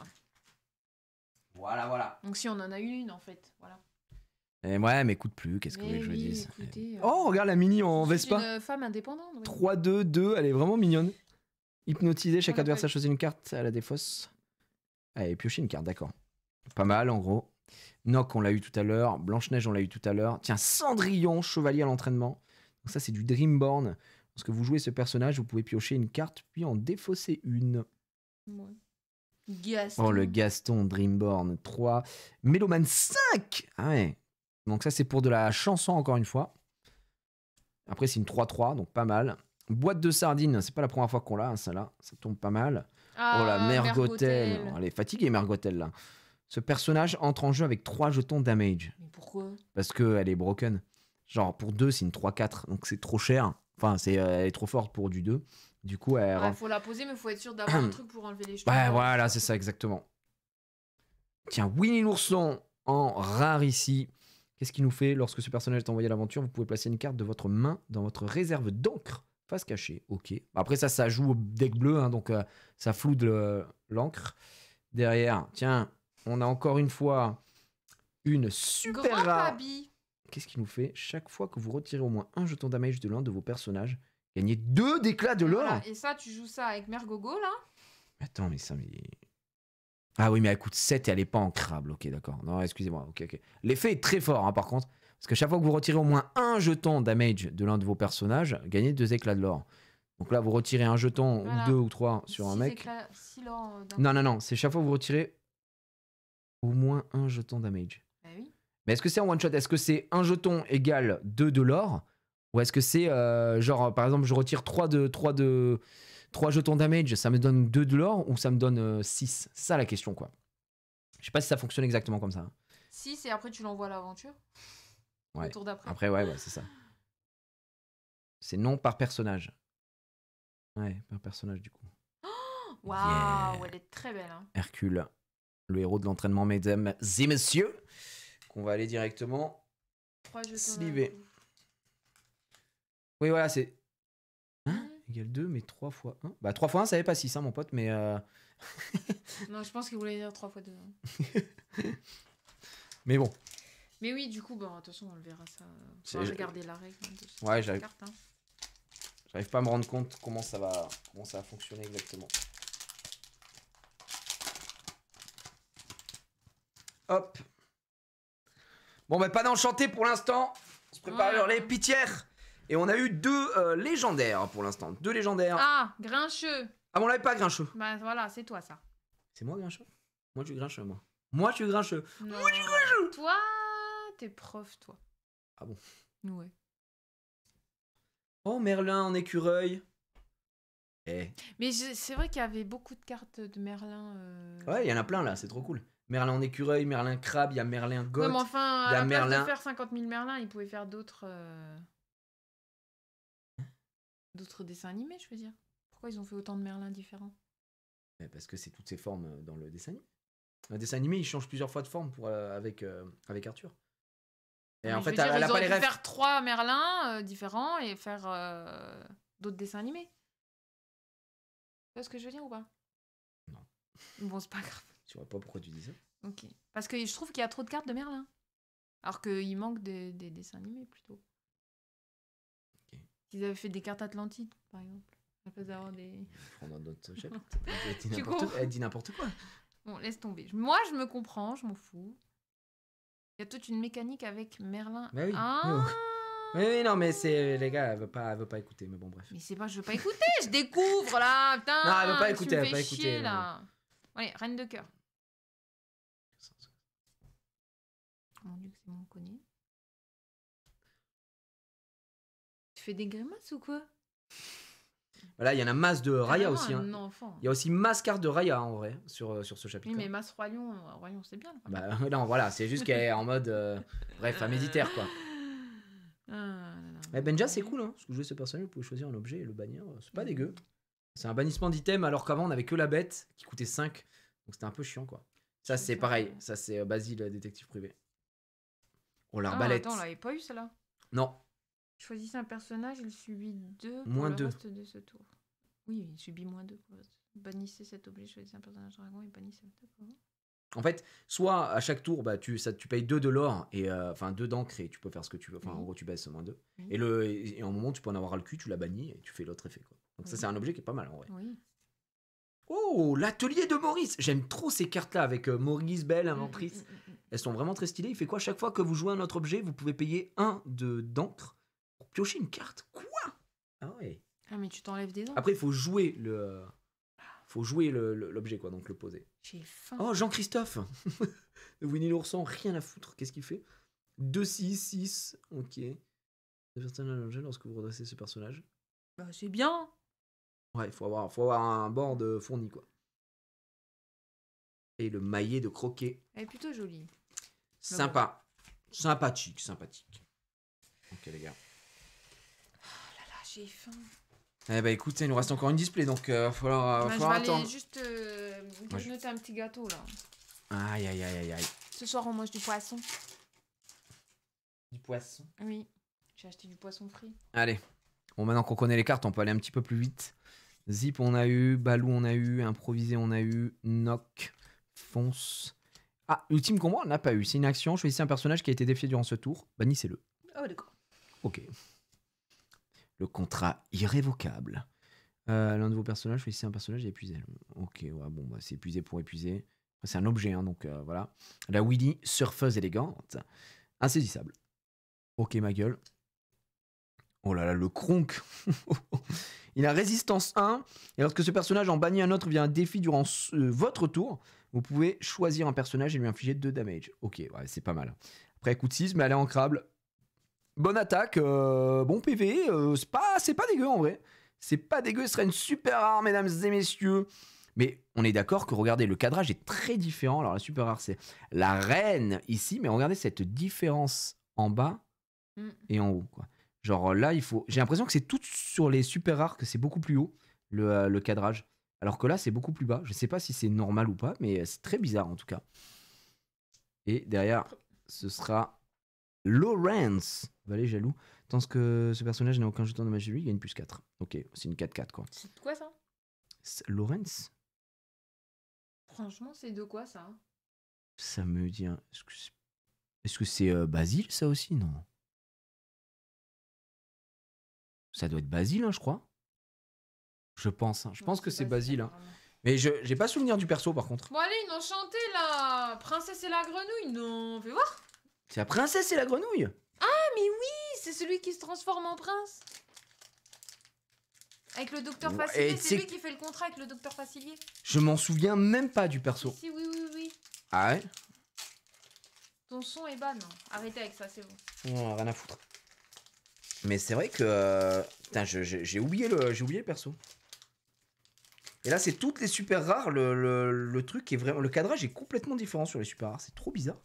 [SPEAKER 1] Voilà.
[SPEAKER 2] Donc, si on en a une en fait, voilà.
[SPEAKER 1] Et ouais, mais écoute plus, qu'est-ce que vous voulez que je
[SPEAKER 2] oui,
[SPEAKER 1] dise.
[SPEAKER 2] écoutez,
[SPEAKER 1] Oh, regarde la mini en
[SPEAKER 2] je suis
[SPEAKER 1] Vespa.
[SPEAKER 2] une femme indépendante. Oui.
[SPEAKER 1] 3-2-2, elle est vraiment mignonne. Hypnotiser, chaque
[SPEAKER 2] Ah,
[SPEAKER 1] adversaire
[SPEAKER 2] ouais.
[SPEAKER 1] choisit une carte à la défausse. Ah, et piocher une carte, d'accord. Pas mal en gros. Noc, on l'a eu tout à l'heure. Blanche-Neige, on l'a eu tout à l'heure. Tiens, Cendrillon, chevalier à l'entraînement. Donc ça, c'est du Dreamborn. Lorsque vous jouez ce personnage, vous pouvez piocher une carte, puis en défausser une.
[SPEAKER 2] Ouais. Gaston.
[SPEAKER 1] Oh, le Gaston Dreamborn 3. Méloman 5. Ah ouais. Donc ça, c'est pour de la chanson, encore une fois. Après, c'est une 3-3, donc pas mal. Boîte de sardines, c'est pas la première fois qu'on l'a, hein, ça là. Ça tombe pas mal.
[SPEAKER 2] Ah,
[SPEAKER 1] Oh la Mergotel.
[SPEAKER 2] Mergotel.
[SPEAKER 1] Elle est fatiguée, Mergotel, là. Ce personnage entre en jeu avec 3 jetons damage.
[SPEAKER 2] Mais pourquoi?
[SPEAKER 1] Parce qu'elle est broken. Genre, pour 2, c'est une 3-4. Donc, c'est trop cher. Enfin, elle est trop forte pour du 2. Du coup, elle...
[SPEAKER 2] Ah, faut la poser, mais faut être sûr d'avoir un truc pour enlever les cheveux.
[SPEAKER 1] Ouais, voilà, c'est ça, exactement. Tiens, Winnie l'ourson en rare ici. Qu'est-ce qu'il nous fait? Lorsque ce personnage est envoyé à l'aventure, vous pouvez placer une carte de votre main dans votre réserve d'encre. Face cachée, ok. Après ça joue au deck bleu, hein, donc ça floude l'encre. Derrière, tiens, on a encore une fois une super
[SPEAKER 2] Grand
[SPEAKER 1] rare.
[SPEAKER 2] Pabi.
[SPEAKER 1] Qu'est-ce qu'il nous fait? Chaque fois que vous retirez au moins un jeton damage de l'un de vos personnages, gagnez 2 d'éclats de l'or.
[SPEAKER 2] Voilà. Et ça, tu joues ça avec Mergogo, là?
[SPEAKER 1] Attends, mais ça, mais... Ah oui, mais elle coûte 7 et elle est pas ancrable. Ok, d'accord. Non, excusez-moi. Ok. L'effet est très fort, hein, par contre. Parce que chaque fois que vous retirez au moins un jeton damage de l'un de vos personnages, gagnez 2 éclats de l'or. Donc là, vous retirez un jeton
[SPEAKER 2] Voilà.
[SPEAKER 1] ou 2 ou 3 sur un mec. Non, c'est chaque fois que vous retirez au moins un jeton damage.
[SPEAKER 2] Bah oui.
[SPEAKER 1] Mais est-ce que c'est en one shot? Est-ce que c'est un jeton égale 2 de l'or? Ou est-ce que c'est genre, par exemple, je retire 3 jetons damage, ça me donne 2 de l'or ou ça me donne 6? C'est ça la question, quoi. Je sais pas si ça fonctionne exactement comme ça. Hein.
[SPEAKER 2] 6 et après tu l'envoies à l'aventure.
[SPEAKER 1] Ouais.
[SPEAKER 2] Le tour d'après.
[SPEAKER 1] Après, ouais, c'est ça. C'est non par personnage. Ouais, par personnage du coup.
[SPEAKER 2] Waouh,
[SPEAKER 1] Yeah.
[SPEAKER 2] elle est très belle. Hein.
[SPEAKER 1] Hercule, le héros de l'entraînement, mesdames et messieurs, qu'on va aller directement
[SPEAKER 2] 3 jetons.
[SPEAKER 1] sliver. Oui, voilà, c'est... Hein égale 2, mais 3 fois 1. Bah 3 fois 1, ça avait pas 6, hein, mon pote, mais...
[SPEAKER 2] Non, je pense qu'il voulait dire 3 fois 2.
[SPEAKER 1] Mais bon.
[SPEAKER 2] Mais oui, du coup, bon, de toute façon, on le verra ça. On
[SPEAKER 1] C'est-
[SPEAKER 2] va regarder la règle. Hein, de
[SPEAKER 1] Ouais,
[SPEAKER 2] cette
[SPEAKER 1] j'arrive.
[SPEAKER 2] carte, hein.
[SPEAKER 1] J'arrive pas à me rendre compte comment ça va fonctionner exactement. Hop. Bon, bah, pas d'enchanté pour l'instant. On se prépare
[SPEAKER 2] Ouais.
[SPEAKER 1] vers les pitières. Et on a eu 2 légendaires pour l'instant. 2 légendaires.
[SPEAKER 2] Ah, Grincheux.
[SPEAKER 1] Ah, mais on l'avait pas, Grincheux.
[SPEAKER 2] Bah voilà, c'est toi ça.
[SPEAKER 1] C'est moi, Grincheux? Moi, je suis Grincheux, moi. Moi, je suis Grincheux.
[SPEAKER 2] Non.
[SPEAKER 1] Moi, je suis Grincheux.
[SPEAKER 2] Toi, t'es prof, toi.
[SPEAKER 1] Ah bon?
[SPEAKER 2] Ouais.
[SPEAKER 1] Oh, Merlin en écureuil. Eh.
[SPEAKER 2] Mais c'est vrai qu'il y avait beaucoup de cartes de Merlin.
[SPEAKER 1] Ouais, il y en a plein là, c'est trop cool. Merlin en écureuil, Merlin crabe, il y a Merlin
[SPEAKER 2] Non,
[SPEAKER 1] goth.
[SPEAKER 2] mais enfin,
[SPEAKER 1] y a
[SPEAKER 2] à la place
[SPEAKER 1] Merlin.
[SPEAKER 2] de faire 50 000 Merlin, ils pouvaient faire d'autres dessins animés, je veux dire. Pourquoi ils ont fait autant de Merlin différents?
[SPEAKER 1] Parce que c'est toutes ces formes dans le dessin animé. Un dessin animé, il change plusieurs fois de forme avec Arthur. Et
[SPEAKER 2] Mais
[SPEAKER 1] en
[SPEAKER 2] je
[SPEAKER 1] fait,
[SPEAKER 2] veux dire,
[SPEAKER 1] elle a
[SPEAKER 2] ils
[SPEAKER 1] pas
[SPEAKER 2] auraient
[SPEAKER 1] les
[SPEAKER 2] pu
[SPEAKER 1] rêves.
[SPEAKER 2] faire 3 Merlin différents et faire d'autres dessins animés. Tu vois ce que je veux dire ou pas?
[SPEAKER 1] Non.
[SPEAKER 2] Bon, c'est pas grave.
[SPEAKER 1] Je vois pas pourquoi tu dis ça.
[SPEAKER 2] Ok. Parce que je trouve qu'il y a trop de cartes de Merlin. Alors qu'il manque des dessins animés plutôt.
[SPEAKER 1] Ok.
[SPEAKER 2] Ils avaient fait des cartes Atlantides, par exemple. À la place d'avoir des.
[SPEAKER 1] Prendre notre chapitre.
[SPEAKER 2] comprends.
[SPEAKER 1] Elle dit n'importe quoi.
[SPEAKER 2] Bon, laisse tomber. Moi, je me comprends, je m'en fous. Il y a toute une mécanique avec Merlin.
[SPEAKER 1] Bah oui.
[SPEAKER 2] Ah
[SPEAKER 1] Oui, non, mais c'est les gars, elle veut pas écouter, mais bon, bref.
[SPEAKER 2] Mais c'est pas, je veux pas écouter, je découvre là, putain.
[SPEAKER 1] Non, elle veut pas
[SPEAKER 2] tu
[SPEAKER 1] écouter,
[SPEAKER 2] me
[SPEAKER 1] elle
[SPEAKER 2] fais
[SPEAKER 1] veut pas écouter,
[SPEAKER 2] chier,
[SPEAKER 1] non.
[SPEAKER 2] là. Allez, reine de cœur. Mon dieu, que c'est mon connu. Tu fais des grimaces ou quoi?
[SPEAKER 1] Voilà, il y en a masse de Raya
[SPEAKER 2] Vraiment
[SPEAKER 1] aussi.
[SPEAKER 2] un
[SPEAKER 1] Hein.
[SPEAKER 2] enfant.
[SPEAKER 1] Il y a aussi masse carte de Raya en vrai sur ce chapitre.
[SPEAKER 2] Oui, mais Masse Royon, c'est bien.
[SPEAKER 1] Bah non, voilà, c'est juste qu'elle est en mode. Bref, à méditaire quoi. Benja, c'est cool, hein. Parce que jouer ce personnage, vous pouvez choisir un objet et le bannir. C'est pas dégueu. C'est un bannissement d'item alors qu'avant on avait que la bête qui coûtait 5. Donc c'était un peu chiant quoi. Ça c'est pareil. Ça c'est Basile, détective privé. Oh l'arbalète.
[SPEAKER 2] Attends, on l'avait pas eu celle-là.
[SPEAKER 1] Non.
[SPEAKER 2] Choisissez un personnage, il subit 2 pour
[SPEAKER 1] Moins
[SPEAKER 2] le
[SPEAKER 1] 2.
[SPEAKER 2] reste de ce tour. Oui, il subit moins 2. Bannissez cet objet, choisissez un personnage dragon et bannissez.
[SPEAKER 1] En fait, soit à chaque tour, bah, tu payes 2 de l'or, et enfin 2 d'encre, et tu peux faire ce que tu veux. Enfin, en gros, tu baisses moins 2.
[SPEAKER 2] Oui.
[SPEAKER 1] Et en moment, tu peux en avoir ras le cul, tu la bannis, et tu fais l'autre effet. Quoi. Donc, ça, c'est un objet qui est pas mal en vrai.
[SPEAKER 2] Oui.
[SPEAKER 1] Oh, l'atelier de Maurice. J'aime trop ces cartes-là avec Maurice, Belle, Inventrice. Elles sont vraiment très stylées. Il fait quoi? Chaque fois que vous jouez un autre objet, vous pouvez payer 1 d'encre pour piocher une carte. Quoi? Ah ouais.
[SPEAKER 2] Ah, mais tu t'enlèves des dents.
[SPEAKER 1] Après, il faut jouer l'objet, quoi, donc le poser.
[SPEAKER 2] J'ai faim.
[SPEAKER 1] Oh, Jean-Christophe Winnie l'ourson, rien à foutre. Qu'est-ce qu'il fait? 2-6, 6. Ok. Avertir un objet lorsque vous redressez ce personnage.
[SPEAKER 2] Bah, c'est bien.
[SPEAKER 1] Ouais, il faut avoir un board fourni, quoi. Et le maillet de croquet.
[SPEAKER 2] Elle est plutôt jolie.
[SPEAKER 1] Sympa. Sympathique. Ok, les gars.
[SPEAKER 2] Oh là là, j'ai faim.
[SPEAKER 1] Eh bah écoutez, il nous reste encore une display, donc va falloir
[SPEAKER 2] Je vais aller
[SPEAKER 1] attendre.
[SPEAKER 2] juste grignoter un petit gâteau, là.
[SPEAKER 1] Aïe.
[SPEAKER 2] Ce soir, on mange du poisson.
[SPEAKER 1] Du poisson.
[SPEAKER 2] Oui. J'ai acheté du poisson frit.
[SPEAKER 1] Allez. Bon, maintenant qu'on connaît les cartes, on peut aller un petit peu plus vite. Zip, on a eu. Balou, on a eu. Improvisé, on a eu. Knock. Fonce. Ah, ultime combat, on n'a pas eu. C'est une action. Choisissez un personnage qui a été défié durant ce tour. Bannissez-le.
[SPEAKER 2] Oh, d'accord.
[SPEAKER 1] Ok. Le contrat irrévocable. L'un de vos personnages, choisissez un personnage épuisé. Ok, ouais, bon, bah, c'est épuisé pour épuiser. C'est un objet, hein, donc voilà. La Willy, surfeuse élégante. Insaisissable. Ok, ma gueule. Oh là là, le Kronk. Il a résistance 1. Et lorsque ce personnage en bannit un autre via un défi durant votre tour, vous pouvez choisir un personnage et lui infliger 2 damage. Ok, ouais, c'est pas mal. Après, coup de 6, mais elle est ancrable. Bonne attaque, bon PV. C'est pas dégueu en vrai. C'est pas dégueu, ce serait une super rare, mesdames et messieurs. Mais on est d'accord que, regardez, le cadrage est très différent. Alors, la super rare, c'est la reine ici. Mais regardez cette différence en bas et en haut, quoi. Genre là, j'ai l'impression que c'est tout sur les super rares que c'est beaucoup plus haut, le cadrage. Alors que là, c'est beaucoup plus bas. Je sais pas si c'est normal ou pas, mais c'est très bizarre en tout cas. Et derrière, ce sera Lawrence. Valet jaloux. Tant que ce personnage n'a aucun jeton de magie, lui, il gagne plus 4. Ok, c'est une 4-4 quoi.
[SPEAKER 2] C'est de quoi ça?
[SPEAKER 1] Lawrence?
[SPEAKER 2] Franchement, c'est de quoi ça?
[SPEAKER 1] Ça me dit. Est-ce que c'est Basile ça aussi? Non. Ça doit être Basile, hein, je crois. Je pense. Hein. Je pense que c'est Basile. Hein. Mais j'ai pas souvenir du perso par contre.
[SPEAKER 2] Bon, allez, ils ont chanté la Princesse et la grenouille. Non, fais voir.
[SPEAKER 1] C'est la princesse et la grenouille.
[SPEAKER 2] Ah, mais oui, c'est celui qui se transforme en prince. Avec le docteur Facilier, c'est lui qui fait le contrat avec le docteur Facilier.
[SPEAKER 1] Je m'en souviens même pas du perso.
[SPEAKER 2] Si, oui.
[SPEAKER 1] Ah ouais?
[SPEAKER 2] Ton son est bas, non? Arrêtez avec ça, c'est bon.
[SPEAKER 1] Non, rien à foutre. Mais c'est vrai que... putain, j'ai oublié le perso. Et là, c'est toutes les super rares. Le truc est vraiment. Le cadrage est complètement différent sur les super rares. C'est trop bizarre.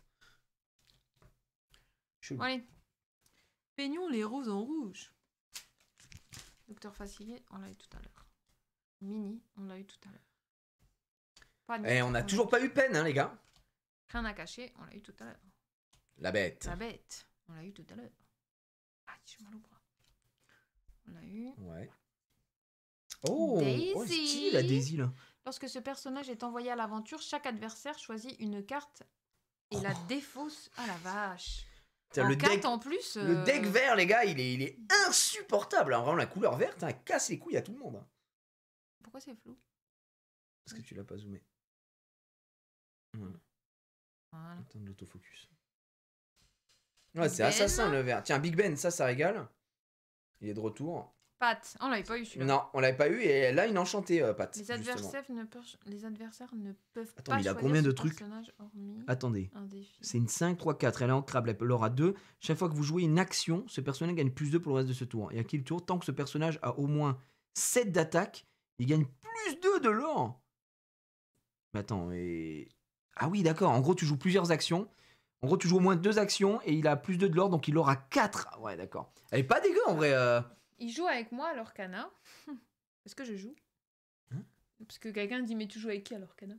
[SPEAKER 2] Bon, allez. Peignons les roses en rouge. Docteur Facilier, on l'a eu tout à l'heure. Mini, on l'a eu tout à l'heure.
[SPEAKER 1] Et on n'a toujours pas eu peine, hein, les gars.
[SPEAKER 2] Rien à cacher, on l'a eu tout à l'heure.
[SPEAKER 1] La bête.
[SPEAKER 2] La bête, on l'a eu tout à l'heure. Ah, j'ai mal au bras. On l'a eu.
[SPEAKER 1] Ouais. Oh,
[SPEAKER 2] Daisy.
[SPEAKER 1] stylé la Daisy là.
[SPEAKER 2] Lorsque ce personnage est envoyé à l'aventure, chaque adversaire choisit une carte et la défausse. Ah la vache.
[SPEAKER 1] Le deck,
[SPEAKER 2] en plus.
[SPEAKER 1] le deck vert, les gars, il est insupportable. Hein. Vraiment, la couleur verte, elle casse les couilles à tout le monde. Hein.
[SPEAKER 2] Pourquoi c'est flou?
[SPEAKER 1] Parce que tu l'as pas zoomé.
[SPEAKER 2] Voilà.
[SPEAKER 1] Attends de l'autofocus. Ouais, c'est assassin le vert. Tiens, Big Ben, ça régale. Il est de retour.
[SPEAKER 2] Pat, on l'avait pas eu celui-là.
[SPEAKER 1] Non, on l'avait pas eu et là, une enchantée, Pat.
[SPEAKER 2] Les adversaires ne peuvent
[SPEAKER 1] Attends,
[SPEAKER 2] pas
[SPEAKER 1] mais il a
[SPEAKER 2] choisir
[SPEAKER 1] combien de
[SPEAKER 2] ce
[SPEAKER 1] trucs
[SPEAKER 2] personnage hormis
[SPEAKER 1] Attendez.
[SPEAKER 2] un défi.
[SPEAKER 1] C'est une 5, 3, 4. Elle est ancrable, elle aura 2. Chaque fois que vous jouez une action, ce personnage gagne plus 2 pour le reste de ce tour. Et à qui le tour, tant que ce personnage a au moins 7 d'attaque, il gagne plus 2 de l'or. Mais attends, et... Ah oui, d'accord. En gros, tu joues plusieurs actions. En gros, tu joues au moins 2 actions et il a plus 2 de l'or, donc il aura 4. Ah ouais, d'accord. Elle est pas dégueu en vrai.
[SPEAKER 2] Il joue avec moi à l'Orcana. Est-ce que je joue Parce que quelqu'un dit, mais tu joues avec qui à l'Orcana?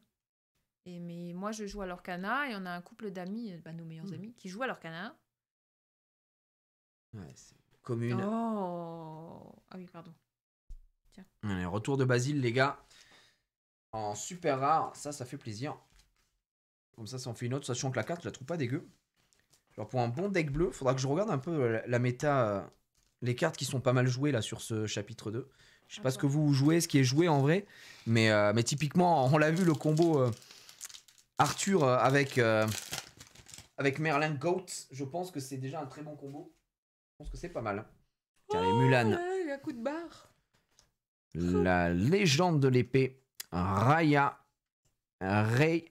[SPEAKER 2] Mais moi, je joue à l'Orcana et on a un couple d'amis, nos meilleurs amis, qui jouent à l'Orcana.
[SPEAKER 1] Ouais, c'est commune.
[SPEAKER 2] Oh. Ah oui, pardon. Tiens.
[SPEAKER 1] Allez, retour de Basile, les gars. En super rare, ça fait plaisir. Comme ça en fait une autre, sachant que la carte, je la trouve pas dégueu. Genre pour un bon deck bleu, faudra que je regarde un peu la méta, les cartes qui sont pas mal jouées là sur ce chapitre 2. Je sais pas ce que vous jouez, ce qui est joué en vrai, mais typiquement, on l'a vu le combo Arthur avec Merlin Goat. Je pense que c'est déjà un très bon combo. Je pense que c'est pas mal. Tiens, les Mulan.
[SPEAKER 2] Ouais, il y a un coup de barre.
[SPEAKER 1] La légende de l'épée. Raya. Rey.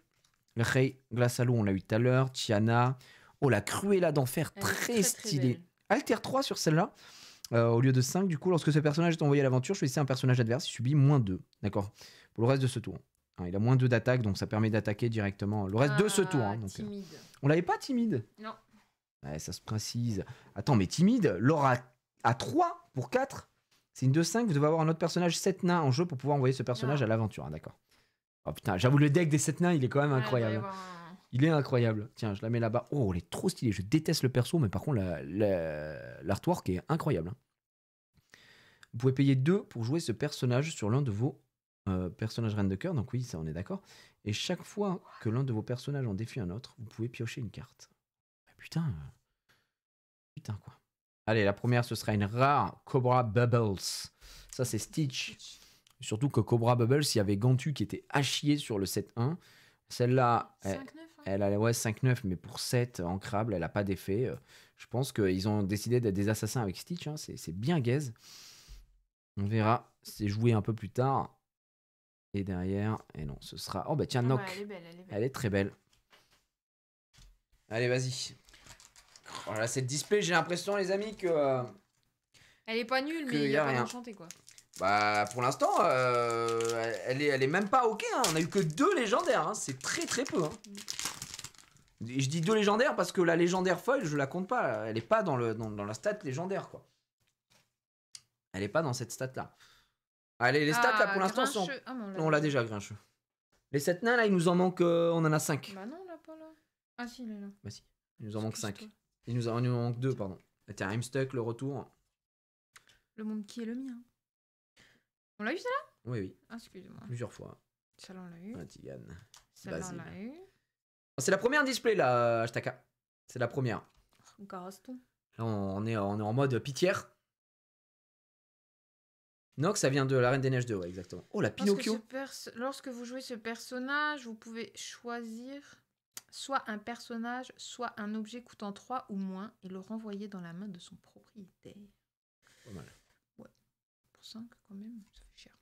[SPEAKER 1] Glace à l'eau, on l'a eu tout à l'heure. Tiana. Oh, la Cruella d'enfer, très stylée. Alter 3 sur celle-là. Au lieu de 5, du coup, lorsque ce personnage est envoyé à l'aventure, choisissez un personnage adverse, il subit moins 2. D'accord. Pour le reste de ce tour. Hein, il a moins 2 d'attaque, donc ça permet d'attaquer directement le reste de ce tour. Hein, donc,
[SPEAKER 2] timide.
[SPEAKER 1] On l'avait pas timide.
[SPEAKER 2] Non.
[SPEAKER 1] Ouais, ça se précise. Attends, mais timide, Laura à 3 pour 4. C'est une 2-5, vous devez avoir un autre personnage 7 nains en jeu pour pouvoir envoyer ce personnage à l'aventure. Hein, d'accord. Oh putain, j'avoue, le deck des 7 nains, il est quand même incroyable. Il est incroyable. Tiens, je la mets là-bas. Oh, elle est trop stylée. Je déteste le perso, mais par contre, l'artwork est incroyable. Vous pouvez payer 2 pour jouer ce personnage sur l'un de vos personnages reine de cœur. Donc oui, ça, on est d'accord. Et chaque fois que l'un de vos personnages en défie un autre, vous pouvez piocher une carte. Putain. Putain, quoi. Allez, la première, ce sera une rare Cobra Bubbles. Ça, c'est Stitch. Surtout que Cobra Bubbles, il y avait Gantu qui était à chier sur le 7-1. Celle-là, elle a 5-9, mais pour 7, ancrable, elle n'a pas d'effet. Je pense qu'ils ont décidé d'être des assassins avec Stitch. Hein. C'est bien gaze. On verra. C'est joué un peu plus tard. Et derrière, et non, ce sera... Oh bah tiens, Nock.
[SPEAKER 2] Elle est belle,
[SPEAKER 1] elle est très belle. Allez, vas-y. Voilà, cette display, j'ai l'impression, les amis, que...
[SPEAKER 2] Elle est pas nulle, mais il n'y a pas d'enchanté, quoi.
[SPEAKER 1] Bah, pour l'instant, elle est même pas OK. Hein. On a eu que 2 légendaires. Hein. C'est très très peu. Hein. Et je dis 2 légendaires parce que la légendaire foil, je la compte pas. Elle est pas dans la stat légendaire, quoi. Elle est pas dans cette stat-là. Allez, les stats, là, pour l'instant, sont... on l'a déjà, Grincheux. Les 7 nains, là, il nous en manque... on en a 5.
[SPEAKER 2] Bah non, là, pas là. Ah si, il est là.
[SPEAKER 1] Bah si, il nous en manque 5. Il nous en manque 2, pardon. Tiens, Imstuck, le retour.
[SPEAKER 2] Le monde qui est le mien. On l'a eu, celle-là?
[SPEAKER 1] Oui, oui.
[SPEAKER 2] Ah, excusez-moi.
[SPEAKER 1] Plusieurs fois.
[SPEAKER 2] Celle-là, on l'a eu.
[SPEAKER 1] Tigane.
[SPEAKER 2] Celle-là, on l'a eu.
[SPEAKER 1] C'est la première display, là, Ashtaka. C'est la première.
[SPEAKER 2] Caraston.
[SPEAKER 1] Là, on est en mode pitière. Nox, ça vient de la Reine des Neiges 2, ouais, exactement. Oh, la Pinocchio.
[SPEAKER 2] Lorsque vous jouez ce personnage, vous pouvez choisir soit un personnage, soit un objet coûtant 3 ou moins et le renvoyer dans la main de son propriétaire.
[SPEAKER 1] Pas mal.
[SPEAKER 2] Ouais. Pour 5, quand même, ça fait cher.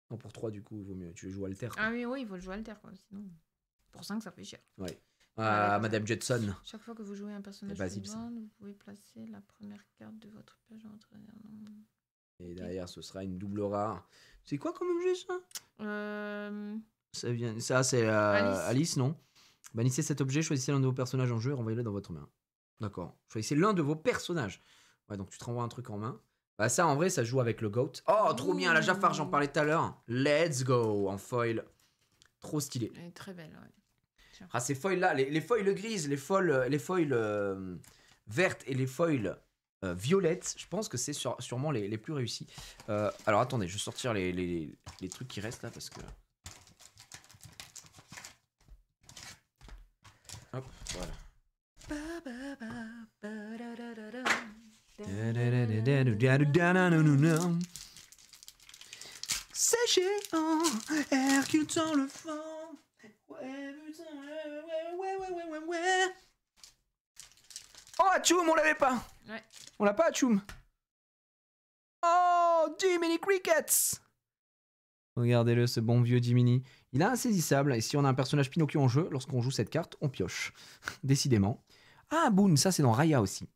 [SPEAKER 1] Non, pour 3, du coup, il vaut mieux. Tu veux jouer alter.
[SPEAKER 2] Ah oui, il faut le jouer alter, quoi. Sinon, pour 5, ça fait cher.
[SPEAKER 1] Ouais. Ah, Madame Jetson.
[SPEAKER 2] Chaque fois que vous jouez un personnage vous pouvez placer la première carte de votre page entre...
[SPEAKER 3] Et derrière, ce sera une double rare. C'est quoi comme objet, ça? Ça c'est Alice, non? Bannissez cet objet, choisissez l'un de vos personnages en jeu et renvoyez-le dans votre main. D'accord. Choisissez l'un de vos personnages. Ouais, donc tu te renvoies un truc en main. Bah ça, en vrai, ça joue avec le GOAT. Oh, trop bien, la Jafar, j'en parlais tout à l'heure. Let's go, en foil. Trop stylé.
[SPEAKER 2] Elle est très belle, ouais.
[SPEAKER 3] Ah, ces foils-là, les foils grises, les foils vertes et les foils violettes, je pense que c'est sûrement les plus réussis. Alors attendez, je vais sortir les trucs qui restent là parce que... Hop, voilà. Séché en Hercule dans le fond. Ouais, putain, ouais. Oh, Atchoum, on l'avait pas.
[SPEAKER 2] Ouais.
[SPEAKER 3] On l'a pas, Atchoum. Oh, Jiminy Crickets. Regardez-le, ce bon vieux Jiminy. Il est insaisissable, et si on a un personnage Pinocchio en jeu, lorsqu'on joue cette carte, on pioche. Décidément. Ah, Boon, ça c'est dans Raya aussi.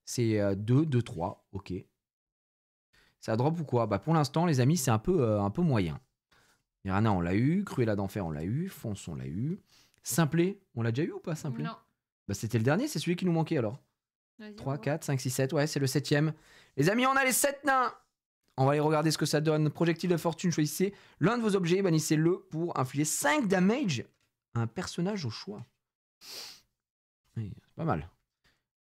[SPEAKER 3] C'est 2, 2, 3, ok. Ça drop ou quoi? Bah pour l'instant, les amis, c'est un peu moyen. Mirana, on l'a eu. Cruella d'Enfer, on l'a eu. Fonce, on l'a eu. Simplet, on l'a déjà eu ou pas, Simplet?
[SPEAKER 2] Non.
[SPEAKER 3] Bah c'était le dernier, c'est celui qui nous manquait alors. 3, 4, 5, 6, 7, ouais, c'est le 7ème. Les amis, on a les 7 nains. On va aller regarder ce que ça donne. Projectile de fortune, choisissez l'un de vos objets, bannissez-le pour infliger 5 damage à un personnage au choix. Oui, c'est pas mal.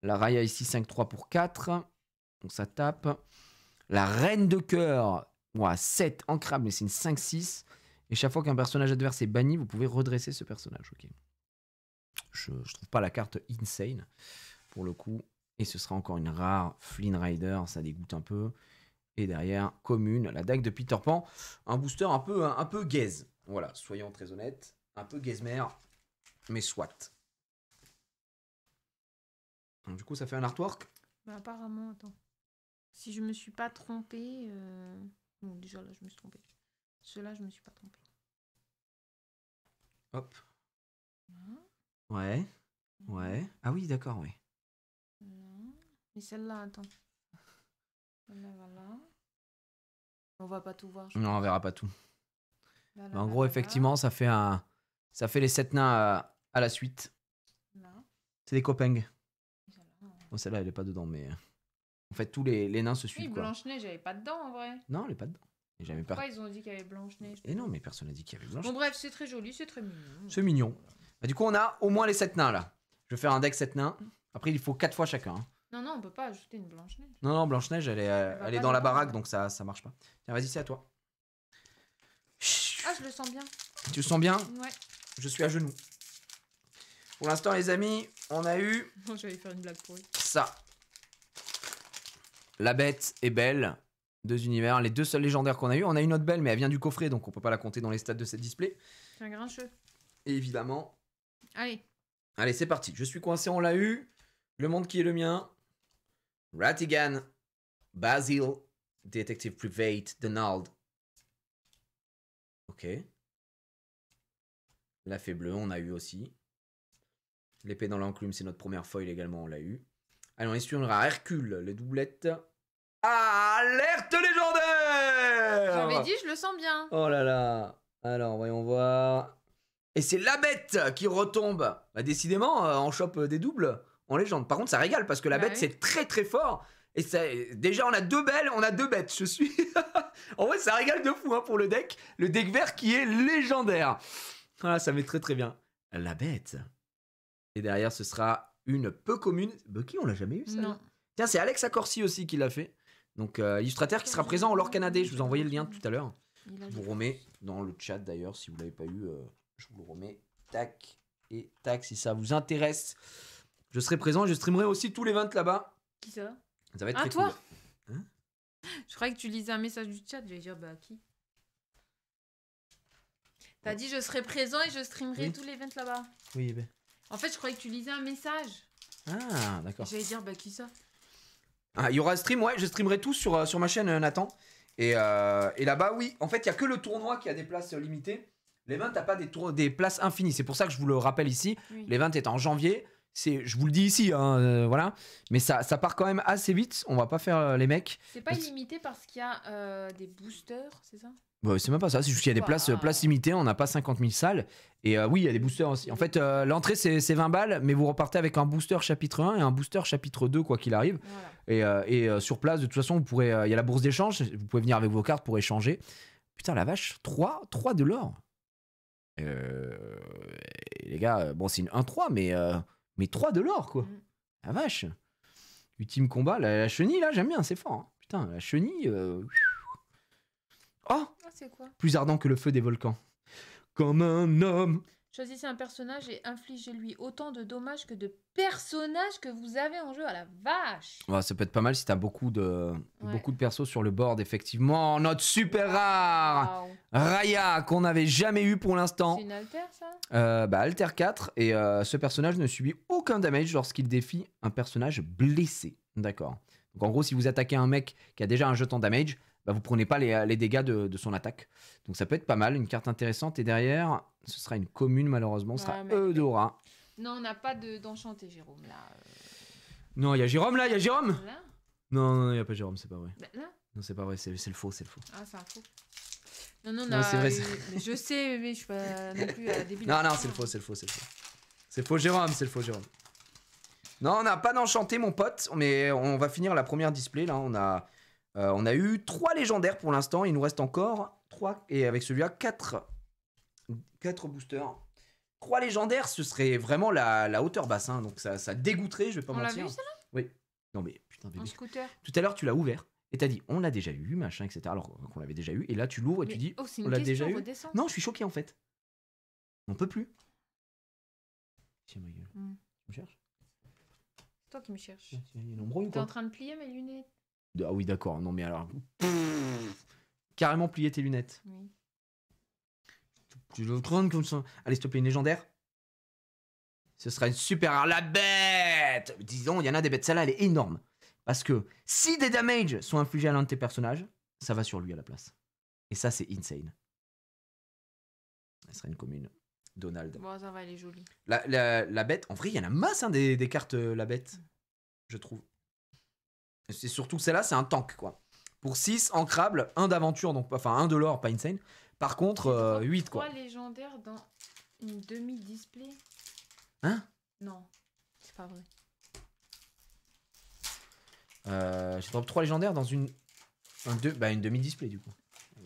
[SPEAKER 3] La Raya ici, 5-3 pour 4. Donc ça tape. La Reine de cœur, ouais, 7 ancrable, mais c'est une 5-6. Et chaque fois qu'un personnage adverse est banni, vous pouvez redresser ce personnage. Ok. Je trouve pas la carte insane pour le coup. Et ce sera encore une rare Flynn Rider, ça dégoûte un peu. Et derrière, commune, la dague de Peter Pan. Un booster un peu gaze. Voilà, soyons très honnêtes. Un peu gazmère, mais soit. Donc, du coup, ça fait un artwork.
[SPEAKER 2] Bah apparemment, attends. Si je me suis pas trompée... Bon, déjà là, je me suis trompée. Ceux-là, je me suis pas trompée.
[SPEAKER 3] Hop.
[SPEAKER 2] Voilà.
[SPEAKER 3] Ouais. Ouais. Ah oui, d'accord, oui.
[SPEAKER 2] Voilà. Et celle-là, attends. Voilà, voilà. On va pas tout voir.
[SPEAKER 3] Non, on verra pas tout.
[SPEAKER 2] Là,
[SPEAKER 3] Mais en gros, effectivement, ça fait les 7 nains à la suite.
[SPEAKER 2] Là.
[SPEAKER 3] C'est des copains.
[SPEAKER 2] Celle-là.
[SPEAKER 3] Bon, celle-là, elle est pas dedans, mais... En fait, tous les nains se
[SPEAKER 2] Oui,
[SPEAKER 3] suivent, quoi.
[SPEAKER 2] Blanche-Neige, j'avais pas dedans, en vrai.
[SPEAKER 3] Non, elle est pas dedans. Et j'avais pas...
[SPEAKER 2] Pourquoi ils ont dit qu'il y avait Blanche-Neige?
[SPEAKER 3] Et non, mais personne n'a dit qu'il y avait Blanche.
[SPEAKER 2] Bon, bref, c'est très joli, c'est très mignon.
[SPEAKER 3] C'est mignon. Bah, du coup, on a au moins les 7 nains, là. Je vais faire un deck 7 nains. Après, il faut 4 fois chacun. Hein.
[SPEAKER 2] Non, on peut pas ajouter une Blanche-Neige.
[SPEAKER 3] Non, Blanche-Neige, elle est dans la baraque, donc ça marche pas. Tiens, vas-y, c'est à toi.
[SPEAKER 2] Ah, je le sens bien.
[SPEAKER 3] Tu le sens bien?
[SPEAKER 2] Ouais.
[SPEAKER 3] Je suis à genoux. Pour l'instant, les amis, on a eu
[SPEAKER 2] Bon, j'allais faire une blague pourrie.
[SPEAKER 3] ça. La bête est belle. 2 univers. Les 2 seuls légendaires qu'on a eu. On a une autre belle, mais elle vient du coffret, donc on peut pas la compter dans les stats de cette display.
[SPEAKER 2] C'est un grincheux.
[SPEAKER 3] Et évidemment.
[SPEAKER 2] Allez.
[SPEAKER 3] Allez, c'est parti. Je suis coincé, on l'a eu. Le monde qui est le mien. Ratigan. Basil. Detective Private. Donald. Ok. La fée bleue, on a eu aussi. L'épée dans l'enclume, c'est notre première foil également, on l'a eu. Allez, on est sur une rare Hercule, les doublettes. Ah, alerte légendaire!
[SPEAKER 2] J'avais dit, je le sens bien.
[SPEAKER 3] Oh là là. Alors, voyons voir. Et c'est la bête qui retombe. Bah, décidément, on chope des doubles en légende. Par contre, ça régale parce que la
[SPEAKER 2] Bah
[SPEAKER 3] bête,
[SPEAKER 2] oui.
[SPEAKER 3] c'est très très fort. Et ça, déjà, on a 2 belles, on a 2 bêtes. Je suis. En vrai, ça régale de fou hein, pour le deck. Le deck vert qui est légendaire. Voilà, ça met très très bien. La bête. Et derrière, ce sera une peu commune. Bucky, on l'a jamais eu ça.
[SPEAKER 2] Non.
[SPEAKER 3] Tiens, c'est Alex Accorsi aussi qui l'a fait. Donc, illustrateur qui sera présent au Lore Canadé. Je vous ai envoyé le lien tout à l'heure. Je vous remets dans le chat d'ailleurs, si vous l'avez pas eu, je vous le remets. Tac et tac, si ça vous intéresse. Je serai présent, je streamerai aussi tous les 20 là-bas.
[SPEAKER 2] Qui ça?
[SPEAKER 3] Ça va être
[SPEAKER 2] Ah,
[SPEAKER 3] très
[SPEAKER 2] toi?
[SPEAKER 3] cool.
[SPEAKER 2] Je croyais que tu lisais un message du chat. J'allais dire, bah, qui? T'as dit, je serai présent et je streamerai
[SPEAKER 3] Oui.
[SPEAKER 2] tous les events là-bas.
[SPEAKER 3] Oui, ben.
[SPEAKER 2] En fait, je croyais que tu lisais un message.
[SPEAKER 3] Ah, d'accord.
[SPEAKER 2] J'allais dire, bah, qui ça?
[SPEAKER 3] Ah, il y aura un stream, ouais, je streamerai tout sur ma chaîne, Nathan. Et là-bas, oui, en fait, il y a que le tournoi qui a des places limitées. L'event n'a pas des places infinies. C'est pour ça que je vous le rappelle ici.
[SPEAKER 2] Oui.
[SPEAKER 3] L'event est en janvier. je vous le dis ici, hein, voilà. Mais ça part quand même assez vite. On va pas faire les mecs.
[SPEAKER 2] C'est pas illimité parce qu'il y a des boosters, c'est ça?
[SPEAKER 3] Bah, c'est même pas ça, c'est juste qu'il y a des places limitées, on n'a pas 50 000 salles. Et oui, il y a des boosters aussi. En fait, l'entrée c'est 20 balles, mais vous repartez avec un booster chapitre 1 et un booster chapitre 2, quoi qu'il arrive. Voilà. Et sur place, de toute façon, vous pourrez. Il y a la bourse d'échange, vous pouvez venir avec vos cartes pour échanger. Putain, la vache, 3 de l'or. Les gars, bon, c'est une 1-3, mais 3 de l'or, quoi. La vache. Ultime combat, la chenille, là, j'aime bien, c'est fort. Hein. Putain, la chenille. Oh,
[SPEAKER 2] c'est quoi?
[SPEAKER 3] Plus ardent que le feu des volcans. Comme un homme.
[SPEAKER 2] Choisissez un personnage et infligez-lui autant de dommages que de personnages que vous avez en jeu. À la vache!
[SPEAKER 3] Ouais, ça peut être pas mal si t'as beaucoup de persos sur le board, effectivement. Notre super rare Raya, qu'on n'avait jamais eu pour l'instant.
[SPEAKER 2] C'est une alter, ça?
[SPEAKER 3] Alter 4. Et ce personnage ne subit aucun damage lorsqu'il défie un personnage blessé. D'accord. Donc en gros, si vous attaquez un mec qui a déjà un jeton damage, bah, vous prenez pas les dégâts de son attaque. Donc ça peut être pas mal, une carte intéressante. Et derrière, ce sera une commune malheureusement, ce sera Eudora.
[SPEAKER 2] Non, on n'a pas d'enchanté, Jérôme, là.
[SPEAKER 3] Non, il y a Jérôme là, il y a Jérôme.
[SPEAKER 2] Là
[SPEAKER 3] non, il n'y a pas Jérôme, c'est pas vrai.
[SPEAKER 2] Là
[SPEAKER 3] Non, c'est pas vrai, c'est le faux, c'est le faux.
[SPEAKER 2] Ah, c'est un faux. Non,
[SPEAKER 3] c'est vrai.
[SPEAKER 2] Mais je sais, mais je suis pas non plus débile.
[SPEAKER 3] Non, c'est le faux, c'est le faux, c'est le faux. C'est le faux Jérôme, c'est le faux Jérôme. Non, on n'a pas d'enchanté, mon pote, mais on va finir la première display, là, on a eu 3 légendaires pour l'instant, il nous reste encore 3, et avec celui-là, 4 boosters. 3 légendaires, ce serait vraiment la hauteur basse, hein, donc ça dégoûterait, je vais pas mentir.
[SPEAKER 2] On l'a vu, ça là?
[SPEAKER 3] Oui. Non mais, putain, bébé.
[SPEAKER 2] Un scooter.
[SPEAKER 3] Tout à l'heure, tu l'as ouvert, et t'as dit, on l'a déjà eu, machin, etc. Alors qu'on l'avait déjà eu, et là, tu l'ouvres et tu dis, on l'a déjà eu. Non, je suis choqué, en fait. On peut plus. Tiens, ma gueule. Tu me cherches?
[SPEAKER 2] C'est toi qui me cherches.
[SPEAKER 3] Il y a une embrouille ou
[SPEAKER 2] T'es
[SPEAKER 3] quoi?
[SPEAKER 2] en train de plier mes lunettes.
[SPEAKER 3] Ah oui, d'accord. Non, mais alors. Carrément plier tes lunettes.
[SPEAKER 2] Oui.
[SPEAKER 3] Tu le trône comme ça. Allez, s'il te plaît, une légendaire. Ce sera une super rare. La bête! Disons, il y en a des bêtes. Celle-là, elle est énorme. Parce que si des damages sont infligés à l'un de tes personnages, ça va sur lui à la place. Et ça, c'est insane. Elle sera une commune. Donald.
[SPEAKER 2] Bon, ça va, elle est jolie.
[SPEAKER 3] La bête, en vrai, il y en a masse hein, des cartes la bête. Je trouve. C'est surtout celle-là, c'est un tank quoi. Pour 6, ancrable, 1 d'aventure, donc enfin 1 de l'or, pas insane. Par contre, 8 quoi.
[SPEAKER 2] 3 légendaires dans une demi-display.
[SPEAKER 3] Hein?
[SPEAKER 2] Non, c'est pas vrai.
[SPEAKER 3] J'ai drop 3 légendaires dans une demi-display du coup.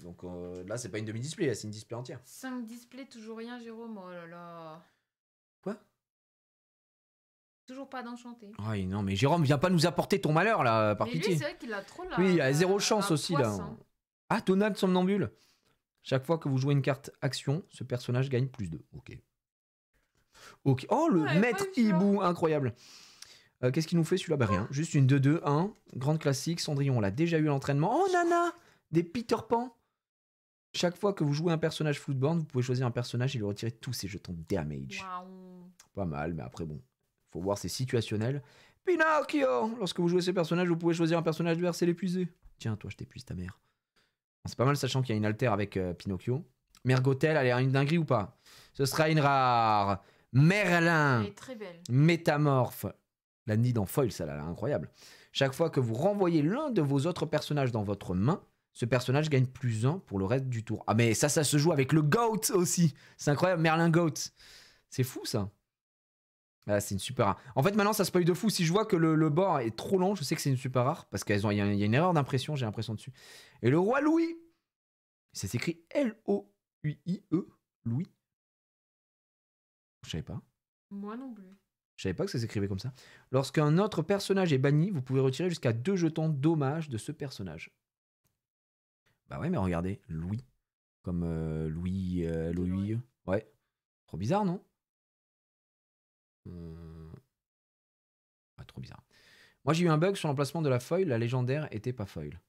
[SPEAKER 3] Donc là, c'est pas une demi-display, c'est une display entière.
[SPEAKER 2] 5 displays, toujours rien, Jérôme. Oh là là.
[SPEAKER 3] Quoi?
[SPEAKER 2] Toujours pas d'enchanté.
[SPEAKER 3] Oui, non, mais Jérôme, viens pas nous apporter ton malheur là, par pitié.
[SPEAKER 2] Lui, c'est vrai qu'il a trop là.
[SPEAKER 3] Oui, il y a 0 chance aussi là. Ah, Donald somnambule. Chaque fois que vous jouez une carte action, ce personnage gagne +2. Ok. Ok. Oh, le maître hibou, incroyable. Qu'est-ce qu'il nous fait celui-là? Bah rien. Juste une 2-2-1. Grande classique. Cendrillon, on l'a déjà eu à l'entraînement. Oh, Nana! Des Peter Pan. Chaque fois que vous jouez un personnage Floodborn, vous pouvez choisir un personnage et lui retirer tous ses jetons damage.
[SPEAKER 2] Wow.
[SPEAKER 3] Pas mal, mais après bon, faut voir, c'est situationnel. Pinocchio! Lorsque vous jouez ces personnages, vous pouvez choisir un personnage adverse et l'épuiser. Tiens, toi, je t'épuise ta mère. C'est pas mal, sachant qu'il y a une alter avec Pinocchio. Mergotel, elle est une dinguerie ou pas? Ce sera une rare. Merlin.
[SPEAKER 2] Elle est très belle.
[SPEAKER 3] Métamorphe. La nid en foil, ça, là, incroyable. Chaque fois que vous renvoyez l'un de vos autres personnages dans votre main, ce personnage gagne +1 pour le reste du tour. Ah mais ça se joue avec le GOAT aussi. C'est incroyable, Merlin GOAT. C'est fou ça. Ah, c'est une super rare. En fait maintenant ça spoil de fou. Si je vois que le bord est trop long, je sais que c'est une super rare. Parce qu'il y a une erreur d'impression, j'ai l'impression dessus. Et le roi Louis. Ça s'écrit L-O-U-I-E. Louis. Je savais pas.
[SPEAKER 2] Moi non plus.
[SPEAKER 3] Je savais pas que ça s'écrivait comme ça. Lorsqu'un autre personnage est banni, vous pouvez retirer jusqu'à 2 jetons dommage de ce personnage. Bah ouais, mais regardez, Louis. Comme Louis, Louis. Ouais. Trop bizarre, non? Ouais, trop bizarre. Moi, j'ai eu un bug sur l'emplacement de la foil. La légendaire était pas foil.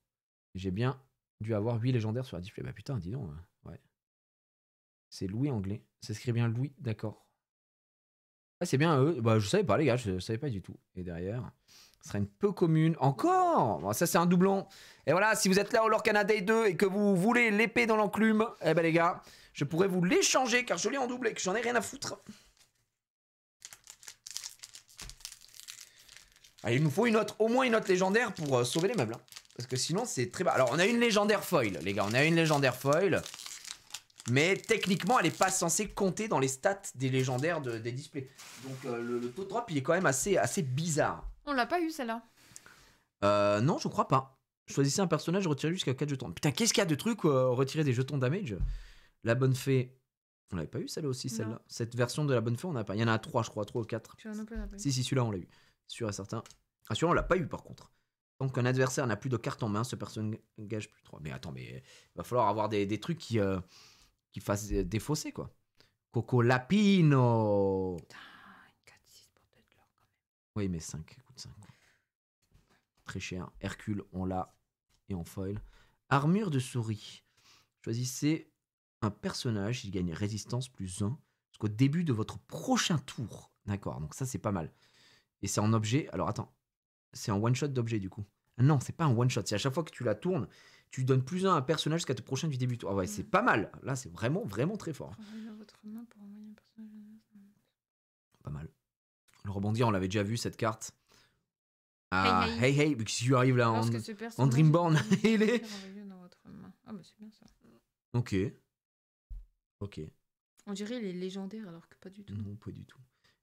[SPEAKER 3] J'ai bien dû avoir 8 légendaires sur la display. Bah putain, dis donc. Ouais. C'est Louis anglais. Ça s'écrit bien Louis, d'accord. Ah, c'est bien eux. Bah, je savais pas, les gars. Je savais pas du tout. Et derrière, ce sera une peu commune. Encore bon, ça, c'est un doublon. Et voilà, si vous êtes là au Lore Canada 2 et que vous voulez l'épée dans l'enclume, eh ben les gars, je pourrais vous l'échanger car je l'ai en double et que j'en ai rien à foutre. Allez, il nous faut au moins une autre légendaire pour sauver les meubles. Hein. Parce que sinon, c'est très bas. Alors, on a une légendaire foil, les gars. On a une légendaire foil. Mais techniquement, elle n'est pas censée compter dans les stats des légendaires des displays. Donc, le taux de drop, il est quand même assez bizarre.
[SPEAKER 2] On l'a pas eu, celle-là.
[SPEAKER 3] Non, je crois pas. Choisissez un personnage, retirez jusqu'à 4 jetons. Putain, qu'est-ce qu'il y a de trucs retirer des jetons damage? La bonne fée. On l'avait pas eu, celle-là aussi, celle-là. Cette version de la bonne fée, on n'a pas. Il y en a 3, je crois, 3 ou 4. Si, celui-là, on l'a eu. Sûr et certain. Ah, celui-là, on l'a pas eu, par contre. Donc, un adversaire n'a plus de carte en main, ce personnage gage plus 3. Mais attends, mais il va falloir avoir des trucs qui fassent défausser, quoi. Coco Lapino.
[SPEAKER 2] Putain, une 4-6 pour peut-être l'or, quand même.
[SPEAKER 3] Oui, mais 5, écoute 5. Très cher. Hercule, on l'a. Et en foil. Armure de souris. Choisissez un personnage, il gagne résistance plus 1 jusqu'au début de votre prochain tour. D'accord, donc ça c'est pas mal. Et c'est en objet. Alors attends, c'est en one shot d'objet du coup. Ah non, c'est pas un one shot. C'est à chaque fois que tu la tournes, tu donnes plus 1 à un personnage jusqu'à ton prochain du début du tour. Ah ouais, c'est pas mal. Là, c'est vraiment, vraiment très fort. Pas mal. Le rebondir, on l'avait déjà vu cette carte. Ah, hey, mais si tu arrives là en Dreamborn, il est.
[SPEAKER 2] Ah, bah c'est bien ça.
[SPEAKER 3] Ok. Ok.
[SPEAKER 2] On dirait il est légendaire alors que pas du tout.
[SPEAKER 3] Non, pas du tout.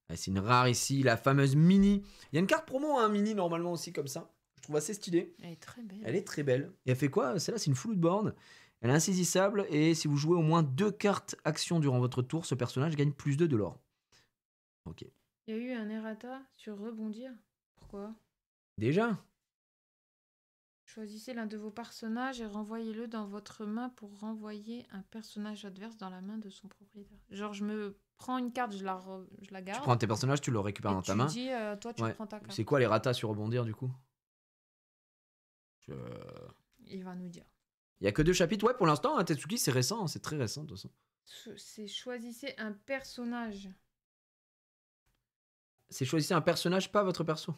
[SPEAKER 3] Ah, c'est une rare ici, la fameuse mini. Il y a une carte promo, hein, mini normalement aussi comme ça. Je trouve assez stylée.
[SPEAKER 2] Elle est très belle.
[SPEAKER 3] Elle est très belle. Et elle fait quoi? Celle-là, c'est une floodboard. Elle est insaisissable et si vous jouez au moins 2 cartes action durant votre tour, ce personnage gagne plus 2 de l'or. Ok.
[SPEAKER 2] Il y a eu un errata sur rebondir. Pourquoi?
[SPEAKER 3] Déjà?
[SPEAKER 2] Choisissez l'un de vos personnages et renvoyez-le dans votre main pour renvoyer un personnage adverse dans la main de son propriétaire. Genre, je me prends une carte, je la garde.
[SPEAKER 3] Tu prends tes personnages, tu le récupères dans ta main.
[SPEAKER 2] Tu dis, toi, tu prends ta carte.
[SPEAKER 3] C'est quoi les ratas sur rebondir du coup?
[SPEAKER 2] Il va nous dire.
[SPEAKER 3] Il y a que 2 chapitres. Ouais, pour l'instant, hein, Tetsuki, c'est récent. C'est très récent de toute façon.
[SPEAKER 2] C'est choisissez un personnage.
[SPEAKER 3] C'est choisissez un personnage, pas votre perso.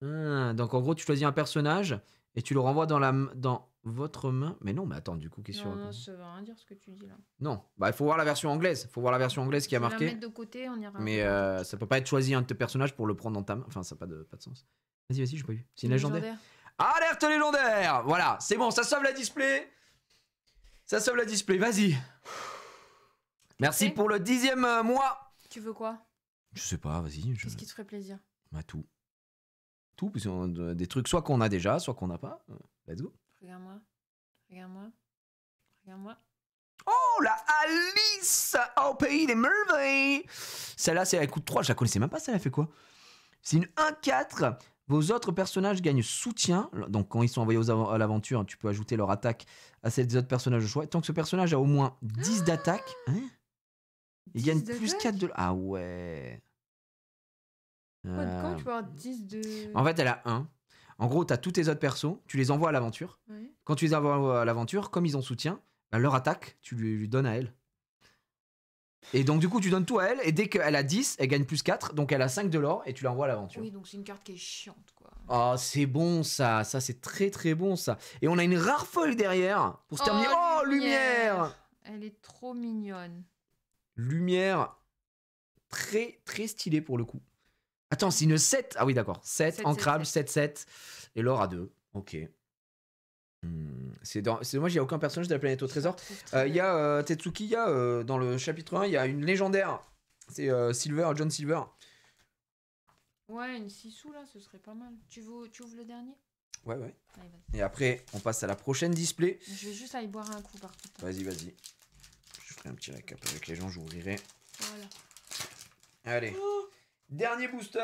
[SPEAKER 3] Ah, donc en gros, tu choisis un personnage et tu le renvoies dans votre main. Mais non, mais attends, du coup, qu'est-ce que tu racontes?
[SPEAKER 2] Non, ça veut rien dire ce que tu dis là.
[SPEAKER 3] Non, bah il faut voir la version anglaise. Il faut voir la version anglaise qui a marqué.
[SPEAKER 2] Je vais la mettre de côté, on ira.
[SPEAKER 3] Mais ça peut pas être choisi un de tes personnages pour le prendre dans ta main. Enfin, ça n'a pas de sens. Vas-y, j'ai pas vu. C'est une légendaire. Alerte légendaire! Voilà, c'est bon, ça sauve la display. Ça sauve la display, vas-y. Merci pour le 10e mois.
[SPEAKER 2] Tu veux quoi?
[SPEAKER 3] Je sais pas, vas-y.
[SPEAKER 2] Qu'est-ce qui te ferait plaisir?
[SPEAKER 3] Bah tout. Tout, parce qu'on a des trucs soit qu'on a déjà, soit qu'on n'a pas. Let's go.
[SPEAKER 2] Regarde-moi. Regarde-moi. Regarde-moi.
[SPEAKER 3] Oh, la Alice au pays des merveilles. Celle-là, elle coûte 3. Je la connaissais même pas, ça, elle fait quoi? C'est une 1-4. Vos autres personnages gagnent soutien. Donc, quand ils sont envoyés à l'aventure, tu peux ajouter leur attaque à celle des autres personnages de choix. Tant que ce personnage a au moins 10 d'attaque, hein, il gagne plus 4 de... Ah ouais.
[SPEAKER 2] Comment tu peux avoir 10 de...
[SPEAKER 3] En fait, elle a 1. En gros, tu as tous tes autres persos, tu les envoies à l'aventure.
[SPEAKER 2] Ouais.
[SPEAKER 3] Quand tu les envoies à l'aventure, comme ils ont soutien, bah, leur attaque, tu lui donnes à elle. Et donc, du coup, tu donnes tout à elle. Et dès qu'elle a 10, elle gagne plus 4. Donc, elle a 5 de l'or et tu l'envoies à l'aventure.
[SPEAKER 2] Oui, donc c'est une carte qui est chiante, quoi.
[SPEAKER 3] Oh, c'est bon ça. Ça, c'est très très bon ça. Et on a une rare folle derrière pour se terminer. Oh, lumière!
[SPEAKER 2] Elle est trop mignonne.
[SPEAKER 3] Lumière. Très très stylée pour le coup. Attends, c'est une 7. Ah oui, d'accord. 7 en crabe, 7-7. Et l'or à 2. Ok. C'est moi, j'ai aucun personnage de la planète au trésor. Il y a Tetsuki, il y a dans le chapitre 1, il y a une légendaire. C'est Silver, John Silver.
[SPEAKER 2] Ouais, une 6 sous là, ce serait pas mal. Tu ouvres le dernier?
[SPEAKER 3] Ouais.
[SPEAKER 2] Allez,
[SPEAKER 3] Et après, on passe à la prochaine display.
[SPEAKER 2] je vais juste aller boire un coup par contre.
[SPEAKER 3] Vas-y. Je ferai un petit récap avec les gens, j'ouvrirai.
[SPEAKER 2] Voilà.
[SPEAKER 3] Allez.
[SPEAKER 2] Oh,
[SPEAKER 3] Dernier booster.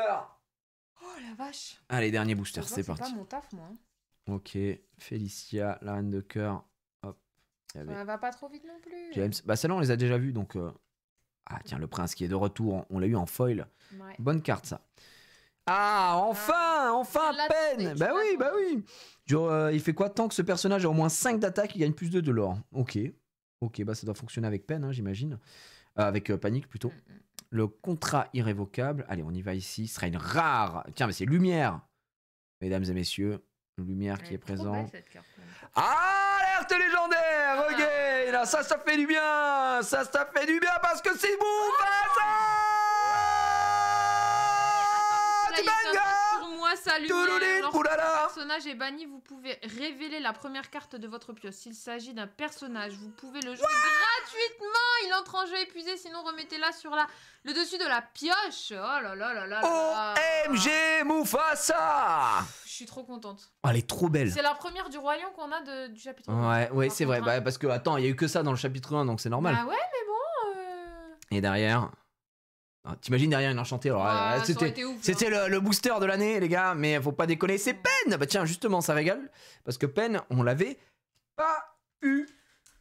[SPEAKER 2] oh la vache.
[SPEAKER 3] Allez, dernier booster,
[SPEAKER 2] Je vois
[SPEAKER 3] c'est
[SPEAKER 2] que
[SPEAKER 3] parti.
[SPEAKER 2] C'est pas mon taf, moi.
[SPEAKER 3] Ok, Félicia, la reine de cœur. Hop. Il y avait
[SPEAKER 2] Ça va pas trop vite non plus.
[SPEAKER 3] James. Bah, celle-là, on les a déjà vus, donc. Ah, tiens, le prince qui est de retour. On l'a eu en foil.
[SPEAKER 2] Ouais.
[SPEAKER 3] Bonne carte, ça. Ah, enfin,
[SPEAKER 2] la
[SPEAKER 3] peine.
[SPEAKER 2] tête,
[SPEAKER 3] Bah oui. Genre, il fait quoi? Tant que ce personnage a au moins 5 d'attaque, il gagne plus 2 de l'or. Ok, bah ça doit fonctionner avec peine, hein, j'imagine. Avec panique, plutôt. Le contrat irrévocable. Allez, on y va ici. Ce sera une rare. Tiens, mais c'est Lumière. Mesdames et messieurs, Lumière qui est présent. Alerte légendaire. Ok, là, ça fait du bien. Ça fait du bien parce que c'est bon.
[SPEAKER 2] là, il y a
[SPEAKER 3] banga.
[SPEAKER 2] un sur moi, salut.
[SPEAKER 3] Touloulin,
[SPEAKER 2] Lorsque
[SPEAKER 3] oulala.
[SPEAKER 2] le personnage est banni, vous pouvez révéler la première carte de votre pioche. S'il s'agit d'un personnage, vous pouvez le jouer gratuitement. Il entre en jeu épuisé, sinon remettez-la sur le dessus de la pioche. Oh là là là là là.
[SPEAKER 3] OMG Mufasa.
[SPEAKER 2] Je suis trop contente.
[SPEAKER 3] Oh, elle est trop belle.
[SPEAKER 2] C'est la première du royaume qu'on a du chapitre 1.
[SPEAKER 3] Ouais, c'est vrai. Bah, parce que, attends, il y a eu que ça dans le chapitre 1, donc c'est normal.
[SPEAKER 2] Bah ouais, mais bon.
[SPEAKER 3] Et derrière. Ah, t'imagines derrière une enchantée. Alors,
[SPEAKER 2] Ah, ça aurait
[SPEAKER 3] c'était
[SPEAKER 2] été ouf,
[SPEAKER 3] c'était le booster de l'année, les gars. Mais faut pas déconner. C'est Pen. Bah, tiens, justement, ça régale. Parce que Pen, on l'avait pas eu.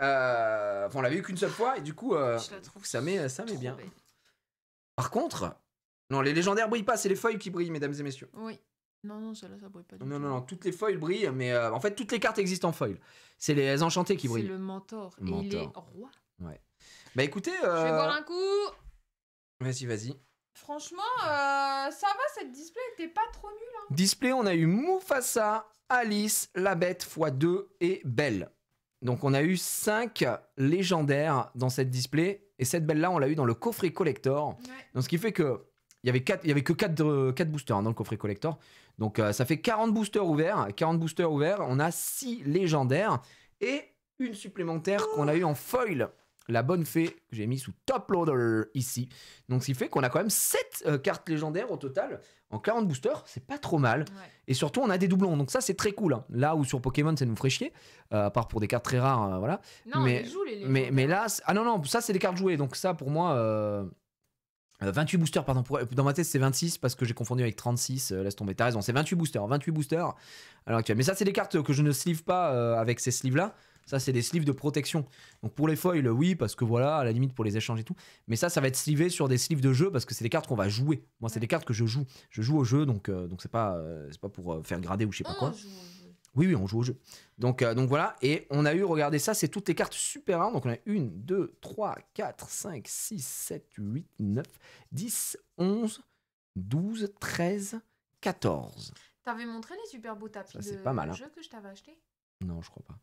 [SPEAKER 3] Enfin, on l'avait eu qu'une seule fois. Et du coup,
[SPEAKER 2] Je la trouve
[SPEAKER 3] ça met
[SPEAKER 2] trop
[SPEAKER 3] bien.
[SPEAKER 2] belle.
[SPEAKER 3] Par contre, non, les légendaires brillent pas. C'est les foils qui brillent, mesdames et messieurs.
[SPEAKER 2] Oui. Non, celle-là, ça brille pas du
[SPEAKER 3] Non,
[SPEAKER 2] tout.
[SPEAKER 3] non, non, toutes les foils brillent, mais en fait, toutes les cartes existent en foil. C'est les enchantés qui
[SPEAKER 2] C'est
[SPEAKER 3] brillent.
[SPEAKER 2] le mentor.
[SPEAKER 3] Le
[SPEAKER 2] Et il est
[SPEAKER 3] mentor.
[SPEAKER 2] roi.
[SPEAKER 3] Bah écoutez.
[SPEAKER 2] Je vais boire un coup.
[SPEAKER 3] Vas-y.
[SPEAKER 2] Franchement, ça va, cette display était pas trop nulle. Hein.
[SPEAKER 3] Display, on a eu Mufasa, Alice, la bête x2 et Belle. Donc on a eu 5 légendaires dans cette display. Et cette Belle-là, on l'a eu dans le coffret collector.
[SPEAKER 2] Ouais.
[SPEAKER 3] Donc ce qui fait que il y avait que 4 boosters dans le coffret collector. Donc ça fait 40 boosters ouverts. 40 boosters ouverts. On a 6 légendaires et une supplémentaire qu'on a eu en foil. La bonne fée que j'ai mis sous top loader ici. Donc ce qui fait qu'on a quand même 7 cartes légendaires au total en 40 boosters. C'est pas trop mal.
[SPEAKER 2] Ouais.
[SPEAKER 3] Et surtout on a des doublons. Donc ça c'est très cool. Hein. Là où sur Pokémon ça nous ferait chier. À part pour des cartes très rares. Voilà.
[SPEAKER 2] Non,
[SPEAKER 3] Mais-
[SPEAKER 2] il joue les
[SPEAKER 3] Mais là... Ah non, ça c'est des cartes jouées. Donc ça pour moi... 28 boosters, pardon. Dans ma tête, c'est 26 parce que j'ai confondu avec 36. Laisse tomber. T'as raison, c'est 28 boosters. 28 boosters à l'heure actuelle. Mais ça, c'est des cartes que je ne sleeve pas avec ces sleeves-là. Ça, c'est des sleeves de protection. Donc pour les foils, oui, parce que voilà, à la limite pour les échanges et tout. Mais ça va être sleevé sur des sleeves de jeu parce que c'est des cartes qu'on va jouer. Moi, c'est des cartes que je joue. Je joue au jeu, donc c'est pas pour faire grader ou je sais pas quoi.
[SPEAKER 2] On joue au jeu.
[SPEAKER 3] Oui, on joue au jeu. Donc voilà, et on a eu, regardez ça, c'est toutes les cartes super rares. Donc on a 1, 2, 3, 4, 5, 6, 7, 8, 9, 10, 11, 12, 13, 14.
[SPEAKER 2] T'avais montré les super beaux tapis
[SPEAKER 3] Ça, c'est
[SPEAKER 2] de
[SPEAKER 3] pas mal, hein.
[SPEAKER 2] jeu que je t'avais acheté.
[SPEAKER 3] Non, je crois pas.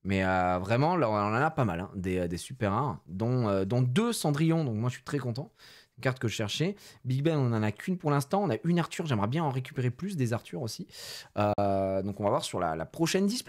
[SPEAKER 3] Mais vraiment, là, on en a pas mal, hein, des super rares, dont 2 Cendrillon, donc moi je suis très content. Une carte que je cherchais. Big Ben, on en a qu'une pour l'instant. On a une Arthur, j'aimerais bien en récupérer plus des Arthur aussi. Donc on va voir sur la prochaine display.